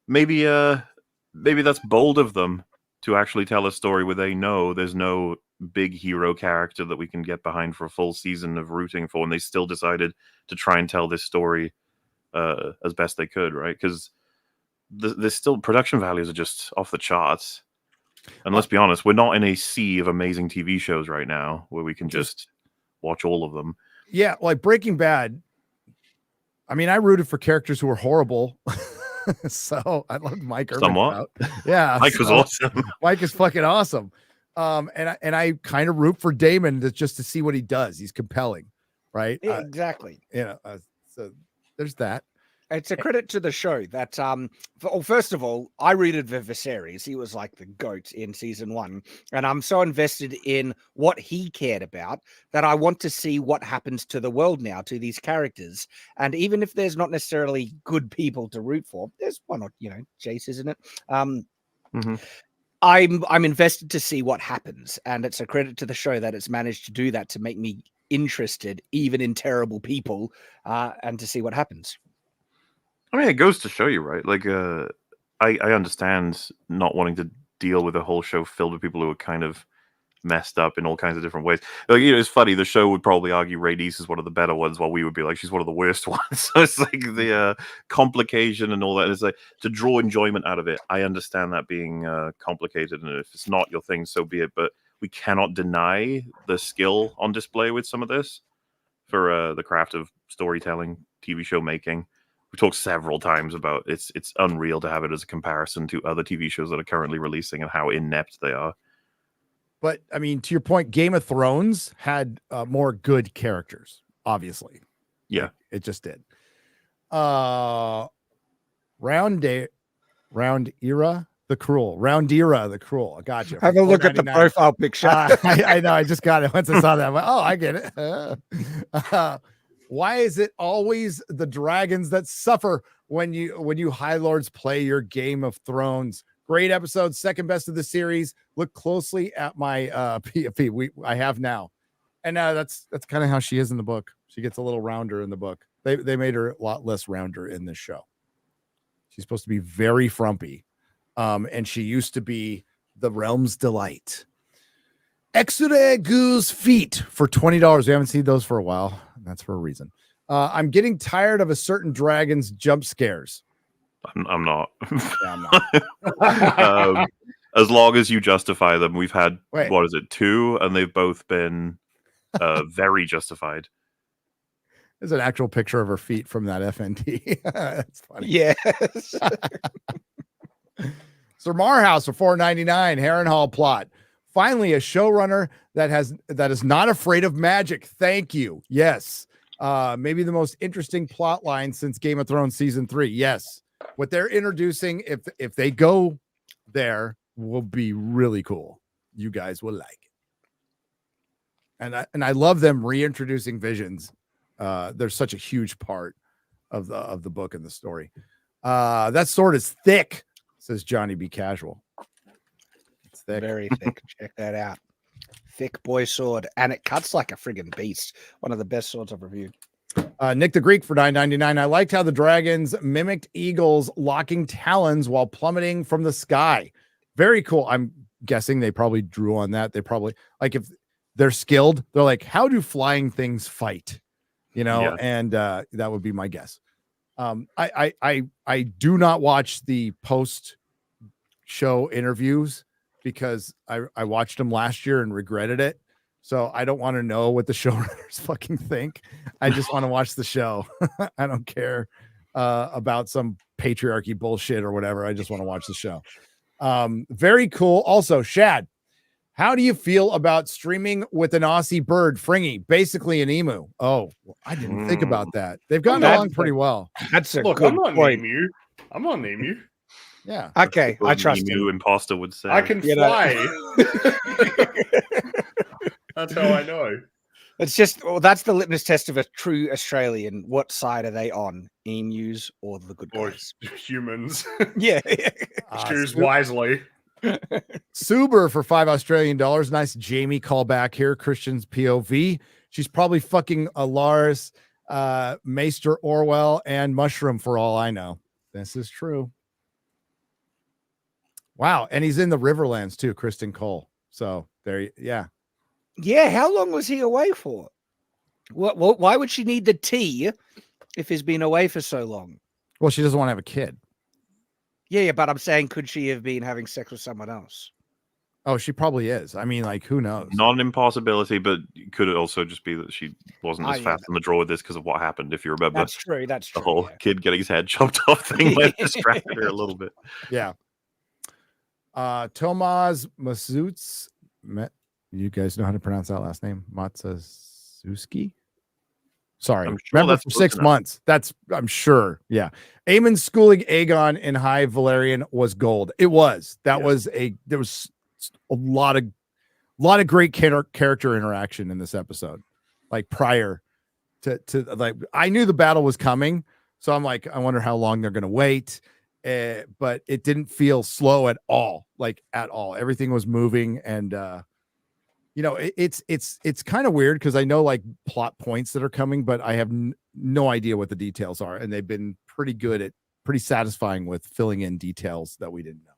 maybe that's bold of them to actually tell a story where they know there's no big hero character that we can get behind for a full season of rooting for, and they still decided to try and tell this story as best they could, right? Because there's still production values are just off the charts. And let's be honest, we're not in a sea of amazing TV shows right now where we can just watch all of them. Yeah, like Breaking Bad. I mean, I rooted for characters who were horrible. So I love Mike Somewhat. Yeah, Mike was awesome. Mike is fucking awesome. And I kind of root for Damon just to see what he does. He's compelling, right? Exactly. So there's that. It's a credit to the show that, first of all, I rooted for Viserys. He was like the GOAT in season 1. And I'm so invested in what he cared about that I want to see what happens to the world now, to these characters. And even if there's not necessarily good people to root for, there's one or, Jace, isn't it? I'm invested to see what happens. And it's a credit to the show that it's managed to do that, to make me interested, even in terrible people, and to see what happens. I mean, it goes to show you, right? Like, I understand not wanting to deal with a whole show filled with people who are kind of messed up in all kinds of different ways. Like, it's funny. The show would probably argue Rhaenys is one of the better ones, while we would be like, she's one of the worst ones. So it's like the complication and all that. It's like, to draw enjoyment out of it. I understand that being complicated, and if it's not your thing, so be it. But we cannot deny the skill on display with some of this for the craft of storytelling, TV show making. We talked several times about it's unreal to have it as a comparison to other TV shows that are currently releasing and how inept they are. But I mean, to your point, Game of Thrones had more good characters, obviously. Yeah, it just did. Rhaenyra the Cruel. I got you. Have a look at the profile picture. I know. I just got it once I saw that. I'm like, oh, I get it. Why is it always the dragons that suffer when you High Lords play your Game of Thrones? Great episode, second best of the series. Look closely at my PFP. I have now, and that's kind of how she is in the book. She gets a little rounder in the book. They made her a lot less rounder in this show. She's supposed to be very frumpy, and she used to be the realm's delight. X-ray goose feet for $20. We haven't seen those for a while. That's for a reason. I'm getting tired of a certain dragon's jump scares. I'm not. Yeah, I'm not. As long as you justify them, we've had, Wait. What is it, 2, and they've both been very justified. There's an actual picture of her feet from that FNT. That's funny. Yes. Sir Marhouse for $4.99. Harrenhal plot. Finally, a showrunner that is not afraid of magic. Thank you. Yes. Maybe the most interesting plot line since Game of Thrones season 3. Yes. What they're introducing, if they go there, will be really cool. You guys will like it. And I love them reintroducing visions. They're such a huge part of the book and the story. That sword is thick, says Johnny B. Casual. It's thick. Very thick. Check that out. Thick boy sword, and it cuts like a friggin' beast. One of the best swords I've reviewed. Nick the Greek for $9.99. I liked how the dragons mimicked eagles locking talons while plummeting from the sky. Very cool. I'm guessing they probably drew on that. They probably, like, if they're skilled, they're like, how do flying things fight? Yeah. And that would be my guess. I do not watch the post show interviews because I watched them last year and regretted it. So I don't want to know what the showrunners fucking think. I just want to watch the show. I don't care about some patriarchy bullshit or whatever. I just want to watch the show. Very cool. Also, Shad, how do you feel about streaming with an Aussie bird, Fringy, basically an emu? Oh, I didn't think about that. They've gotten along pretty well. That's a Look, good I'm not point. name you. I'm not name you. Yeah. Okay, I trust you. you. Imposter would say. I can fly. That's how I know. It's just, that's the litmus test of a true Australian. What side are they on? Emus or the good Or guys? humans. Yeah. Choose wisely. Suber for $5 Australian. Nice Jamie callback here. Christian's POV. She's probably fucking a Lars, Maester Orwell, and Mushroom for all I know. This is true. Wow, and he's in the Riverlands too, Kristen Cole. So there, yeah. How long was he away for? Why would she need the tea if he's been away for so long? Well, she doesn't want to have a kid. Yeah, but I'm saying, could she have been having sex with someone else? Oh, she probably is. I mean, like, who knows? Not an impossibility, but could it also just be that she wasn't as fast on the draw with this because of what happened, if you remember? That's true. That's true. The whole kid getting his head chopped off thing might have distracted her a little bit. Yeah. Tomasz Mazuts. You guys know how to pronounce that last name? Matsuzuki? Sorry. Sure remember for 6 months. I'm sure. Yeah. Aemon schooling Aegon in High Valyrian was gold. It was. There was a lot of great character interaction in this episode. Like prior to like, I knew the battle was coming. So I'm like, I wonder how long they're going to wait. But it didn't feel slow at all. Like at all. Everything was moving. And, it's kind of weird because I know like plot points that are coming, but I have no idea what the details are. And they've been pretty satisfying with filling in details that we didn't know.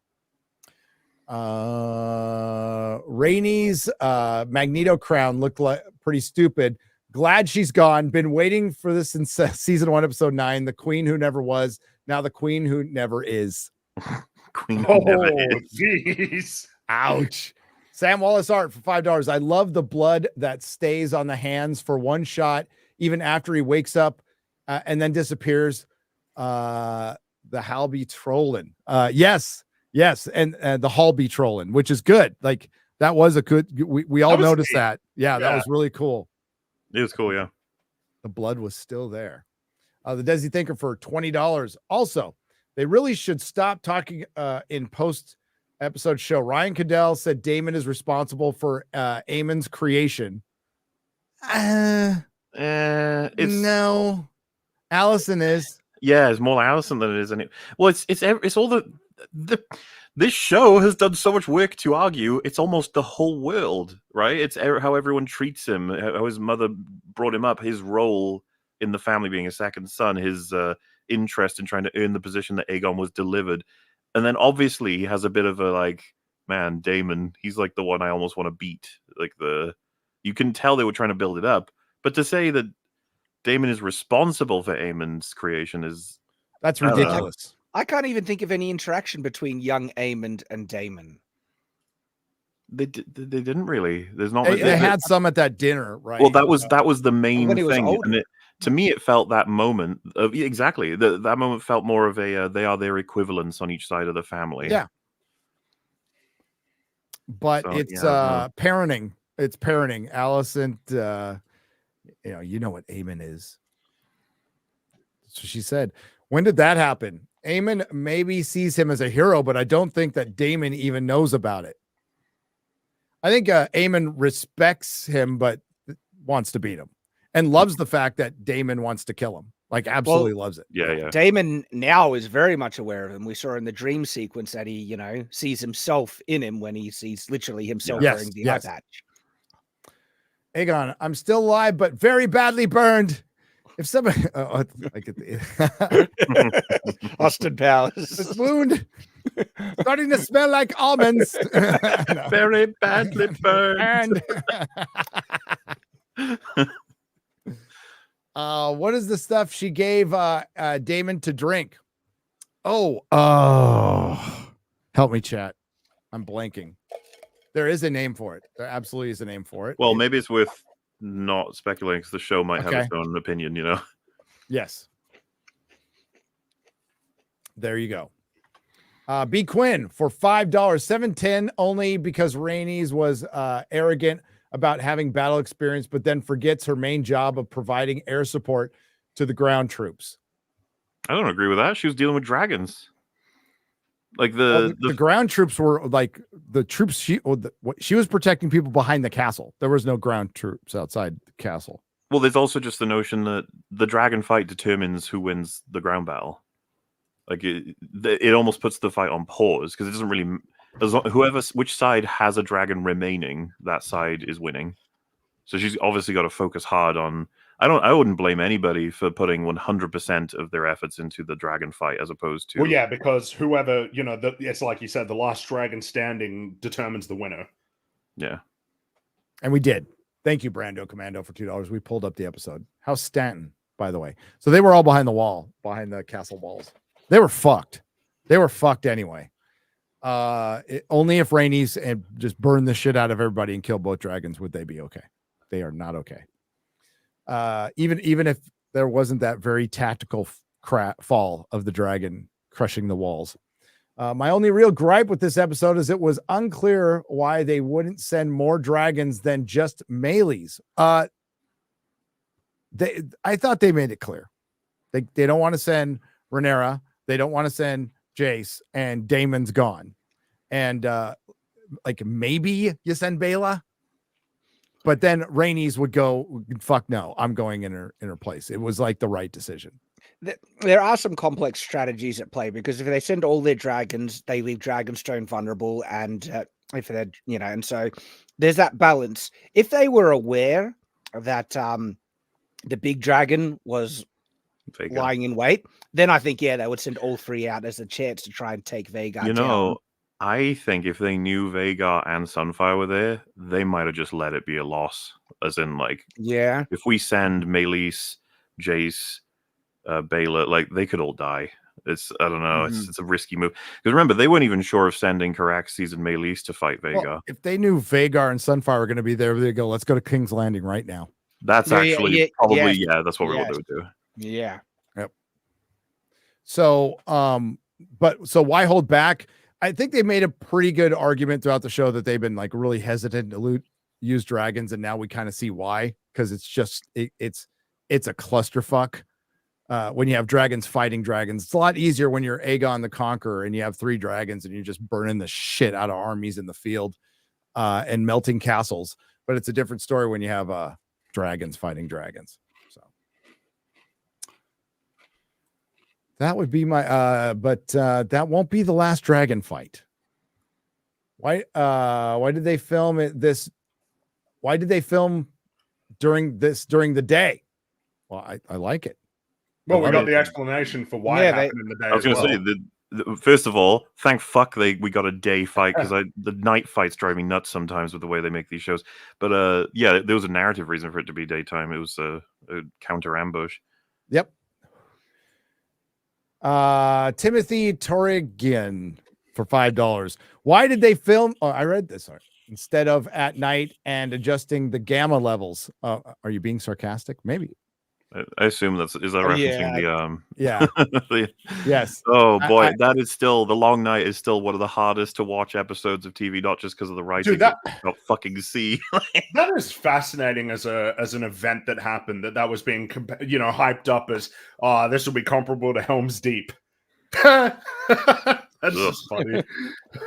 Rhaenys Magneto crown looked like pretty stupid. Glad she's gone. Been waiting for this in season 1, episode 9. The queen who never was, now the queen who never is. Queen who never is. Jeez. Ouch. Sam Wallace art for $5. I love the blood that stays on the hands for one shot, even after he wakes up and then disappears. The Hal be trolling. Yes. And the Hall be trolling, which is good. Like that was a good, we all noticed that. Yeah, that was really cool. It was cool. Yeah. The blood was still there. The Desi Thinker for $20. Also, they really should stop talking in post episode show. Ryan Cadell said Damon is responsible for Aemon's creation. No, Alicent is. Yeah, it's more Alicent than it is. Well, it's all this show has done so much work to argue it's almost the whole world, right? It's how everyone treats him, how his mother brought him up, his role in the family being a second son, his interest in trying to earn the position that Aegon was delivered. And then obviously he has a bit of a like, man, Damon, he's like the one I almost want to beat. Like you can tell they were trying to build it up. But to say that Damon is responsible for Aemon's creation that's ridiculous. I can't even think of any interaction between young Aemon and Damon. They didn't really. There's not. They had some at that dinner, right? Well, that was the main thing. And to me, it felt that moment of exactly that moment felt more of a they are their equivalents on each side of the family. Yeah. But so, it's parenting. It's parenting. Alicent, you know what Aemon is. So she said, when did that happen? Aemon maybe sees him as a hero, but I don't think that Damon even knows about it. I think Aemon respects him, but wants to beat him and loves the fact that Damon wants to kill him. Like absolutely loves it. Yeah. Damon now is very much aware of him. We saw in the dream sequence that he, sees himself in him when he sees literally himself wearing the eye patch. Aegon, I'm still alive, but very badly burned. If somebody, I get the Austin Powers, this wound starting to smell like almonds. Very badly burned. What is the stuff she gave Damon to drink? Oh, help me, chat. I'm blanking. There is a name for it. There absolutely is a name for it. Well, maybe it's worth not speculating because the show might have its own opinion, Yes. There you go. B. Quinn for $5, $7.10 only because Rhaenys was arrogant about having battle experience, but then forgets her main job of providing air support to the ground troops. I don't agree with that. She was dealing with dragons. Like the ground troops were like the troops. She was protecting people behind the castle. There was no ground troops outside the castle. Well, there's also just the notion that the dragon fight determines who wins the ground battle. Like it almost puts the fight on pause because it doesn't really. Which side has a dragon remaining, that side is winning. So she's obviously got to focus hard on I wouldn't blame anybody for putting 100% of their efforts into the dragon fight as opposed to. Well, yeah, because whoever, it's like you said, the last dragon standing determines the winner. Yeah. And we did. Thank you, Brando Commando, for $2. We pulled up the episode. How's Stanton, by the way? So they were all behind the wall, behind the castle walls. They were fucked. They were fucked anyway. Only if Rhaenys and just burn the shit out of everybody and kill both dragons would they be okay. They are not okay. Even if there wasn't that very tactical fall of the dragon crushing the walls. My only real gripe with this episode is it was unclear why they wouldn't send more dragons than just melees. I thought they made it clear. They don't want to send Rhaenyra. They don't want to send Jace, and Damon's gone. And like maybe you send Baela. But then Rhaenys would go, fuck no, I'm going in her place. It was like the right decision. There are some complex strategies at play because if they send all their dragons, they leave Dragonstone vulnerable, and if they're, and so there's that balance. If they were aware that the big dragon was lying in wait, then I think they would send all three out as a chance to try and take Vhagar down. I think if they knew Vhagar and Sunfire were there, they might have just let it be a loss. As in, like, if we send Meleys, Jace, Baela, like, they could all die. I don't know. It's a risky move. Because remember, they weren't even sure of sending Caraxes and Meleys to fight Vhagar. Well, if they knew Vhagar and Sunfire were going to be there, they go, let's go to King's Landing right now. That's actually probably, that's what we will do. Yeah. Yep. So, so why hold back? I think they made a pretty good argument throughout the show that they've been like really hesitant to use dragons, and now we kind of see why, because it's just it's a clusterfuck. When you have dragons fighting dragons, it's a lot easier when you're Aegon the Conqueror and you have 3 dragons and you're just burning the shit out of armies in the field and melting castles. But it's a different story when you have dragons fighting dragons. So that would be my but that won't be the last dragon fight. Why did they film it why did they film during the day? Well, I like it. Well, we got the explanation for why it happened in the day. I was going to say, first of all, thank fuck we got a day fight, because the night fights drive me nuts sometimes with the way they make these shows. But there was a narrative reason for it to be daytime. It was a counter ambush. Yep. Timothy Torrigan for $5. Why did they film? Oh, I read this. Sorry. Instead of at night and adjusting the gamma levels. Are you being sarcastic? Maybe. I assume is that referencing yes. Oh boy, that is still, the long night is still one of the hardest to watch episodes of TV, not just because of the writing. Dude, that fucking see. That is fascinating as an event that happened, that was being hyped up as this will be comparable to Helm's Deep. That's just funny.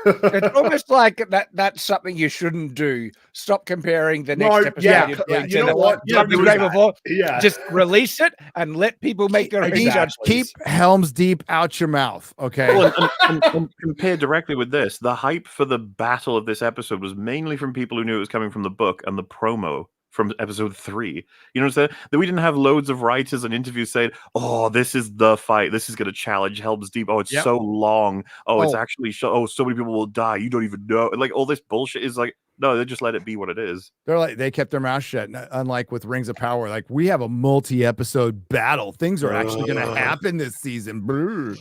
It's almost like that's something you shouldn't do. Stop comparing the next episode. You know what? Just release it and let people make their own judgments. Keep Helm's Deep out your mouth, okay? And compare directly with this. The hype for the battle of this episode was mainly from people who knew it was coming from the book and the promo from episode 3. You know what I'm saying? That we didn't have loads of writers and interviews saying, oh, this is the fight. This is going to challenge Helm's Deep. Oh, it's so long. Oh, it's actually, so many people will die. You don't even know. Like, all this bullshit is like, no, they just let it be what it is. They kept their mouth shut. Unlike with Rings of Power, like, we have a multi-episode battle. Things are actually going to happen this season. Vermithor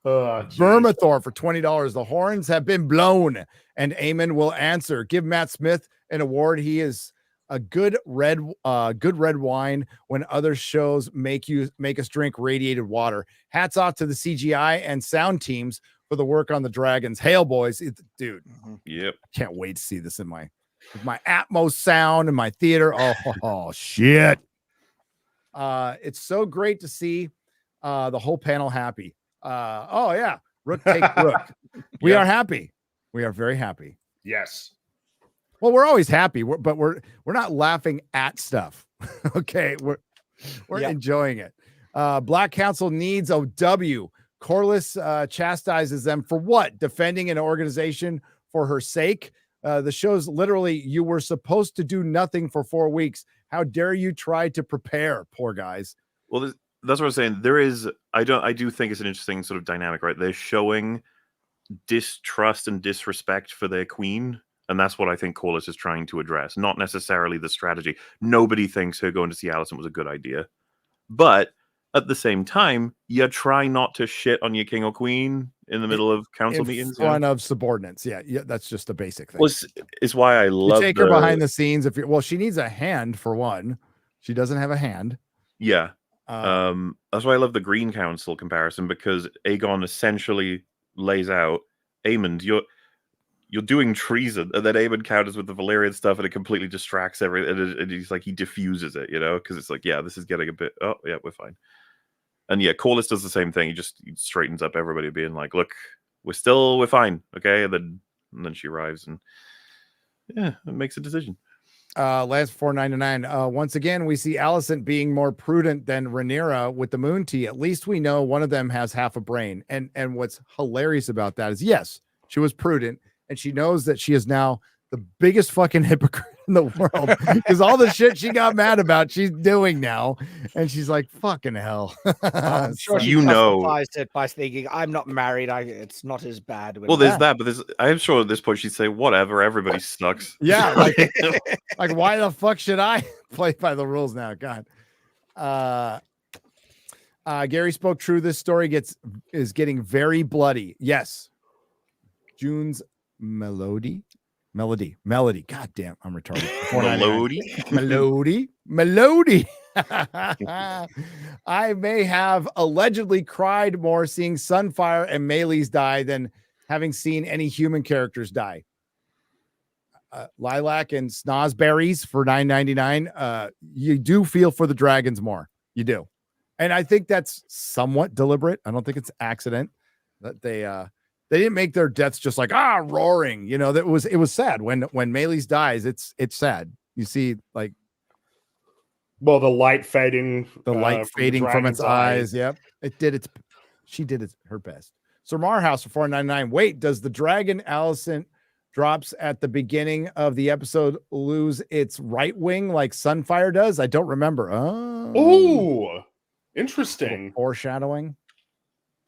for $20. The horns have been blown, and Aemon will answer. Give Matt Smith an award. He is a good red wine when other shows make us drink radiated water. Hats off to the CGI and sound teams for the work on the dragons. Hail, boys. Dude. Yep. I can't wait to see this with my Atmos sound in my theater. Oh shit. It's so great to see the whole panel happy. Rook take Rook. We are happy. We are very happy. Yes. Well, we're always happy, but we're not laughing at stuff. Okay, we're enjoying it. Black Council needs OW. Corlys chastises them for what? Defending an organization for her sake. The show's literally, you were supposed to do nothing for 4 weeks. How dare you try to prepare, poor guys. Well, that's what I'm saying. I do think it's an interesting sort of dynamic, right? They're showing distrust and disrespect for their queen, and that's what I think Corlys is trying to address, not necessarily the strategy. Nobody thinks her going to see Alicent was a good idea, but at the same time, you try not to shit on your king or queen in the middle of council meetings, in front of subordinates. Yeah, that's just a basic thing. Well, it's why I love you take her behind the scenes. She needs a hand for one. She doesn't have a hand. Yeah. That's why I love the Green Council comparison, because Aegon essentially lays out, Aemond, you're doing treason, and then Aemond counters with the Valyrian stuff, and it completely distracts everything. And he's like, he diffuses it, because it's like, yeah, this is getting a bit. Oh, yeah, we're fine. And yeah, Corlys does the same thing. He straightens up everybody, being like, look, we're fine, okay. And then she arrives, and yeah, it makes a decision. Last 499. Once again, we see Alicent being more prudent than Rhaenyra with the moon tea. At least we know one of them has half a brain. And what's hilarious about that is, yes, she was prudent, and she knows that she is now the biggest fucking hypocrite in the world, because all the shit she got mad about, she's doing now, and she's like, fucking hell. I'm sure she justifies it by thinking, I'm not married, it's not as bad. Well, there's that, but I'm sure at this point she'd say, whatever, everybody sucks. Yeah, like why the fuck should I play by the rules now? God. Gary spoke true. This story is getting very bloody. Yes. June's melody. God damn, I'm retarded. Melody. I may have allegedly cried more seeing Sunfire and Meleys die than having seen any human characters die. Lilac and Snozberries for $9.99. You do feel for the dragons more. You do. And I think that's somewhat deliberate. I don't think it's accident that they didn't make their deaths just like roaring. That it was sad when Meleys dies. It's sad. You see, like, well, the light fading, from its eyes. Yep, she did her best. So Marhouse for $4.99. Wait, does the dragon Alicent drops at the beginning of the episode lose its right wing like Sunfire does? I don't remember. Oh, interesting. Foreshadowing.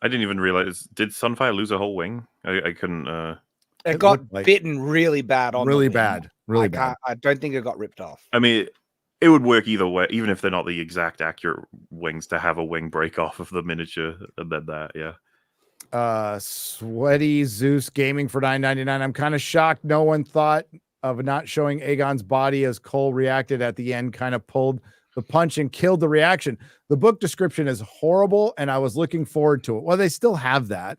I didn't even realize. Did Sunfire lose a whole wing? I couldn't. It got bitten really bad on. Really bad. Really bad. I don't think it got ripped off. I mean, it would work either way, even if they're not the exact accurate wings, to have a wing break off of the miniature and then that. Yeah. Sweaty Zeus Gaming for $9.99. I'm kind of shocked no one thought of not showing Aegon's body as Cole reacted at the end. Kind of pulled the punch and killed the reaction. The book description is horrible, and I was looking forward to it. Well, they still have that.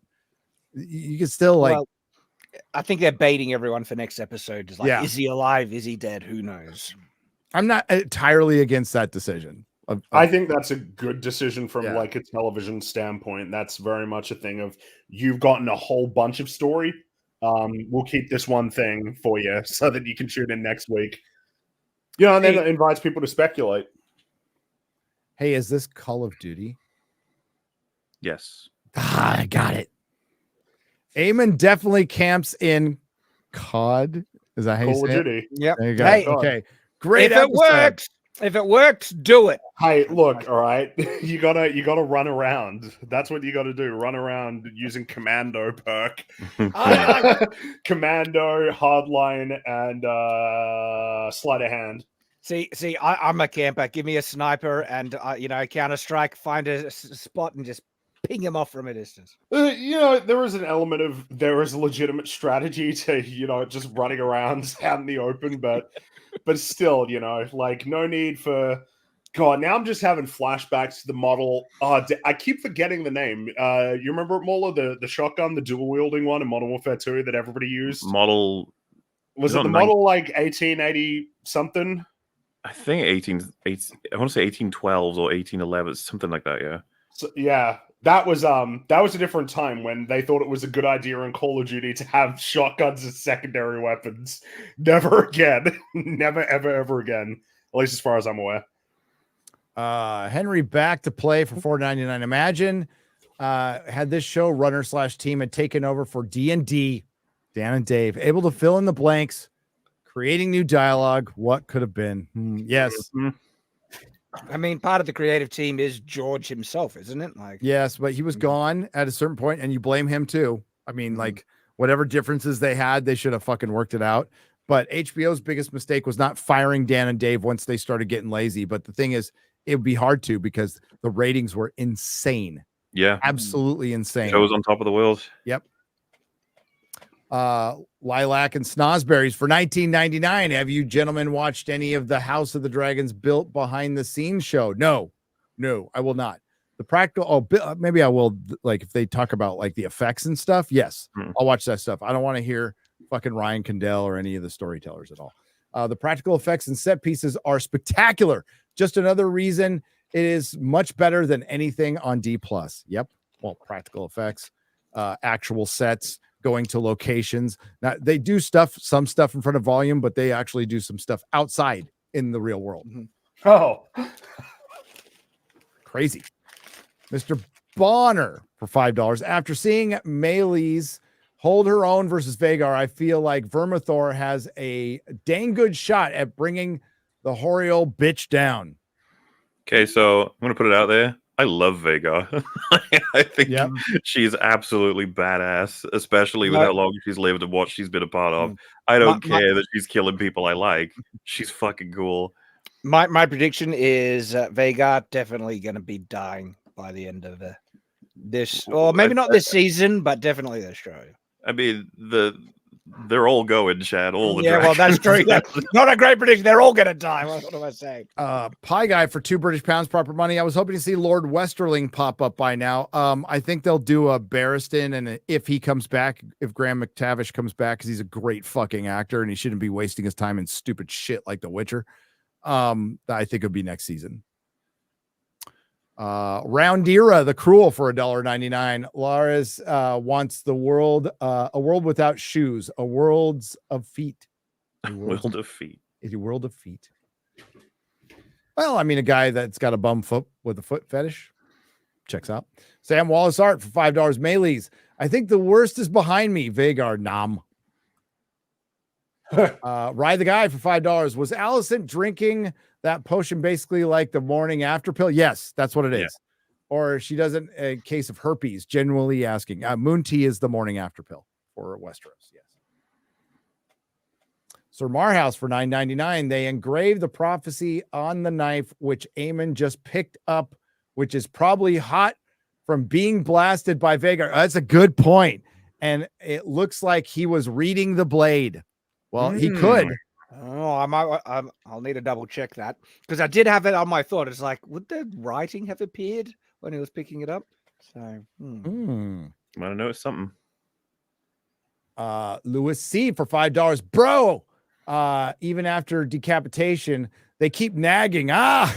You can still I think they're baiting everyone for next episode. Just like, is he alive? Is he dead? Who knows? I'm not entirely against that decision. I think that's a good decision from like a television standpoint. That's very much a thing of, you've gotten a whole bunch of story. We'll keep this one thing for you so that you can tune in next week. And then it invites people to speculate. Hey, is this Call of Duty? Yes. I got it. Aemon definitely camps in COD. Is that how you say it? Yep. There you go. Hey, okay. Great. If it works, do it. Hey, look, all right. You gotta run around. That's what you gotta do. Run around using Commando perk. Commando, Hardline, and Sleight of Hand. See, I'm a camper. Give me a sniper and Counter-Strike. Find a spot and just ping him off from a distance. There is an element of there is a legitimate strategy to just running around out in the open, but still, no need for. God, now I'm just having flashbacks to the model. I keep forgetting the name. You remember it, Mola, the shotgun, the dual wielding one in Modern Warfare 2 that everybody used? Model. Was it the model like 1880 something? I think I want to say 1812s or 1811s, something like that. Yeah. So, yeah, that was a different time when they thought it was a good idea in Call of Duty to have shotguns as secondary weapons. Never again. Never, ever, ever again. At least as far as I'm aware. Henry back to play for $4.99. Imagine had this showrunner / team had taken over for D&D. Dan and Dave able to fill in the blanks, creating new dialogue. What could have been? Yes. I mean, part of the creative team is George himself, isn't it? Like, yes, but he was gone at a certain point, and you blame him too. I mean, like whatever differences they had, they should have fucking worked it out. But HBO's biggest mistake was not firing Dan and Dave once they started getting lazy. But the thing is, it would be hard to because the ratings were insane. Yeah, absolutely insane. It was on top of the world. Yep. Lilac and Snosberries for $19.99. Have you gentlemen watched any of the House of the Dragons built behind the scenes show? No, I will not. The practical, maybe I will, like if they talk about like the effects and stuff. Yes, I'll watch that stuff. I don't want to hear fucking Ryan Condell or any of the storytellers at all. The practical effects and set pieces are spectacular. Just another reason it is much better than anything on D+. Yep. Well, practical effects, actual sets, going to locations. Now they do some stuff in front of volume, but they actually do some stuff outside in the real world. Oh, crazy. Mr. Bonner for $5. After seeing Meleys hold her own versus Vhagar, I feel like Vermithor has a dang good shot at bringing the hoary old bitch down. Okay, so I'm going to put it out there. I love Vhagar. I think she's absolutely badass, especially with how long she's lived and what she's been a part of. I don't care that she's killing people I like. She's fucking cool. My prediction is Vhagar definitely going to be dying by the end of this, or maybe not this season, but definitely this show. I mean, they're all going, Chad. All the well, that's true. That's not a great prediction. They're all going to die. What am I saying? Pie Guy for £2 proper money. I was hoping to see Lord Westerling pop up by now. I think they'll do a Barristan, and if he comes back, if Graham McTavish comes back, because he's a great fucking actor and he shouldn't be wasting his time in stupid shit like The Witcher. I think it'll be next season. Roundira the Cruel for $1.99. Laris wants the world, a world without shoes, a world of feet. A world of feet. A world of feet. Well, I mean, a guy that's got a bum foot with a foot fetish checks out. Sam Wallace Art for $5. Meleys. I think the worst is behind me. Vhagar Nam. Ride the Guy for $5. Was Alicent drinking that potion basically like the morning after pill? Yes, that's what it is. Or she doesn't, a case of herpes, genuinely asking. Moon tea is the morning after pill for Westeros. Yes. Sir Marhouse for $9.99. They engraved the prophecy on the knife, which Aemon just picked up, which is probably hot from being blasted by Vhagar. That's a good point. And it looks like he was reading the blade. Well, he could. Oh, I'll need to double check that because I did have it on my thought. It's like, would the writing have appeared when he was picking it up? So, might have noticed something. Lewis C for $5, bro. Even after decapitation, they keep nagging. That's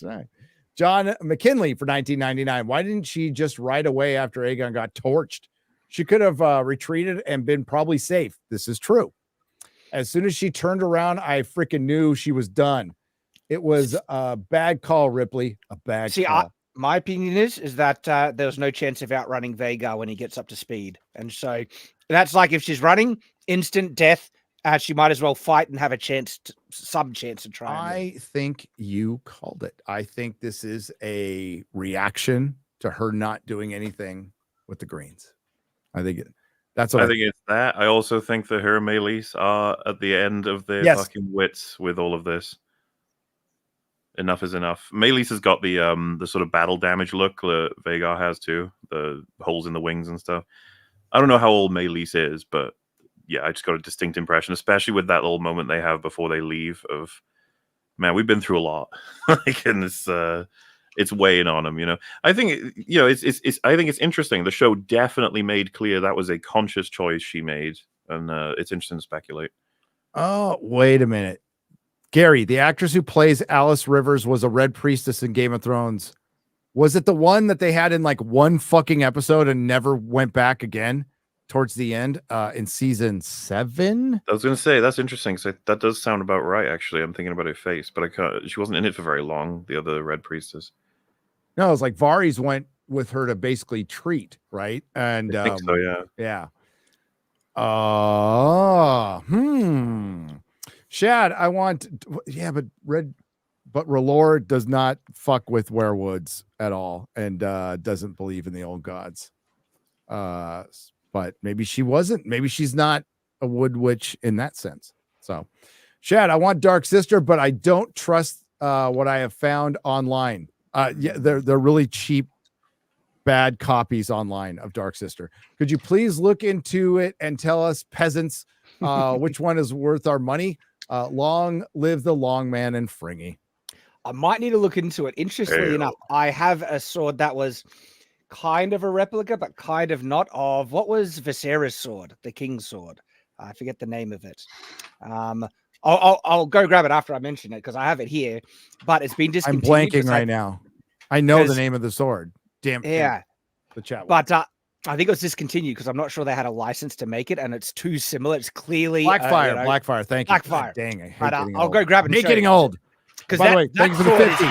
right. John McKinley for $19.99. Why didn't she just right away after Aegon got torched? She could have retreated and been probably safe. This is true. As soon as she turned around, I freaking knew she was done. It was a bad call, Ripley. A bad call. My opinion is that there's no chance of outrunning Vhagar when he gets up to speed. And so that's like if she's running, instant death, she might as well fight and have some chance to try. I think you called it. I think this is a reaction to her not doing anything with the greens. I think that's what I think it's that. I also think that her and Meleys are at the end of their fucking wits with all of this. Enough is enough. Meleys has got the sort of battle damage look that Vhagar has too, the holes in the wings and stuff. I don't know how old Meleys is, but yeah, I just got a distinct impression, especially with that little moment they have before they leave. Of man, we've been through a lot, like, and it's weighing on them, you know. I think I think it's interesting. The show definitely made clear that was a conscious choice she made, and it's interesting to speculate. Oh, wait a minute. Gary, the actress who plays Alice Rivers was a Red Priestess in Game of Thrones. Was it the one that they had in like one fucking episode and never went back again towards the end in season 7? I was going to say, that's interesting. So that does sound about right, actually. I'm thinking about her face, but she wasn't in it for very long, the other Red Priestess. No, it was like Varys went with her to basically treat, right? And I think so, yeah. Yeah. Shad, I want, but R'hllor does not fuck with werewoods at all and doesn't believe in the old gods. But maybe she wasn't. Maybe she's not a wood witch in that sense. So, Shad, I want Dark Sister, but I don't trust what I have found online. They're really cheap, bad copies online of Dark Sister. Could you please look into it and tell us, peasants, which one is worth our money? Long live the long man and Fringy. I might need to look into it. Interestingly enough, I have a sword that was kind of a replica, but kind of not, of what was Viserys' sword, the king's sword. I forget the name of it. I'll go grab it after I mention it because I have it here, but it's been discontinued. I'm blanking right now. I know the name of the sword. Damn. Yeah. The chat. But I think it was discontinued because I'm not sure they had a license to make it, and it's too similar. It's clearly Blackfire. Blackfire. Thank you. Blackfire. Dang, I hate but getting I'll old. go grab it. I hate getting old. Because by the way, thank you for the 50.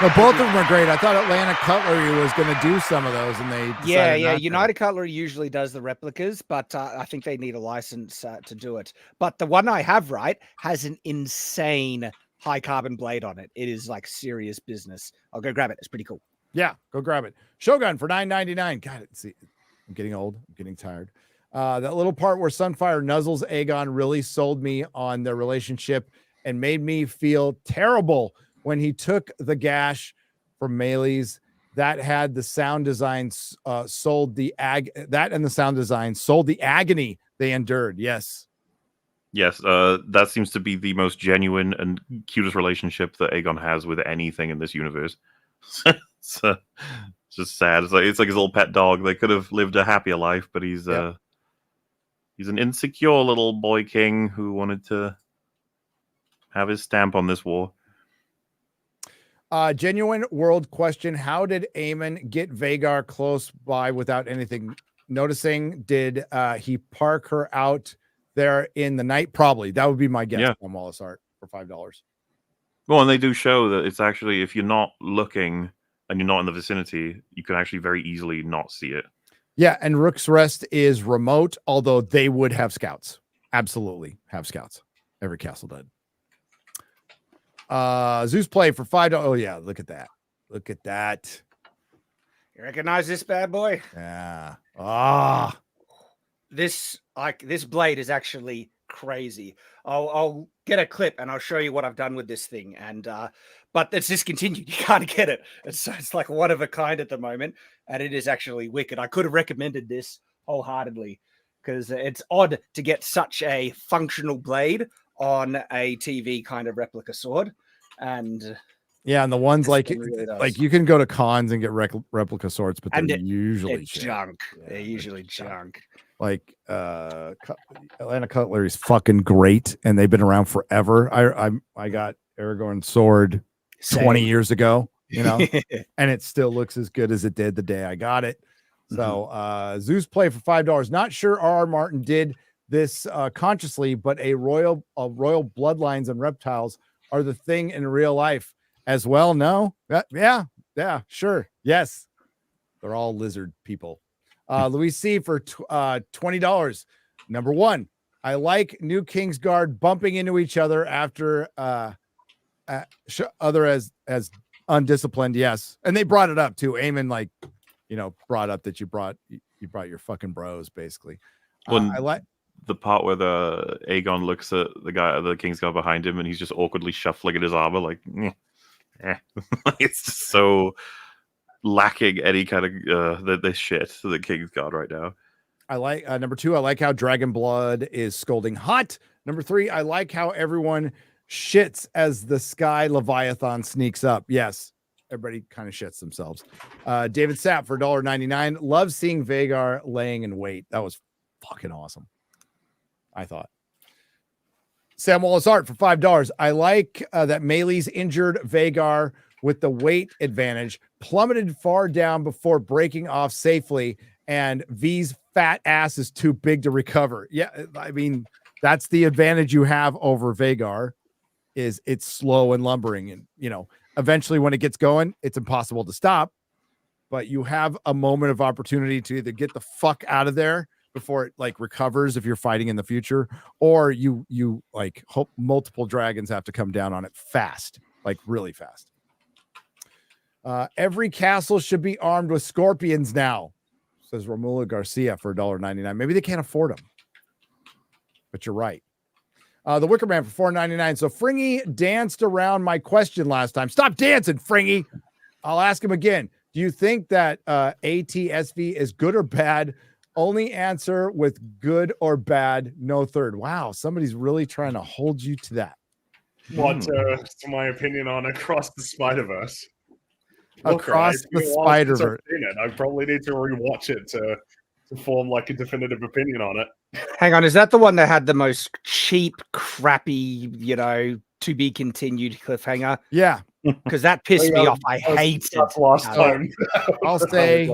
No, both of them are great. I thought Atlanta Cutlery was going to do some of those, and they United Cutlery usually does the replicas, but I think they need a license to do it. But the one I have, has an insane high carbon blade on it. It is like serious business. I'll go grab it. It's pretty cool. Yeah, go grab it. Shogun for $9.99. God, see, I'm getting old. I'm getting tired. That little part where Sunfire nuzzles Aegon really sold me on their relationship and made me feel terrible when he took the gash from Melee's. That had the sound design sold the agony they endured. Yes, that seems to be the most genuine and cutest relationship that Aegon has with anything in this universe. It's just sad. It's like his little pet dog. They could have lived a happier life, but he's an insecure little boy king who wanted to have his stamp on this war. Genuine world question. How did Aemon get Vhagar close by without anything noticing? Did he park her out there in the night? Probably. That would be my guess on Wallace Art for $5. Well, and they do show that it's actually, if you're not looking and you're not in the vicinity, you can actually very easily not see it. Yeah, and Rook's Rest is remote, although they would have scouts. Absolutely have scouts. Every castle did. Zeus play for $5. Oh yeah, look at that. Look at that. You recognize this bad boy? Yeah. This blade is actually crazy. I'll get a clip and I'll show you what I've done with this thing. And but it's discontinued. You can't get it. It's like one of a kind at the moment, and it is actually wicked. I could have recommended this wholeheartedly because it's odd to get such a functional blade on a TV kind of replica sword. And yeah, and the ones like you can go to cons and get replica swords, but they're usually junk. Yeah, they're usually junk. Like Atlanta Cutlery is fucking great, and they've been around forever. I got Aragorn's sword 20 years ago, and it still looks as good as it did the day I got it. So Zeus play for $5. Not sure R.R. Martin did this consciously, but royal bloodlines and reptiles are the thing in real life as well. No, yeah, sure, yes, they're all lizard people. Louis C for $20. Number one, I like new Kingsguard bumping into each other after other as undisciplined. Yes, and they brought it up too. Aemon brought up that you brought your fucking bros basically. I like the part where the Aegon looks at the Kingsguard behind him, and he's just awkwardly shuffling at his armor, like, it's just so lacking any kind of this shit to the Kingsguard right now. I like number two. I like how Dragon Blood is scolding hot. Number three, I like how everyone shits as the Sky Leviathan sneaks up. Yes, everybody kind of shits themselves. David Sapp for $1.99. Love seeing Vhagar laying in wait. That was fucking awesome, I thought. Sam Wallace Art for $5. I like that Melee's injured Vhagar with the weight advantage plummeted far down before breaking off safely, and V's fat ass is too big to recover. Yeah, I mean, that's the advantage you have over Vhagar, is it's slow and lumbering, and eventually when it gets going, it's impossible to stop, but you have a moment of opportunity to either get the fuck out of there before it like recovers if you're fighting in the future, or you like hope multiple dragons have to come down on it fast, like really fast. Every castle should be armed with scorpions now, says Romula Garcia for $1.99. Maybe they can't afford them, but you're right. The Wicker Man for $4.99. So Fringy danced around my question last time. Stop dancing, Fringy. I'll ask him again. Do you think that ATSV is good or bad? Only answer with good or bad, no third. Wow, somebody's really trying to hold you to that. What's my opinion on Across the Spider-Verse? Across the Spider-Verse. I probably need to rewatch it to form like a definitive opinion on it. Hang on, is that the one that had the most cheap, crappy, to be continued cliffhanger? Yeah. Because that pissed me off. I hated it. Last time. I'll say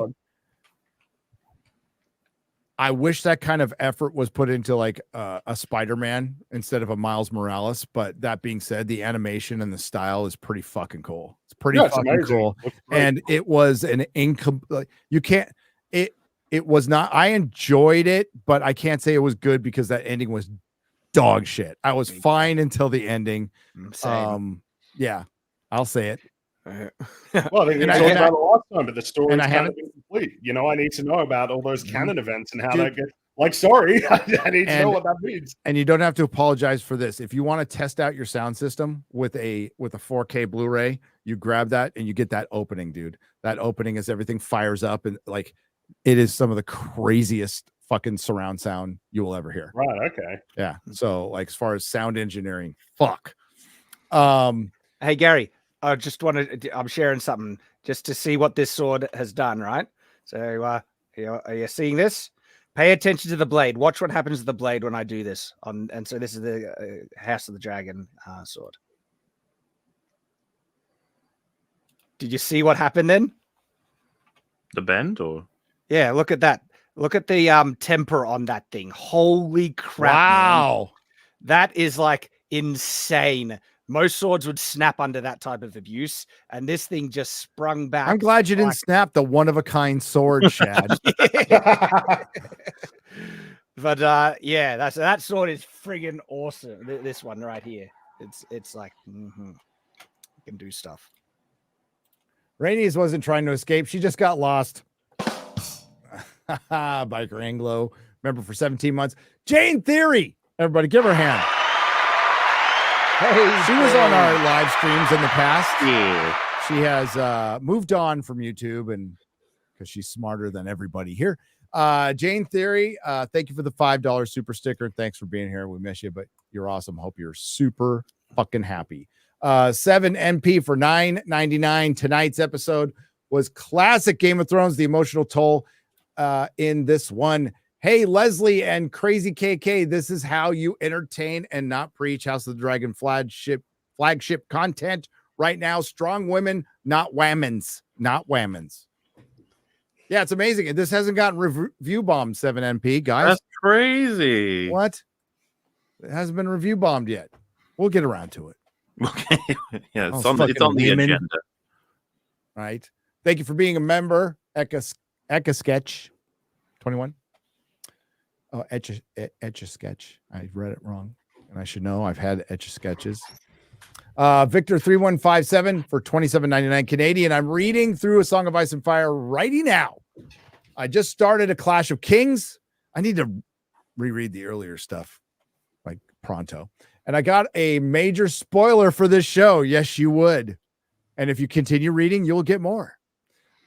I wish that kind of effort was put into like a Spider-Man instead of a Miles Morales. But that being said, the animation and the style is pretty fucking cool. It's pretty fucking cool. And it was an incomplete. You can't. It was not. I enjoyed it, but I can't say it was good because that ending was dog shit. I was fine until the ending. Same. Yeah, I'll say it. Well, I think we talked about it last time, but the story is kind of incomplete. I need to know about all those canon events and how that gets. Like, sorry, I need to know what that means. And you don't have to apologize for this. If you want to test out your sound system with a 4K Blu-ray, you grab that and you get that opening, dude. That opening as everything fires up and like it is some of the craziest fucking surround sound you will ever hear. Right. Okay. Yeah. So like as far as sound engineering, fuck. Hey Gary, I'm sharing something just to see what this sword has done, right? So are you seeing this? Pay attention to the blade. Watch what happens to the blade when I do this. And so this is the House of the Dragon sword. Did you see what happened then? The bend or? Yeah, look at that. Look at the temper on that thing. Holy crap. Wow. Man. That is like insane. Most swords would snap under that type of abuse, and this thing just sprung back. I'm glad you didn't snap the one-of-a-kind sword, Chad. But that sword is friggin' awesome. This one right here. It's like can do stuff. Rhaenys wasn't trying to escape. She just got lost. Biker Anglo, member for 17 months. Jane Theory. Everybody give her a hand. Hey, she was on our live streams in the past. Yeah. She has moved on from YouTube and because she's smarter than everybody here. Jane Theory, thank you for the $5 super sticker. Thanks for being here. We miss you, but you're awesome. Hope you're super fucking happy. 7 NP for $9.99. Tonight's episode was classic Game of Thrones, the emotional toll in this one. Hey, Leslie and Crazy KK, this is how you entertain and not preach. House of the Dragon flagship content right now. Strong women, not whammons. Not whammons. Yeah, it's amazing. This hasn't gotten review bombed, 7MP, guys. That's crazy. What? It hasn't been review bombed yet. We'll get around to it. Okay. Yeah, it's on the agenda. Right. Thank you for being a member. Eka Sketch 21. Oh, Etch a Sketch. I read it wrong. And I should know. I've had Etch a Sketches. Victor 3157 for $27.99 Canadian. I'm reading through A Song of Ice and Fire right now. I just started A Clash of Kings. I need to reread the earlier stuff like pronto. And I got a major spoiler for this show. Yes, you would. And if you continue reading, you'll get more.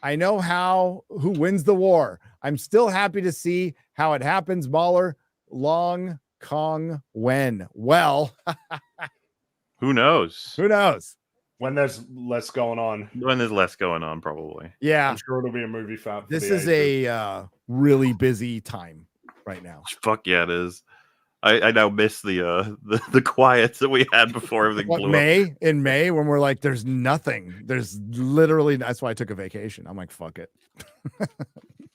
I know who wins the war. I'm still happy to see how it happens. Mahler, Long Kong, when? Well, who knows? Who knows? When there's less going on. When there's less going on, probably. Yeah. I'm sure it'll be a movie fab. This is a really busy time right now. Fuck yeah, it is. I now miss the quiets that we had before everything blew up. In May, when we're like, there's nothing. There's literally, that's why I took a vacation. I'm like, fuck it.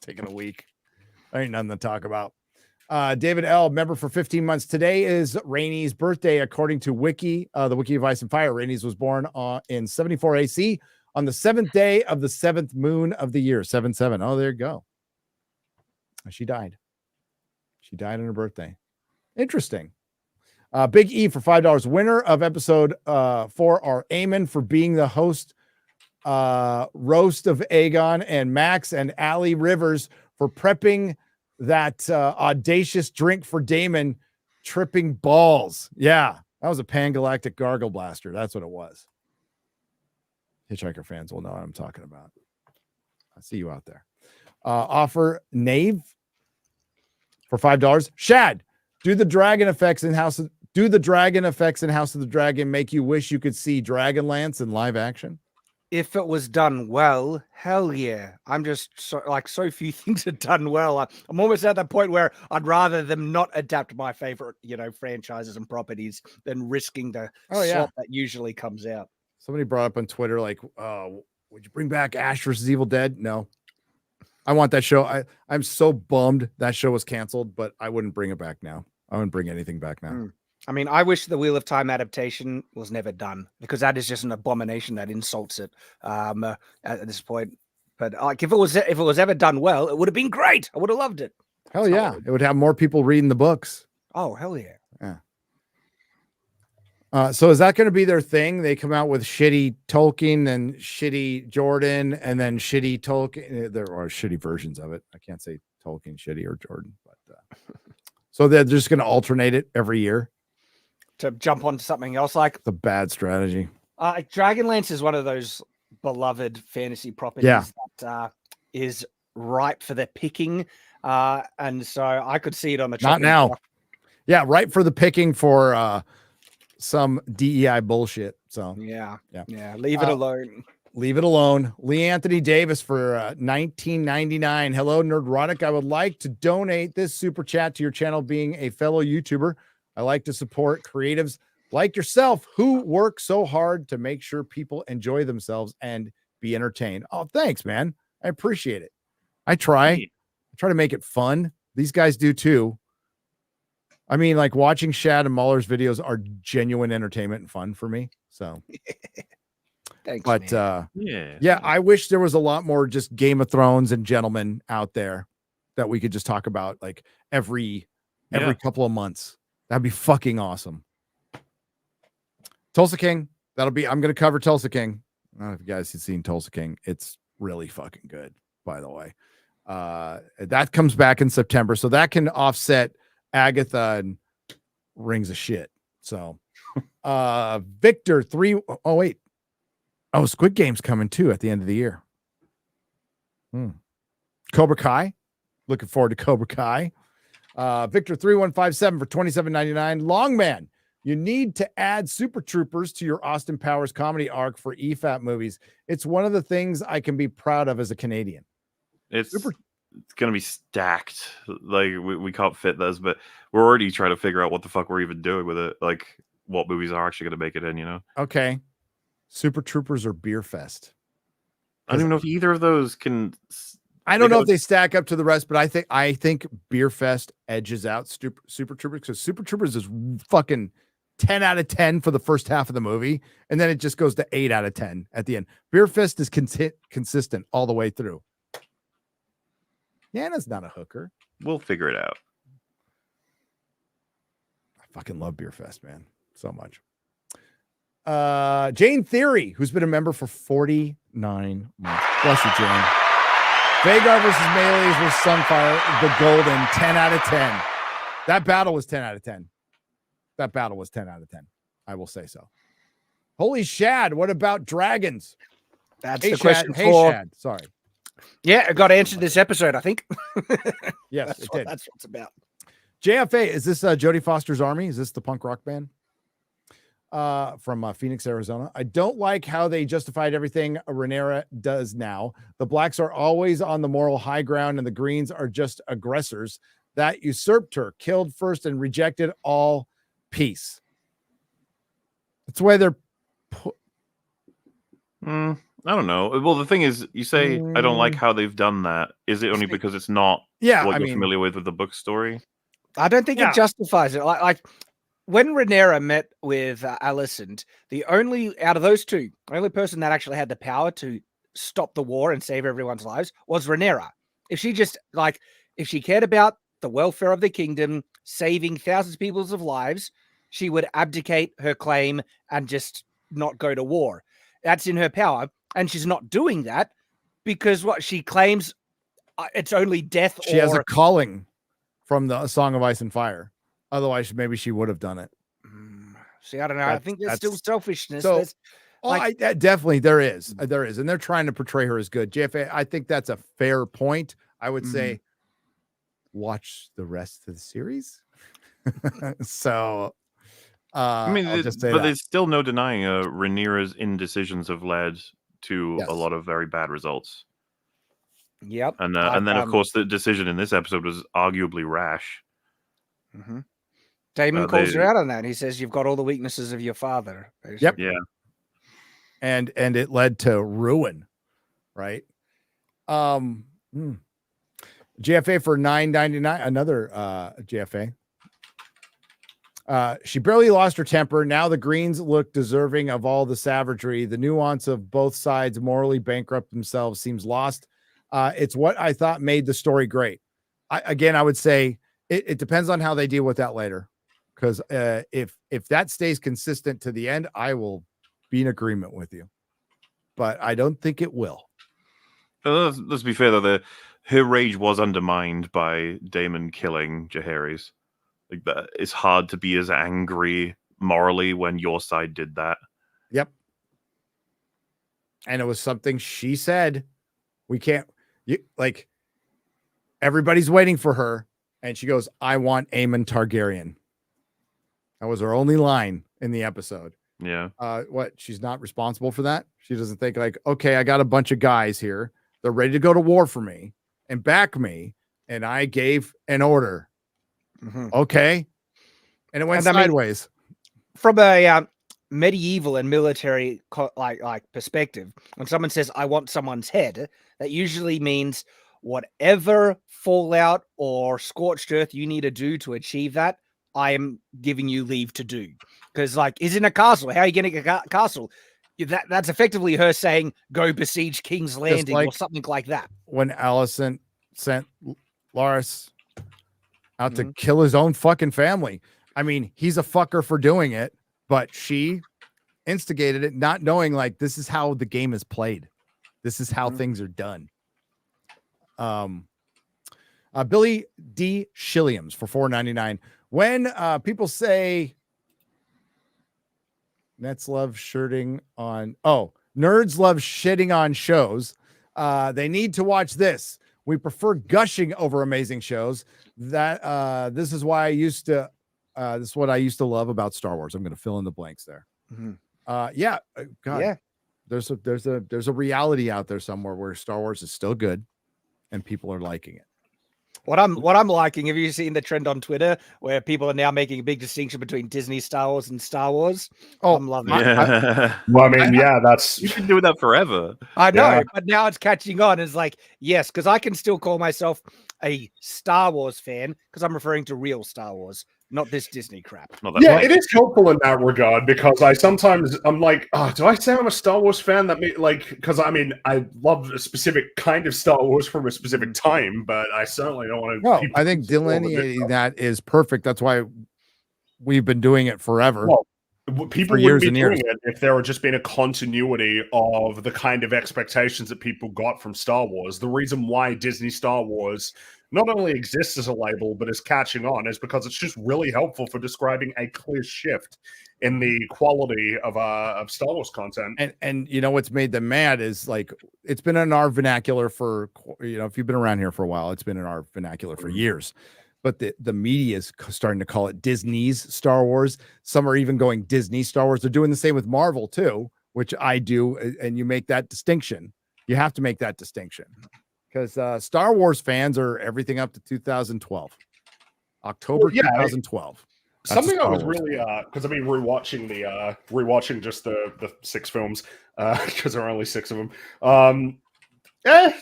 Taking a week. There ain't nothing to talk about. David L., member for 15 months. Today is Rhaenys' birthday, according to Wiki, the Wiki of Ice and Fire. Rhaenys was born in 74 AC on the 7th day of the 7th moon of the year. 7/7. Oh, there you go. She died. She died on her birthday. Interesting. Big E for $5. Winner of episode 4 are Eamon for being the host, roast of Aegon, and Max and Allie Rivers for prepping that audacious drink for Damon, tripping balls. Yeah, that was a Pan-Galactic Gargle Blaster. That's what it was. Hitchhiker fans will know what I'm talking about. I see you out there. Offer Knave for $5. Shad, do the dragon effects in House of the Dragon make you wish you could see Dragonlance in live action? If it was done well, hell yeah. I'm just so few things are done well. I'm almost at that point where I'd rather them not adapt my favorite, franchises and properties than risking the slop that usually comes out. Somebody brought up on Twitter, like, would you bring back Ash versus Evil Dead? No. I want that show. I'm so bummed that show was canceled, but I wouldn't bring it back now. I wouldn't bring anything back now. I mean, I wish the Wheel of Time adaptation was never done, because that is just an abomination that insults it at this point. But like, if it was ever done well, it would have been great. I would have loved it. Hell yeah. It would have more people reading the books. Oh, hell yeah. Yeah. So is that going to be their thing? They come out with shitty Tolkien and shitty Jordan and then shitty Tolkien. There are shitty versions of it. I can't say Tolkien shitty or Jordan, but so they're just going to alternate it every year to jump onto something else. Like the bad strategy. Dragonlance is one of those beloved fantasy properties that is ripe for the picking. And so I could see it on the not now. Block. Yeah, ripe for the picking for some DEI bullshit. So yeah. Leave it alone. Leave it alone. Lee Anthony Davis for $19.99. Hello, Nerdrotic. I would like to donate this super chat to your channel. Being a fellow YouTuber, I like to support creatives like yourself who work so hard to make sure people enjoy themselves and be entertained. Oh, thanks, man. I appreciate it. I try to make it fun. These guys do too. I mean, like watching Shad and Mahler's videos are genuine entertainment and fun for me. So, thanks. But yeah, I wish there was a lot more just Game of Thrones and Gentlemen out there that we could just talk about like every couple of months. That'd be fucking awesome. Tulsa King. I'm going to cover Tulsa King. I don't know if you guys have seen Tulsa King. It's really fucking good, by the way. That comes back in September, so that can offset Agatha and Rings of Shit. So Victor 3. Oh, wait. Oh, Squid Game's coming too at the end of the year. Cobra Kai. Looking forward to Cobra Kai. Victor 3157 for $27.99. Longman, you need to add Super Troopers to your Austin Powers comedy arc for EFAP movies. It's one of the things I can be proud of as a Canadian. It's going to be stacked. Like we can't fit those, but we're already trying to figure out what the fuck we're even doing with it. Like what movies are actually going to make it in, Okay. Super Troopers or Beer Fest? I don't even know if either of those can. I don't know if they stack up to the rest, but I think Beer Fest edges out Super Troopers, because Super Troopers is fucking 10 out of 10 for the first half of the movie, and then it just goes to 8 out of 10 at the end. Beer Fest is consistent all the way through. Nana's not a hooker. We'll figure it out. I fucking love Beer Fest, man, so much. Jane Theory, who's been a member for 49 months. Bless you, Jane. Vagar versus Melees versus Sunfire, the golden 10 out of 10. That battle was 10 out of 10. That battle was 10 out of 10. I will say so. Holy Shad, what about dragons? That's the question for... Shad, sorry. Yeah, it got answered this episode, I think. Yes, it did. That's what it's about. JFA, is this Jodie Foster's Army? Is this the punk rock band? From Phoenix, Arizona. I don't like how they justified everything Rhaenyra does now. The blacks are always on the moral high ground, and the greens are just aggressors that usurped her, killed first, and rejected all peace. That's why they're. I don't know. Well, the thing is, you say I don't like how they've done that. Is it only because it's not what you're familiar with the book story? I don't think it justifies it. Like when Rhaenyra met with Alicent, the only out of those two, the only person that actually had the power to stop the war and save everyone's lives was Rhaenyra. If she just if she cared about the welfare of the kingdom, saving thousands of people's lives, she would abdicate her claim and just not go to war. That's in her power. And she's not doing that because what she claims, it's only death. She has a calling from the Song of Ice and Fire. Otherwise, maybe she would have done it. See, I don't know. I think there's still selfishness. So, definitely there is. There is. And they're trying to portray her as good. JFA, I think that's a fair point. I would say watch the rest of the series. So, I mean, but there's still no denying Rhaenyra's indecisions have led to a lot of very bad results. Yep. And then, of course, the decision in this episode was arguably rash. Damon calls her out on that. He says, "You've got all the weaknesses of your father." Yep. Yeah. And it led to ruin, right? GFA for $9.99. Another GFA. She barely lost her temper. Now the Greens look deserving of all the savagery. The nuance of both sides morally bankrupt themselves seems lost. It's what I thought made the story great. I would say it depends on how they deal with that later. Because if that stays consistent to the end, I will be in agreement with you. But I don't think it will. Let's be fair, though. Her rage was undermined by Damon killing Jaehaerys. Like that, it's hard to be as angry morally when your side did that. Yep. And it was something she said. We can't, everybody's waiting for her. And she goes, "I want Aemon Targaryen." That was her only line in the episode. Yeah. She's not responsible for that. She doesn't think okay, I got a bunch of guys here. They're ready to go to war for me and back me. And I gave an order. Okay. And it went sideways. From a medieval and military perspective, when someone says, "I want someone's head," that usually means whatever fallout or scorched earth you need to do to achieve that, I am giving you leave to do. Because, is in a castle. How are you getting a castle? That's effectively her saying, "Go besiege King's Landing," or something like that. When Alicent sent Larys out to kill his own fucking family. I mean, he's a fucker for doing it, but she instigated it, not knowing this is how the game is played. This is how things are done. Billy D. Shilliams for $4.99. When people say nerds love shitting on shows, they need to watch this. We prefer gushing over amazing shows. This is why this is what I used to love about Star Wars. I'm going to fill in the blanks there. God, yeah. There's a reality out there somewhere where Star Wars is still good and people are liking it. What I'm liking, have you seen the trend on Twitter where people are now making a big distinction between Disney Star Wars and Star Wars? Oh, I'm loving it. That's you've been doing that forever. I know, but now it's catching on. It's yes, because I can still call myself a Star Wars fan because I'm referring to real Star Wars, not this Disney crap. It is helpful in that regard because I'm like, do I say I'm a Star Wars fan? Because I love a specific kind of Star Wars from a specific time, but I certainly don't want to. No, I think delineating that is perfect. That's why we've been doing it forever. Well, people wouldn't be doing it if there had just been a continuity of the kind of expectations that people got from Star Wars. The reason why Disney Star Wars not only exists as a label, but is catching on is because it's just really helpful for describing a clear shift in the quality of Star Wars content. And you know what's made them mad is it's been in our vernacular for, if you've been around here for a while, it's been in our vernacular for years. But the media is starting to call it Disney's Star Wars. Some are even going Disney Star Wars. They're doing the same with Marvel too, which I do. And you make that distinction. You have to make that distinction because Star Wars fans are everything up to 2012, October 2012. Something I was really because I've been rewatching just the 6 films because there are only 6 of them. Sure.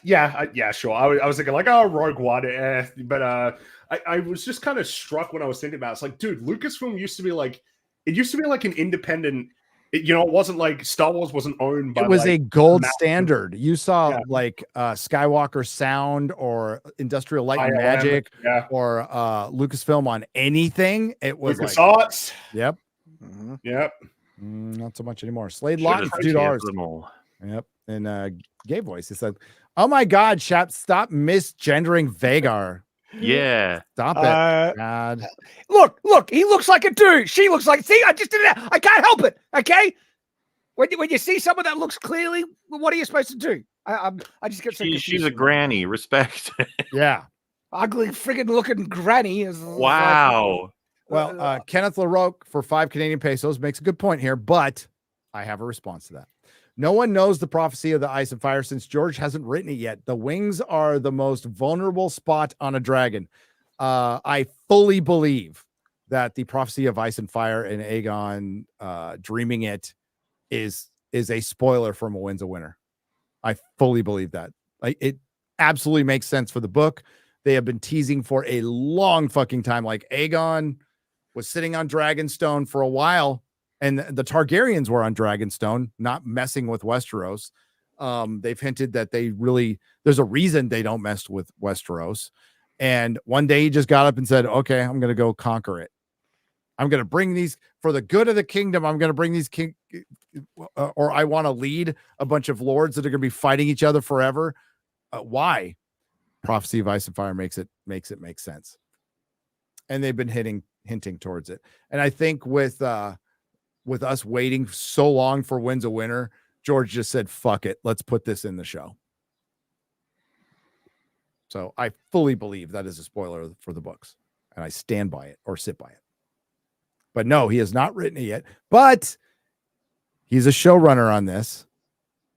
I was thinking Rogue One, but I was just kind of struck when I was thinking about it. It's dude, Lucasfilm used to be an independent it wasn't like Star Wars wasn't owned by. It was like, a gold massive- standard. You saw Yeah. like Skywalker Sound or Industrial Light and ILM, Magic yeah. or Lucasfilm on anything. It was like, LucasArts. yep. Yep. Not so much anymore. Slade Should Lawton have for taken $2. them all. Yep. And Gay Voice. He said, "Oh my God, Shap, stop misgendering Vagar. Yeah. Stop it. God. Look, he looks like a dude. She looks like, see, I just did it. I can't help it. Okay. When you see someone that looks clearly, what are you supposed to do? I just get so She's a granny. Respect. Yeah. ugly friggin' looking granny. Wow. Well, Kenneth LaRoque for 5 Canadian pesos makes a good point here, but I have a response to that. No one knows the prophecy of the ice and fire since George hasn't written it yet. The wings are the most vulnerable spot on a dragon. I fully believe that the prophecy of ice and fire and Aegon dreaming it is a spoiler from A Win's a Winner. I fully believe that. It absolutely makes sense for the book. They have been teasing for a long fucking time. Like Aegon was sitting on Dragonstone for a while, and the Targaryens were on Dragonstone, not messing with Westeros. They've hinted that there's a reason they don't mess with Westeros. And one day he just got up and said, okay, I'm going to go conquer it. I'm going to bring these for the good of the kingdom. I'm going to bring these or I want to lead a bunch of lords that are going to be fighting each other forever. Why? Prophecy of Ice and Fire makes it make sense. And they've been hinting towards it. And I think with us waiting so long for Win's a Winner, George just said, fuck it. Let's put this in the show. So I fully believe that is a spoiler for the books, and I stand by it or sit by it. But no, he has not written it yet, but he's a showrunner on this,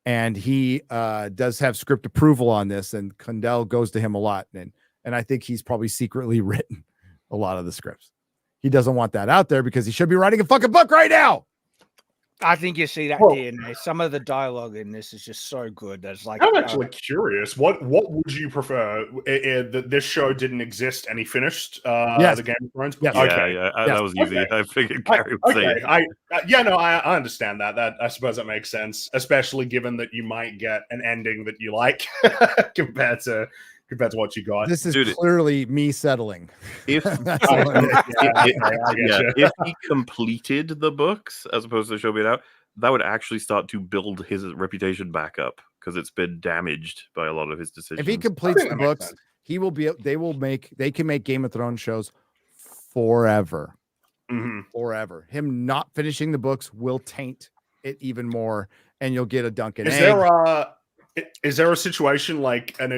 and he does have script approval on this, and Condell goes to him a lot. And I think he's probably secretly written a lot of the scripts. He doesn't want that out there because he should be writing a fucking book right now. I think you see that DNA. Some of the dialogue in this is just so good. There's like, I'm actually curious. What would you prefer? That this show didn't exist and he finished Yes. the Game of Thrones? Yes. Okay. Yeah, that was easy. Okay. I figured Gary would say Okay. it. I understand that. That I suppose that makes sense, especially given that you might get an ending that you like compared to what you got. This is clearly me settling. If he completed the books as opposed to the show being out, that would actually start to build his reputation back up because it's been damaged by a lot of his decisions. If he completes the books, he will be. They can make Game of Thrones shows forever, forever. Him not finishing the books will taint it even more, and you'll get a Duncan. Is there a situation like an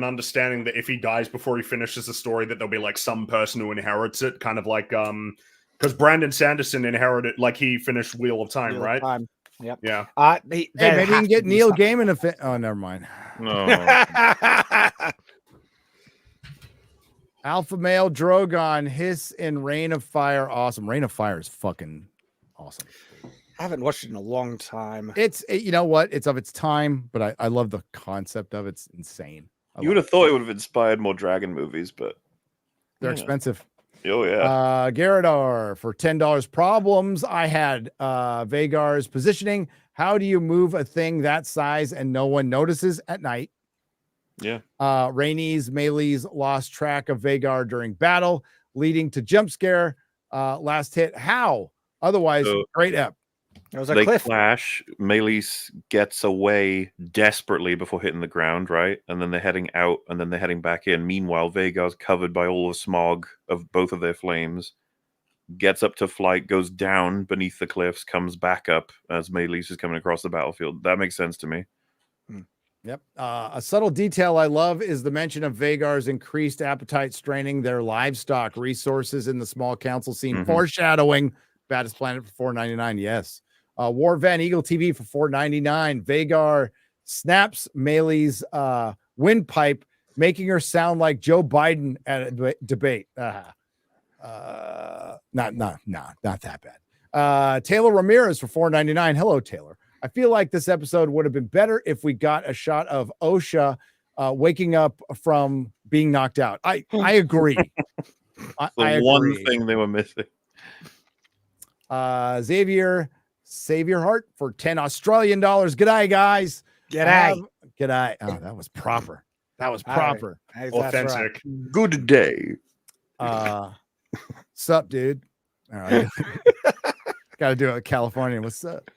understanding that if he dies before he finishes the story, that there'll be like some person who inherits it, kind of like because Brandon Sanderson inherited, like he finished Wheel of Time, right? Yep. Yeah. Maybe you can get Neil Gaiman. Oh, never mind. No. Alpha male Drogon, Hiss in Reign of Fire. Awesome. Reign of Fire is fucking awesome. I haven't watched it in a long time. You know what? It's of its time, but I love the concept of it. It's insane. You would have thought it would have inspired more dragon movies, but they're expensive. Oh yeah. Garador for $10. Problems I had. Vagar's positioning. How do you move a thing that size and no one notices at night? Yeah. Rhaenys Melee's lost track of Vagar during battle, leading to jump scare. Last hit. How? Otherwise, great ep. It was a they cliff. clash. Melees gets away desperately before hitting the ground, right? And then they're heading out, and then they're heading back in. Meanwhile, Vagar's covered by all the smog of both of their flames. Gets up to flight, goes down beneath the cliffs, comes back up as Melees is coming across the battlefield. That makes sense to me. Yep. A subtle detail I love is the mention of Vagar's increased appetite straining their livestock resources in the small council scene, foreshadowing Baddest Planet for $4.99. Yes. War Van Eagle TV for $4.99. Vagar snaps Melee's windpipe, making her sound like Joe Biden at a debate. Not that bad. Taylor Ramirez for $4.99. Hello, Taylor. I feel like this episode would have been better if we got a shot of Osha waking up from being knocked out. I agree. I agree. One thing they were missing. Xavier Save Your Heart for 10 Australian dollars. G'day, guys. G'day. G'day. Oh, that was proper. That was proper. Authentic. Right. Good day. Sup, dude? All right. Got to do it California. What's up?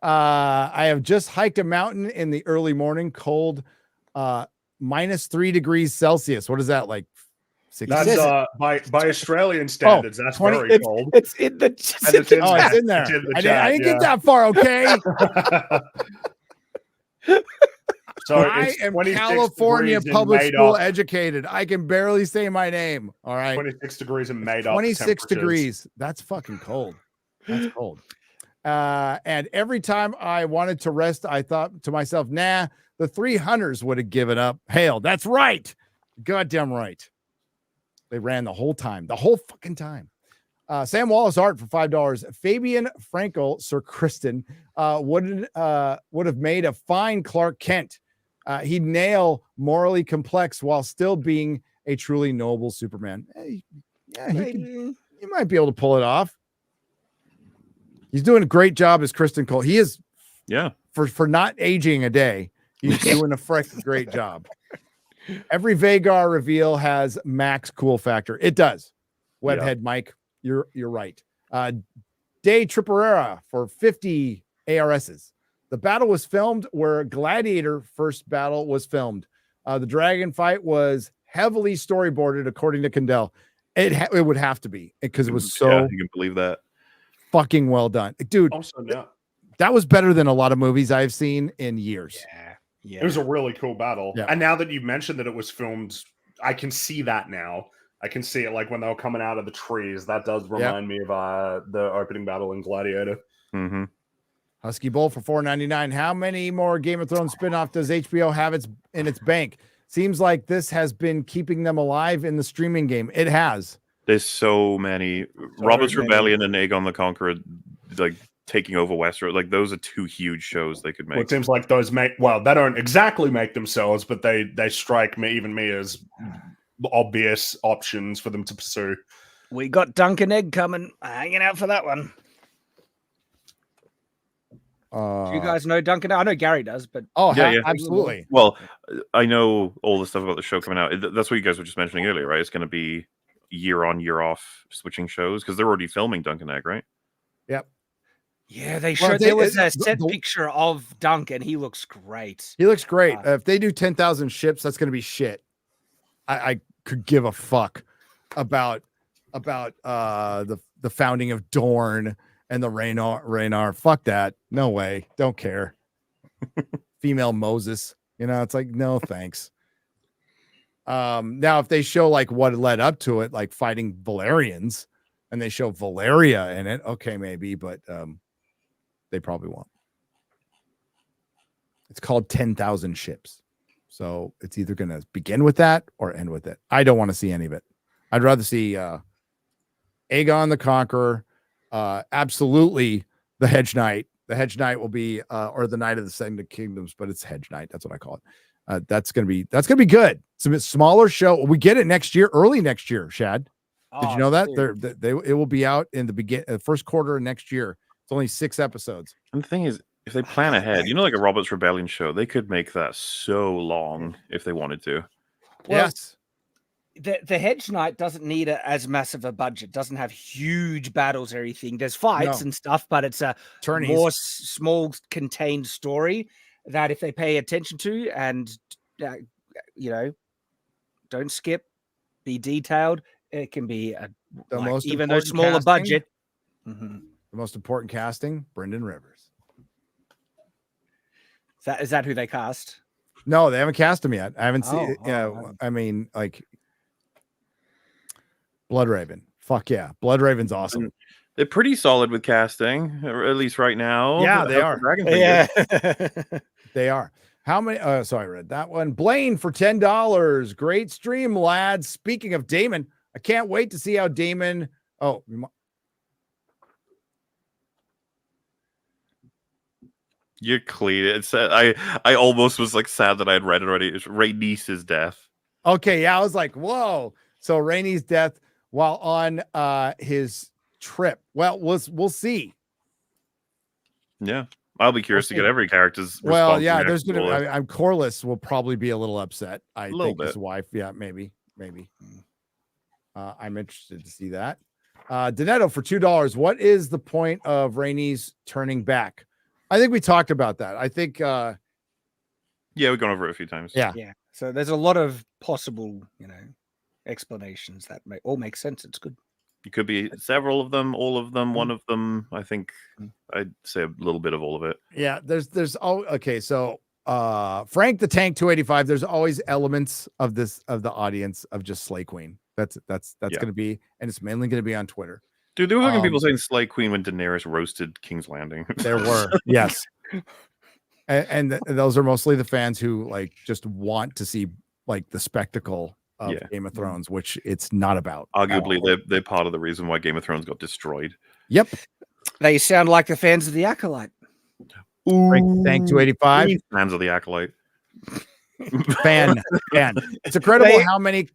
I have just hiked a mountain in the early morning, cold, -3 degrees Celsius. What is that, like? 60? That's by Australian standards, that's 20 very cold. It's in the And it's in Oh, there. it's in there. It's in the I chat, didn't get that far, okay? So I it's am 26 California degrees in public made school up. educated. I can barely say my name. All right. 26 degrees and made up. 26 temperatures. degrees. That's fucking cold. That's cold. And every time I wanted to rest, I thought to myself, nah, the 300s would have given up. Hell, that's right. Goddamn right. They ran the whole time, the whole fucking time. Sam Wallace art for $5. Fabian Frankel, Sir Kristen, would have made a fine Clark Kent. He'd nail morally complex while still being a truly noble Superman. He might be able to pull it off. He's doing a great job as Kristen Cole. He is, for not aging a day. He's doing a freaking great job. Every Vagar reveal has max cool factor. It does. Webhead Mike, you're right. Day Triparera for 50 ARSs. The battle was filmed where Gladiator first battle was filmed. The dragon fight was heavily storyboarded, according to Condell. It would have to be because it was so you can believe that. fucking well done, dude. Also, yeah. That was better than a lot of movies I've seen in years. Yeah. It was a really cool battle. Yeah. And now that you've mentioned that it was filmed, I can see that now. I can see it like when they were coming out of the trees. That does remind me of the opening battle in Gladiator. Mm-hmm. Husky Bowl for $4.99. How many more Game of Thrones spinoff does HBO have in its bank? Seems like this has been keeping them alive in the streaming game. It has. There's so many. Robert's Rebellion and Aegon the Conqueror, like taking over Westeros. Like those are two huge shows they could make. Well, it seems like those they don't exactly make themselves, but they strike me as obvious options for them to pursue. We got Duncan Egg coming, hanging out for that one. Do you guys know Duncan? I know Gary does, but absolutely. Well, I know all the stuff about the show coming out. That's what you guys were just mentioning earlier, right? It's going to be year on, year off switching shows because they're already filming Duncan Egg, right? Yep. Yeah, they showed there was a set picture of Duncan. He looks great. He looks great. If they do 10,000 ships, that's going to be shit. I could give a fuck about the founding of Dorne and the Rhaenyra. Fuck that. No way. Don't care. Female Moses. It's like, no, thanks. Now, if they show like what led up to it, like fighting Valerians, and they show Valeria in it, okay, maybe, but they probably won't. It's called 10,000 ships. So it's either going to begin with that or end with it. I don't want to see any of it. I'd rather see Aegon the Conqueror, absolutely the Hedge Knight. The Hedge Knight will be, or the Knight of the Seven Kingdoms, but it's Hedge Knight. That's what I call it. That's gonna be good. It's a bit smaller show. We get it next year, early next year. Shad, did you know that it will be out in the first quarter of next year? It's only 6 episodes. And the thing is, if they plan ahead, like a Robert's Rebellion show, they could make that so long if they wanted to. Well, yes. The Hedge Knight doesn't need as massive a budget. Doesn't have huge battles or anything. There's fights and stuff, but it's a more small, contained story that if they pay attention to and don't skip, be detailed, it can be even though smaller budget. Mm-hmm. The most important casting, Brendan Rivers. Is that who they cast? No, they haven't cast him yet. I haven't seen. I mean, like Bloodraven. Fuck yeah, Bloodraven's awesome. They're pretty solid with casting, or at least right now. Yeah, they are. Yeah, they are. How many? Sorry, I read that one. Blaine for $10. Great stream, lads. Speaking of Damon, I can't wait to see how Damon. Oh. You're clean. It's I almost was like sad that I had read it already. It's Rhaenyra's death. Okay, yeah, I was like, whoa. So Rhaenyra's death while on his trip. Well, we'll see. Yeah. I'll be curious to get every character's response. Well, yeah, there's gonna. I'm Corliss will probably be a little upset. I think bit. his wife. Yeah, maybe. I'm interested to see that. Donetto for $2. What is the point of Rhaenys turning back? I think we talked about that. I think. Yeah, we've gone over it a few times. Yeah. So there's a lot of possible, explanations that all make sense. It's good. It could be several of them, all of them, one of them. I think I'd say a little bit of all of it. Yeah, there's okay. So Frank the Tank 285. There's always elements of the audience of just Slay Queen. That's gonna be, and it's mainly gonna be on Twitter. Dude, there were fucking people saying Slay Queen when Daenerys roasted King's Landing. There were, yes. And those are mostly the fans who like just want to see like the spectacle of Game of Thrones, which it's not about. Arguably, they're part of the reason why Game of Thrones got destroyed. Yep. They sound like the fans of The Acolyte. Frank Tank 285. Fans of The Acolyte. Fan. It's incredible how many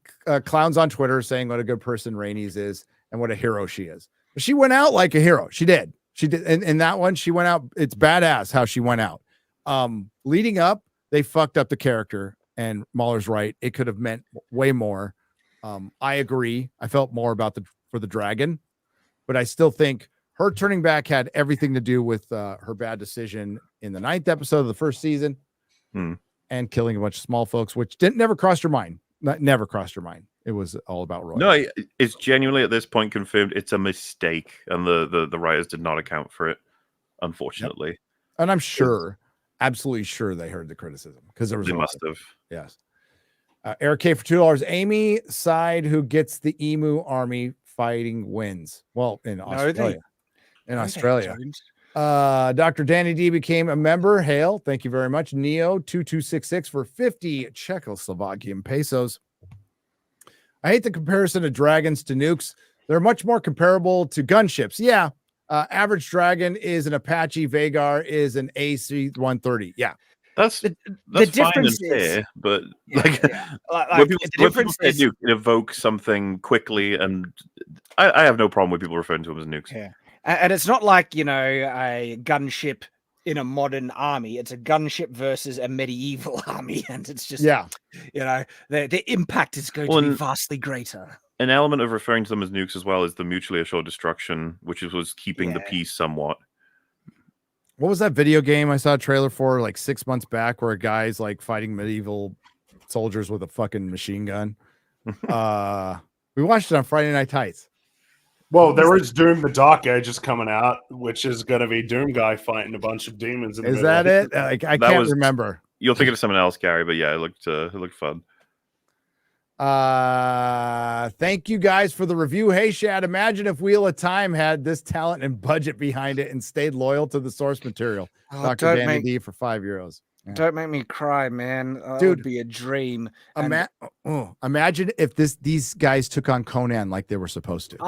clowns on Twitter saying what a good person Rhaenys is and what a hero she is. She went out like a hero. She did. In that one, she went out. It's badass how she went out. Leading up, they fucked up the character, and Mahler's right. It could have meant way more. I agree. I felt more about for the dragon, but I still think her turning back had everything to do with her bad decision in the 9th episode of the first season and killing a bunch of small folks, which never crossed her mind. Never crossed her mind. It was all about Roy. No, it's genuinely at this point confirmed it's a mistake, and the writers did not account for it, unfortunately. Yep. And I'm sure, absolutely sure they heard the criticism because there was. They must have. Yes. Eric K for $2. Amy side who gets the Emu army fighting wins. Well, in Australia. Dr. Danny D became a member. Hail. Thank you very much. Neo2266 for 50 Czechoslovakian pesos. I hate the comparison of dragons to nukes. They're much more comparable to gunships. Yeah. Average dragon is an Apache. Vagar is an AC-130. Yeah. That's the difference fine and fair, but when people say nuke, it evokes something quickly, and I have no problem with people referring to them as nukes. Yeah, and it's not like a gunship in a modern army. It's a gunship versus a medieval army, and it's just the impact is going to be vastly greater. An element of referring to them as nukes as well is the mutually assured destruction, which was keeping the peace somewhat. What was that video game I saw a trailer for like 6 months back where a guy's like fighting medieval soldiers with a fucking machine gun? We watched it on Friday Night Tights. Well, there is Doom the Dark Ages coming out, which is going to be Doom guy fighting a bunch of demons. Is that it? I can't remember. You'll think of something else, Gary, but yeah, it looked fun. Thank you guys for the review. Hey Shad, imagine if Wheel of Time had this talent and budget behind it and stayed loyal to the source material. Dr. Danny D for €5. Yeah. Don't make me cry, man. Dude, it would be a dream. Imagine if these guys took on Conan like they were supposed to.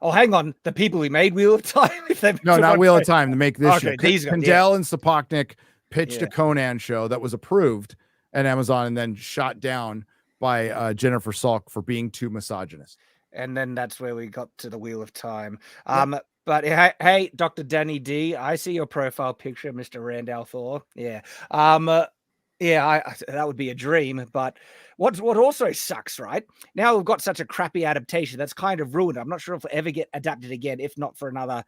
Hang on. The people who made Wheel of Time. Not Wheel of Time to make this show. These guys, Kendall and Sapoknik pitched a Conan show that was approved at Amazon and then shot down by Jennifer Salk for being too misogynist. And then that's where we got to the Wheel of Time. But hey, Dr. Danny D, I see your profile picture, Mr. Randall Thor. Yeah. That would be a dream. But what also sucks, right? Now we've got such a crappy adaptation that's kind of ruined. I'm not sure if it'll ever get adapted again. If not for another,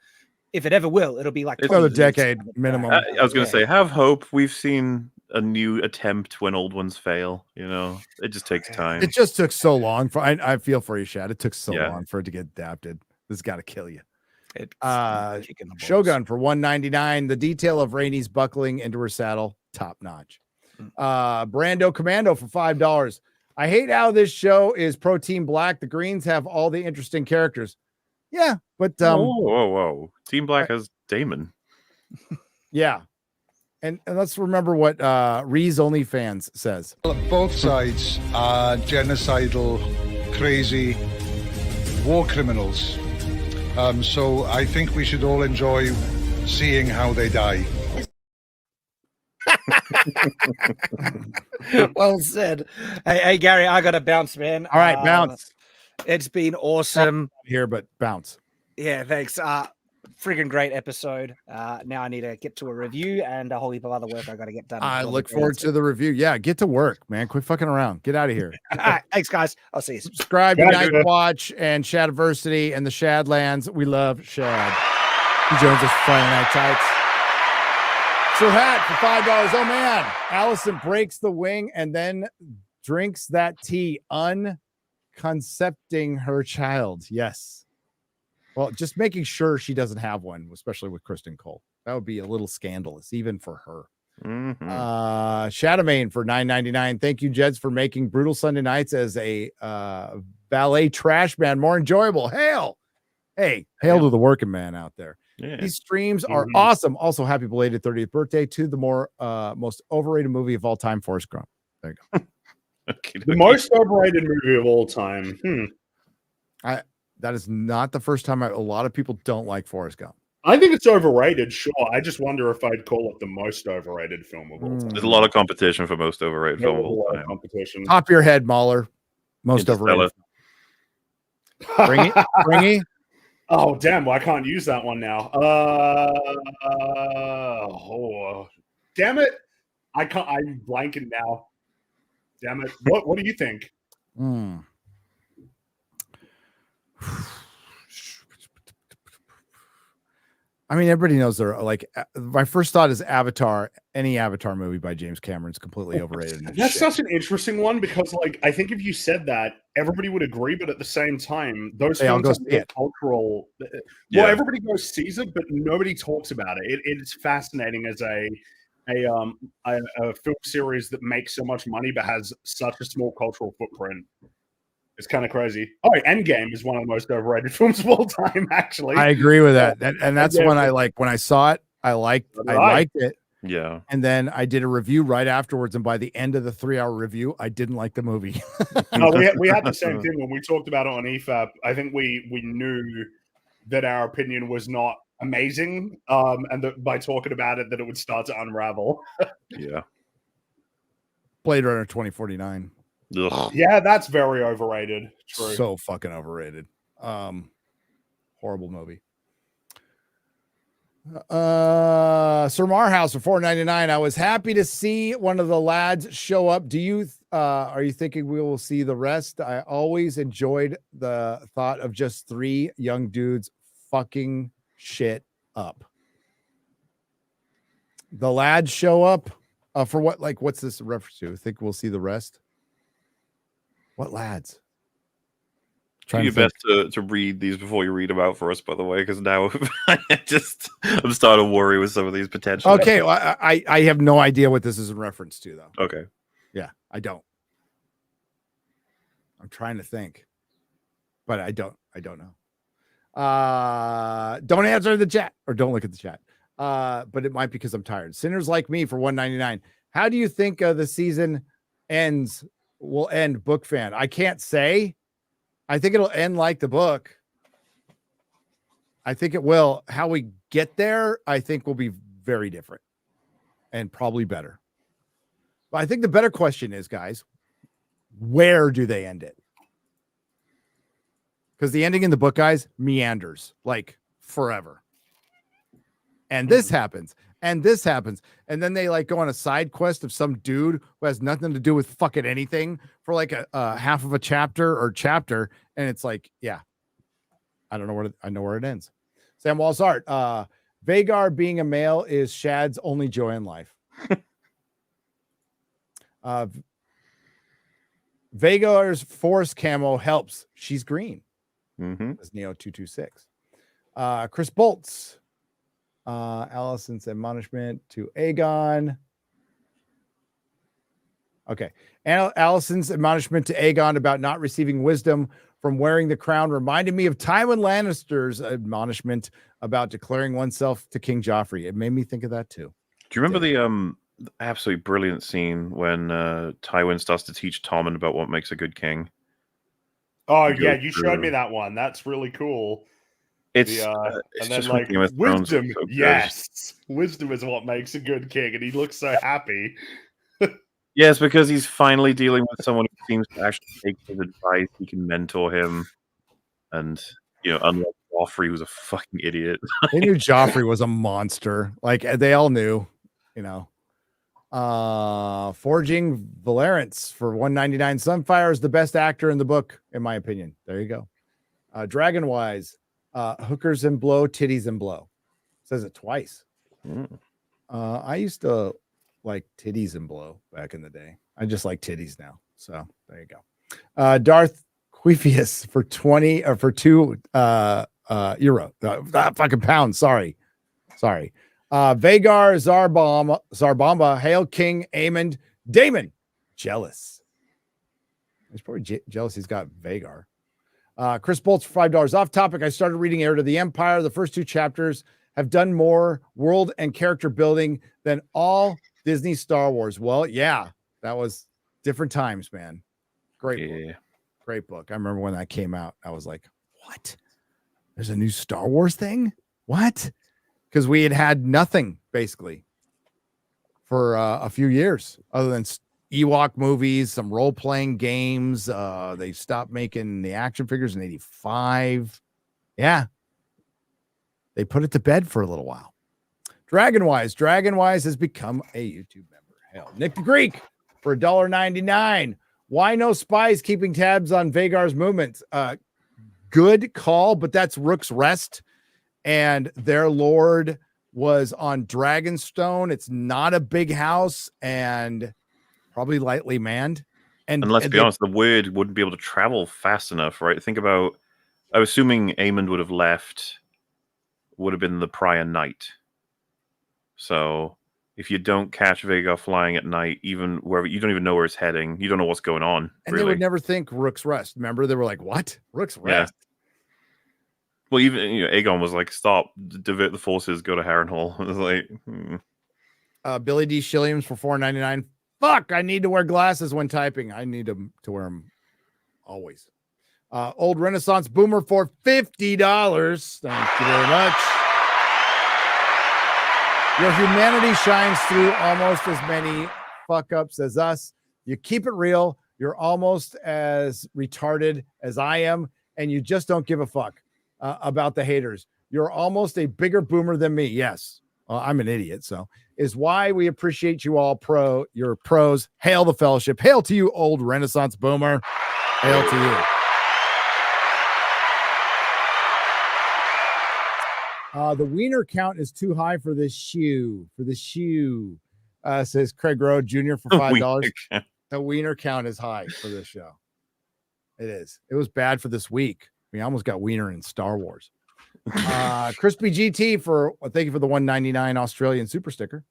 if it ever will, it'll be like another decade minimum. I was going to say, have hope. We've seen a new attempt when old ones fail. It just takes time. It just took so long for. I feel for you, Shad. It took so long for it to get adapted. This has got to kill you. Shogun for $199. The detail of Rhaenys buckling into her saddle, top notch. Brando Commando for $5. I hate how this show is pro Team Black. The Greens have all the interesting characters. Yeah, but whoa. Team Black has Damon. Yeah. And let's remember what Ree's OnlyFans says. Both sides are genocidal, crazy war criminals. So I think we should all enjoy seeing how they die. Well said. Hey, Gary, I got to bounce, man. All right, bounce. It's been awesome here, but bounce. Yeah, thanks. friggin' great episode. Now I need to get to a review and a whole heap of other work I got to get done. I look forward to the review. Yeah, get to work, man. Quit fucking around. Get out of here. All right, thanks, guys. I'll see you. Subscribe to Night Watch and Shadiversity and the Shadlands. We love Shad. He joins us Friday Night Tights. Sir Hat for $5. Oh man, Alicent breaks the wing and then drinks that tea, unconcepting her child. Yes. Well, just making sure she doesn't have one, especially with Kristen Cole. That would be a little scandalous, even for her. Shadowmane for $9.99. Thank you, Jeds, for making Brutal Sunday Nights as a ballet trash man more enjoyable. Hail to the working man out there. Yeah. These streams are awesome. Also, happy belated 30th birthday to the most overrated movie of all time, Forrest Gump. There you go. The most overrated movie of all time. That is not the first time a lot of people don't like Forrest Gump. I think it's overrated, sure. I just wonder if I'd call it the most overrated film of all time. There's a lot of competition for most overrated film of all time. Competition. Top of your head, Mahler. Most overrated. Bringy. Oh, damn. Well, I can't use that one now. Damn it. I can't. I'm blanking now. Damn it. What do you think? I mean, everybody knows they're like, my first thought is Avatar. Any Avatar movie by James Cameron is completely overrated. That's such an interesting one because, like, I think if you said that, everybody would agree, but at the same time, those films are cultural. Well, everybody goes sees it, but nobody talks about it. It's fascinating as a film series that makes so much money but has such a small cultural footprint. It's kind of crazy. Oh, Endgame is one of the most overrated films of all time, actually. I agree with that. And that's when I when I saw it, I liked it. Yeah. And then I did a review right afterwards. And by the end of the 3-hour review, I didn't like the movie. No, we had the same thing when we talked about it on EFAP. I think we knew that our opinion was not amazing. And that by talking about it, that it would start to unravel. Yeah. Blade Runner 2049. Ugh. Yeah, that's very overrated. True. So fucking overrated. Horrible movie. Sir Marhouse for $4.99. I was happy to see one of the lads show up. Do you are you thinking we will see the rest? I always enjoyed the thought of just 3 young dudes fucking shit up. The lads show up for what? Like, what's this a reference to? Think we'll see the rest? What lads? Do your best to read these before you read them out for us, by the way, because now I'm starting to worry with some of these potential. Okay, well, I have no idea what this is in reference to, though. Okay. Yeah, I don't. I'm trying to think, but I don't know. Don't answer the chat or don't look at the chat. But it might be because I'm tired. Sinners Like Me for $1.99. How do you think the season will end, book fan? I can't say. I think it'll end like the book. I think it will. How we get there, I think, will be very different and probably better. But I think the better question is, guys, where do they end it? Because the ending in the book, guys, meanders like forever. And this happens. And this happens. And then they like go on a side quest of some dude who has nothing to do with fucking anything for like a half of a chapter. And it's like, yeah, I don't know I know where it ends. Sam Wall's art. Vagar being a male is Shad's only joy in life. Vagar's forest camo helps. She's green. As Neo 226. Chris Bolts. Alicent's admonishment to Aegon. Okay. Alicent's admonishment to Aegon about not receiving wisdom from wearing the crown reminded me of Tywin Lannister's admonishment about declaring oneself to King Joffrey. It made me think of that too. Do you remember the absolutely brilliant scene when Tywin starts to teach Tommen about what makes a good king? Oh, yeah, you showed me that one. That's really cool. It's and then just like wisdom. So yes, wisdom is what makes a good king, and he looks so happy. Yes, because he's finally dealing with someone who seems to actually take his advice. He can mentor him, and unlike Joffrey was a fucking idiot. They knew Joffrey was a monster. Like they all knew, you know. Forging Valeriance for 199. Sunfire is the best actor in the book, in my opinion. There you go. Dragonwise, hookers and blow, titties and blow. Says it twice. I used to like titties and blow back in the day. I just like titties now. So there you go. Darth Quefius for 20 or for 2 euro. Fucking pounds. Sorry. Vagar Zarbamba, Hail King Aemond, Damon, jealous. He's probably jealous he's got Vagar. Chris Bolts for $5 off topic. I started reading Heir to the Empire. The first 2 chapters have done more world and character building than all Disney Star Wars. Well, yeah, that was different times, man. Great book. I remember when that came out. I was like, what? There's a new Star Wars thing? What? Because we had nothing basically for a few years other than Ewok movies, some role-playing games. They stopped making the action figures in 85. Yeah. They put it to bed for a little while. Dragonwise has become a YouTube member. Hell, Nick the Greek for $1.99. Why no spies keeping tabs on Vagar's movements? Good call, but that's Rook's Rest. And their lord was on Dragonstone. It's not a big house and probably lightly manned. And let's be honest, the word wouldn't be able to travel fast enough, right? Think about, I'm assuming Aemond would have been the prior night. So if you don't catch Vagar flying at night, even wherever, you don't even know where it's heading. You don't know what's going on. And they would never think Rook's Rest. Remember, they were like, what? Rook's Rest? Yeah. Well, even Aegon was like, stop, divert the forces, go to Harrenhal. It was like, Billy D. Shilliams for $4.99. Fuck, I need to wear glasses when typing. I need to wear them always. Old Renaissance Boomer for $50. Thank you very much. Your humanity shines through almost as many fuck ups as us. You keep it real. You're almost as retarded as I am, and you just don't give a fuck about the haters. You're almost a bigger boomer than me. Yes, I'm an idiot. So is why we appreciate you all. You're pros. Hail the fellowship. Hail to you, old Renaissance Boomer. Hail to you. The wiener count is too high for this shoe. Says Craig Rowe Jr. for $5. The wiener count is high for this show. It is. It was bad for this week. We almost got wiener in Star Wars. Crispy GT for thank you for the $1.99 Australian super sticker.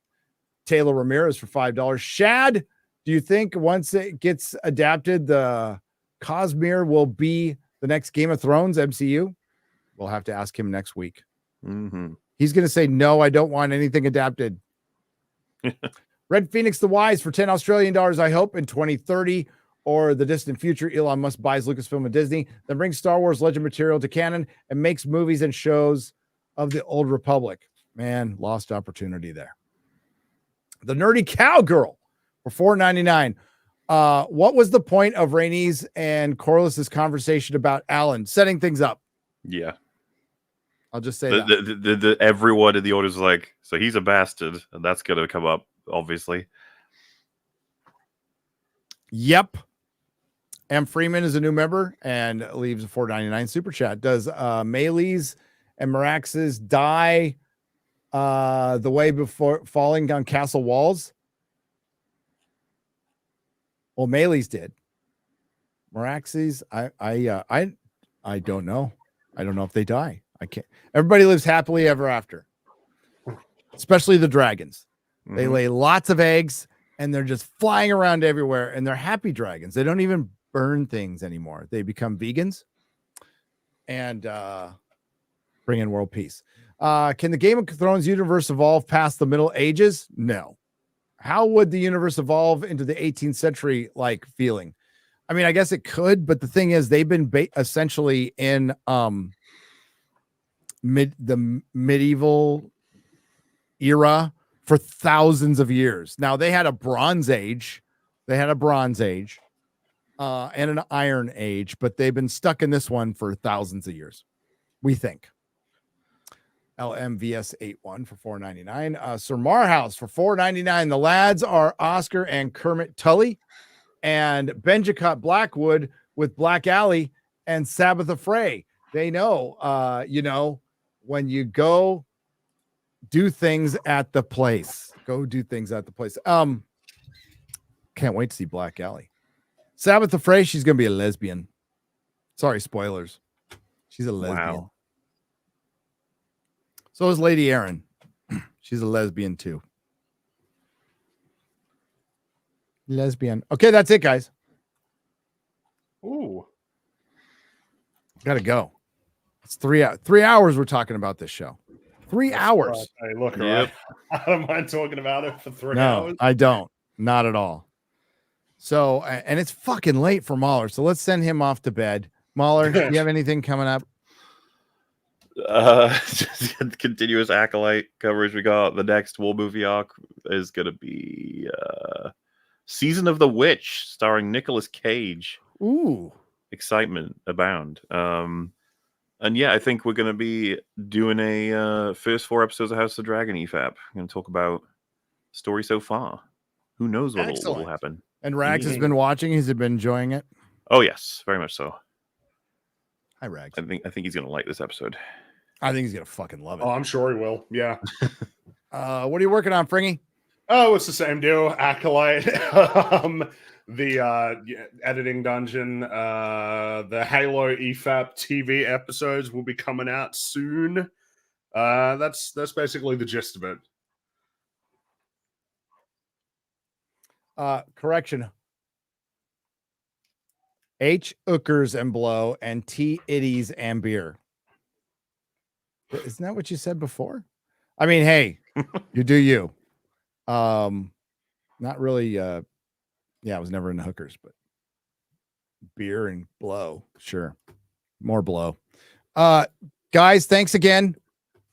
Taylor Ramirez for $5. Shad, do you think once it gets adapted, the Cosmere will be the next Game of Thrones MCU? We'll have to ask him next week. mm-hmm. He's going to say, no, I don't want anything adapted. Red Phoenix the Wise for $10 Australian, I hope, in 2030 or the distant future. Elon Musk buys Lucasfilm and Disney, then brings Star Wars Legend material to canon and makes movies and shows of the Old Republic. Man, lost opportunity there. The Nerdy Cowgirl for $4.99. What was the point of Rhaenys and Corliss's conversation about Alan setting things up? Yeah. I'll just say that. Everyone in the audience was like, so he's a bastard, and that's going to come up, obviously. Yep. M. Freeman is a new member and leaves a $4.99 super chat. Does Melee's and Merax's die the way before falling down castle walls? Well, Melee's did. Merax's, I don't know. I don't know if they die. I can't. Everybody lives happily ever after, especially the dragons. Mm-hmm. They lay lots of eggs and they're just flying around everywhere, and they're happy dragons. They don't even burn things anymore. They become vegans and bring in world peace. Can the Game of Thrones universe evolve past the Middle Ages? No. How would the universe evolve into the 18th century like feeling? I mean, I guess it could, but the thing is, they've been essentially in the medieval era for thousands of years. Now they had a Bronze Age, and an Iron Age, but they've been stuck in this one for thousands of years. We think LMVS81 for $4.99. Sir Marhouse for $4.99. The lads are Oscar and Kermit Tully, and Benjicott Blackwood with Black Alley and Sabbath Affray. They know, when you go do things at the place, go do things at the place. Can't wait to see Black Alley. Sabbath Affray, she's going to be a lesbian. Sorry, spoilers. She's a lesbian. Wow. So is Lady Aaron. She's a lesbian too. Lesbian. Okay, that's it, guys. Ooh. Gotta go. It's 3 hours we're talking about this show. 3 hours. Hey, look, Yep. I don't mind talking about it for 3 No, hours. I don't. Not at all. So, and it's fucking late for Mahler. So let's send him off to bed. Mahler, do you have anything coming up? Just continuous Acolyte coverage. We got the next War movie arc is gonna be Season of the Witch, starring Nicolas Cage. Ooh. Excitement abound. And yeah, I think we're gonna be doing a first 4 episodes of House of the Dragon EFAP. I'm gonna talk about story so far. Who knows what will happen. And Rags has been watching. Has he been enjoying it? Oh yes, very much so. Hi, Rags. I think he's gonna like this episode. I think he's gonna fucking love it. Oh, I'm sure he will. Yeah. What are you working on, Fringy? Oh, it's the same deal. Acolyte, the editing dungeon, the Halo EFAP TV episodes will be coming out soon. That's basically the gist of it. Correction. H Hookers and blow and T Itties and beer. Isn't that what you said before? I mean, hey, you do you. Not really. I was never into hookers, but beer and blow, sure, more blow. Guys, thanks again.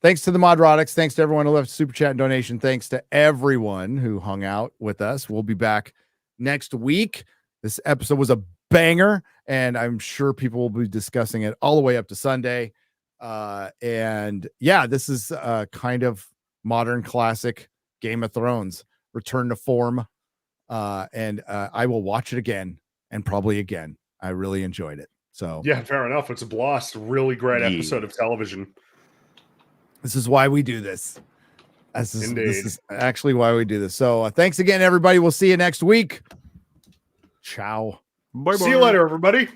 Thanks to the Nerdrotics. Thanks to everyone who left a super chat and donation. Thanks to everyone who hung out with us. We'll be back next week. This episode was a banger, and I'm sure people will be discussing it all the way up to Sunday. And yeah, this is kind of modern classic Game of Thrones return to form. And I will watch it again and probably again. I really enjoyed it. So yeah, fair enough. It's a blast. Really great episode of television. This is why we do this. This Indeed. is actually why we do this. So thanks again, everybody. We'll see you next week. Ciao. Bye-bye. See you later, everybody.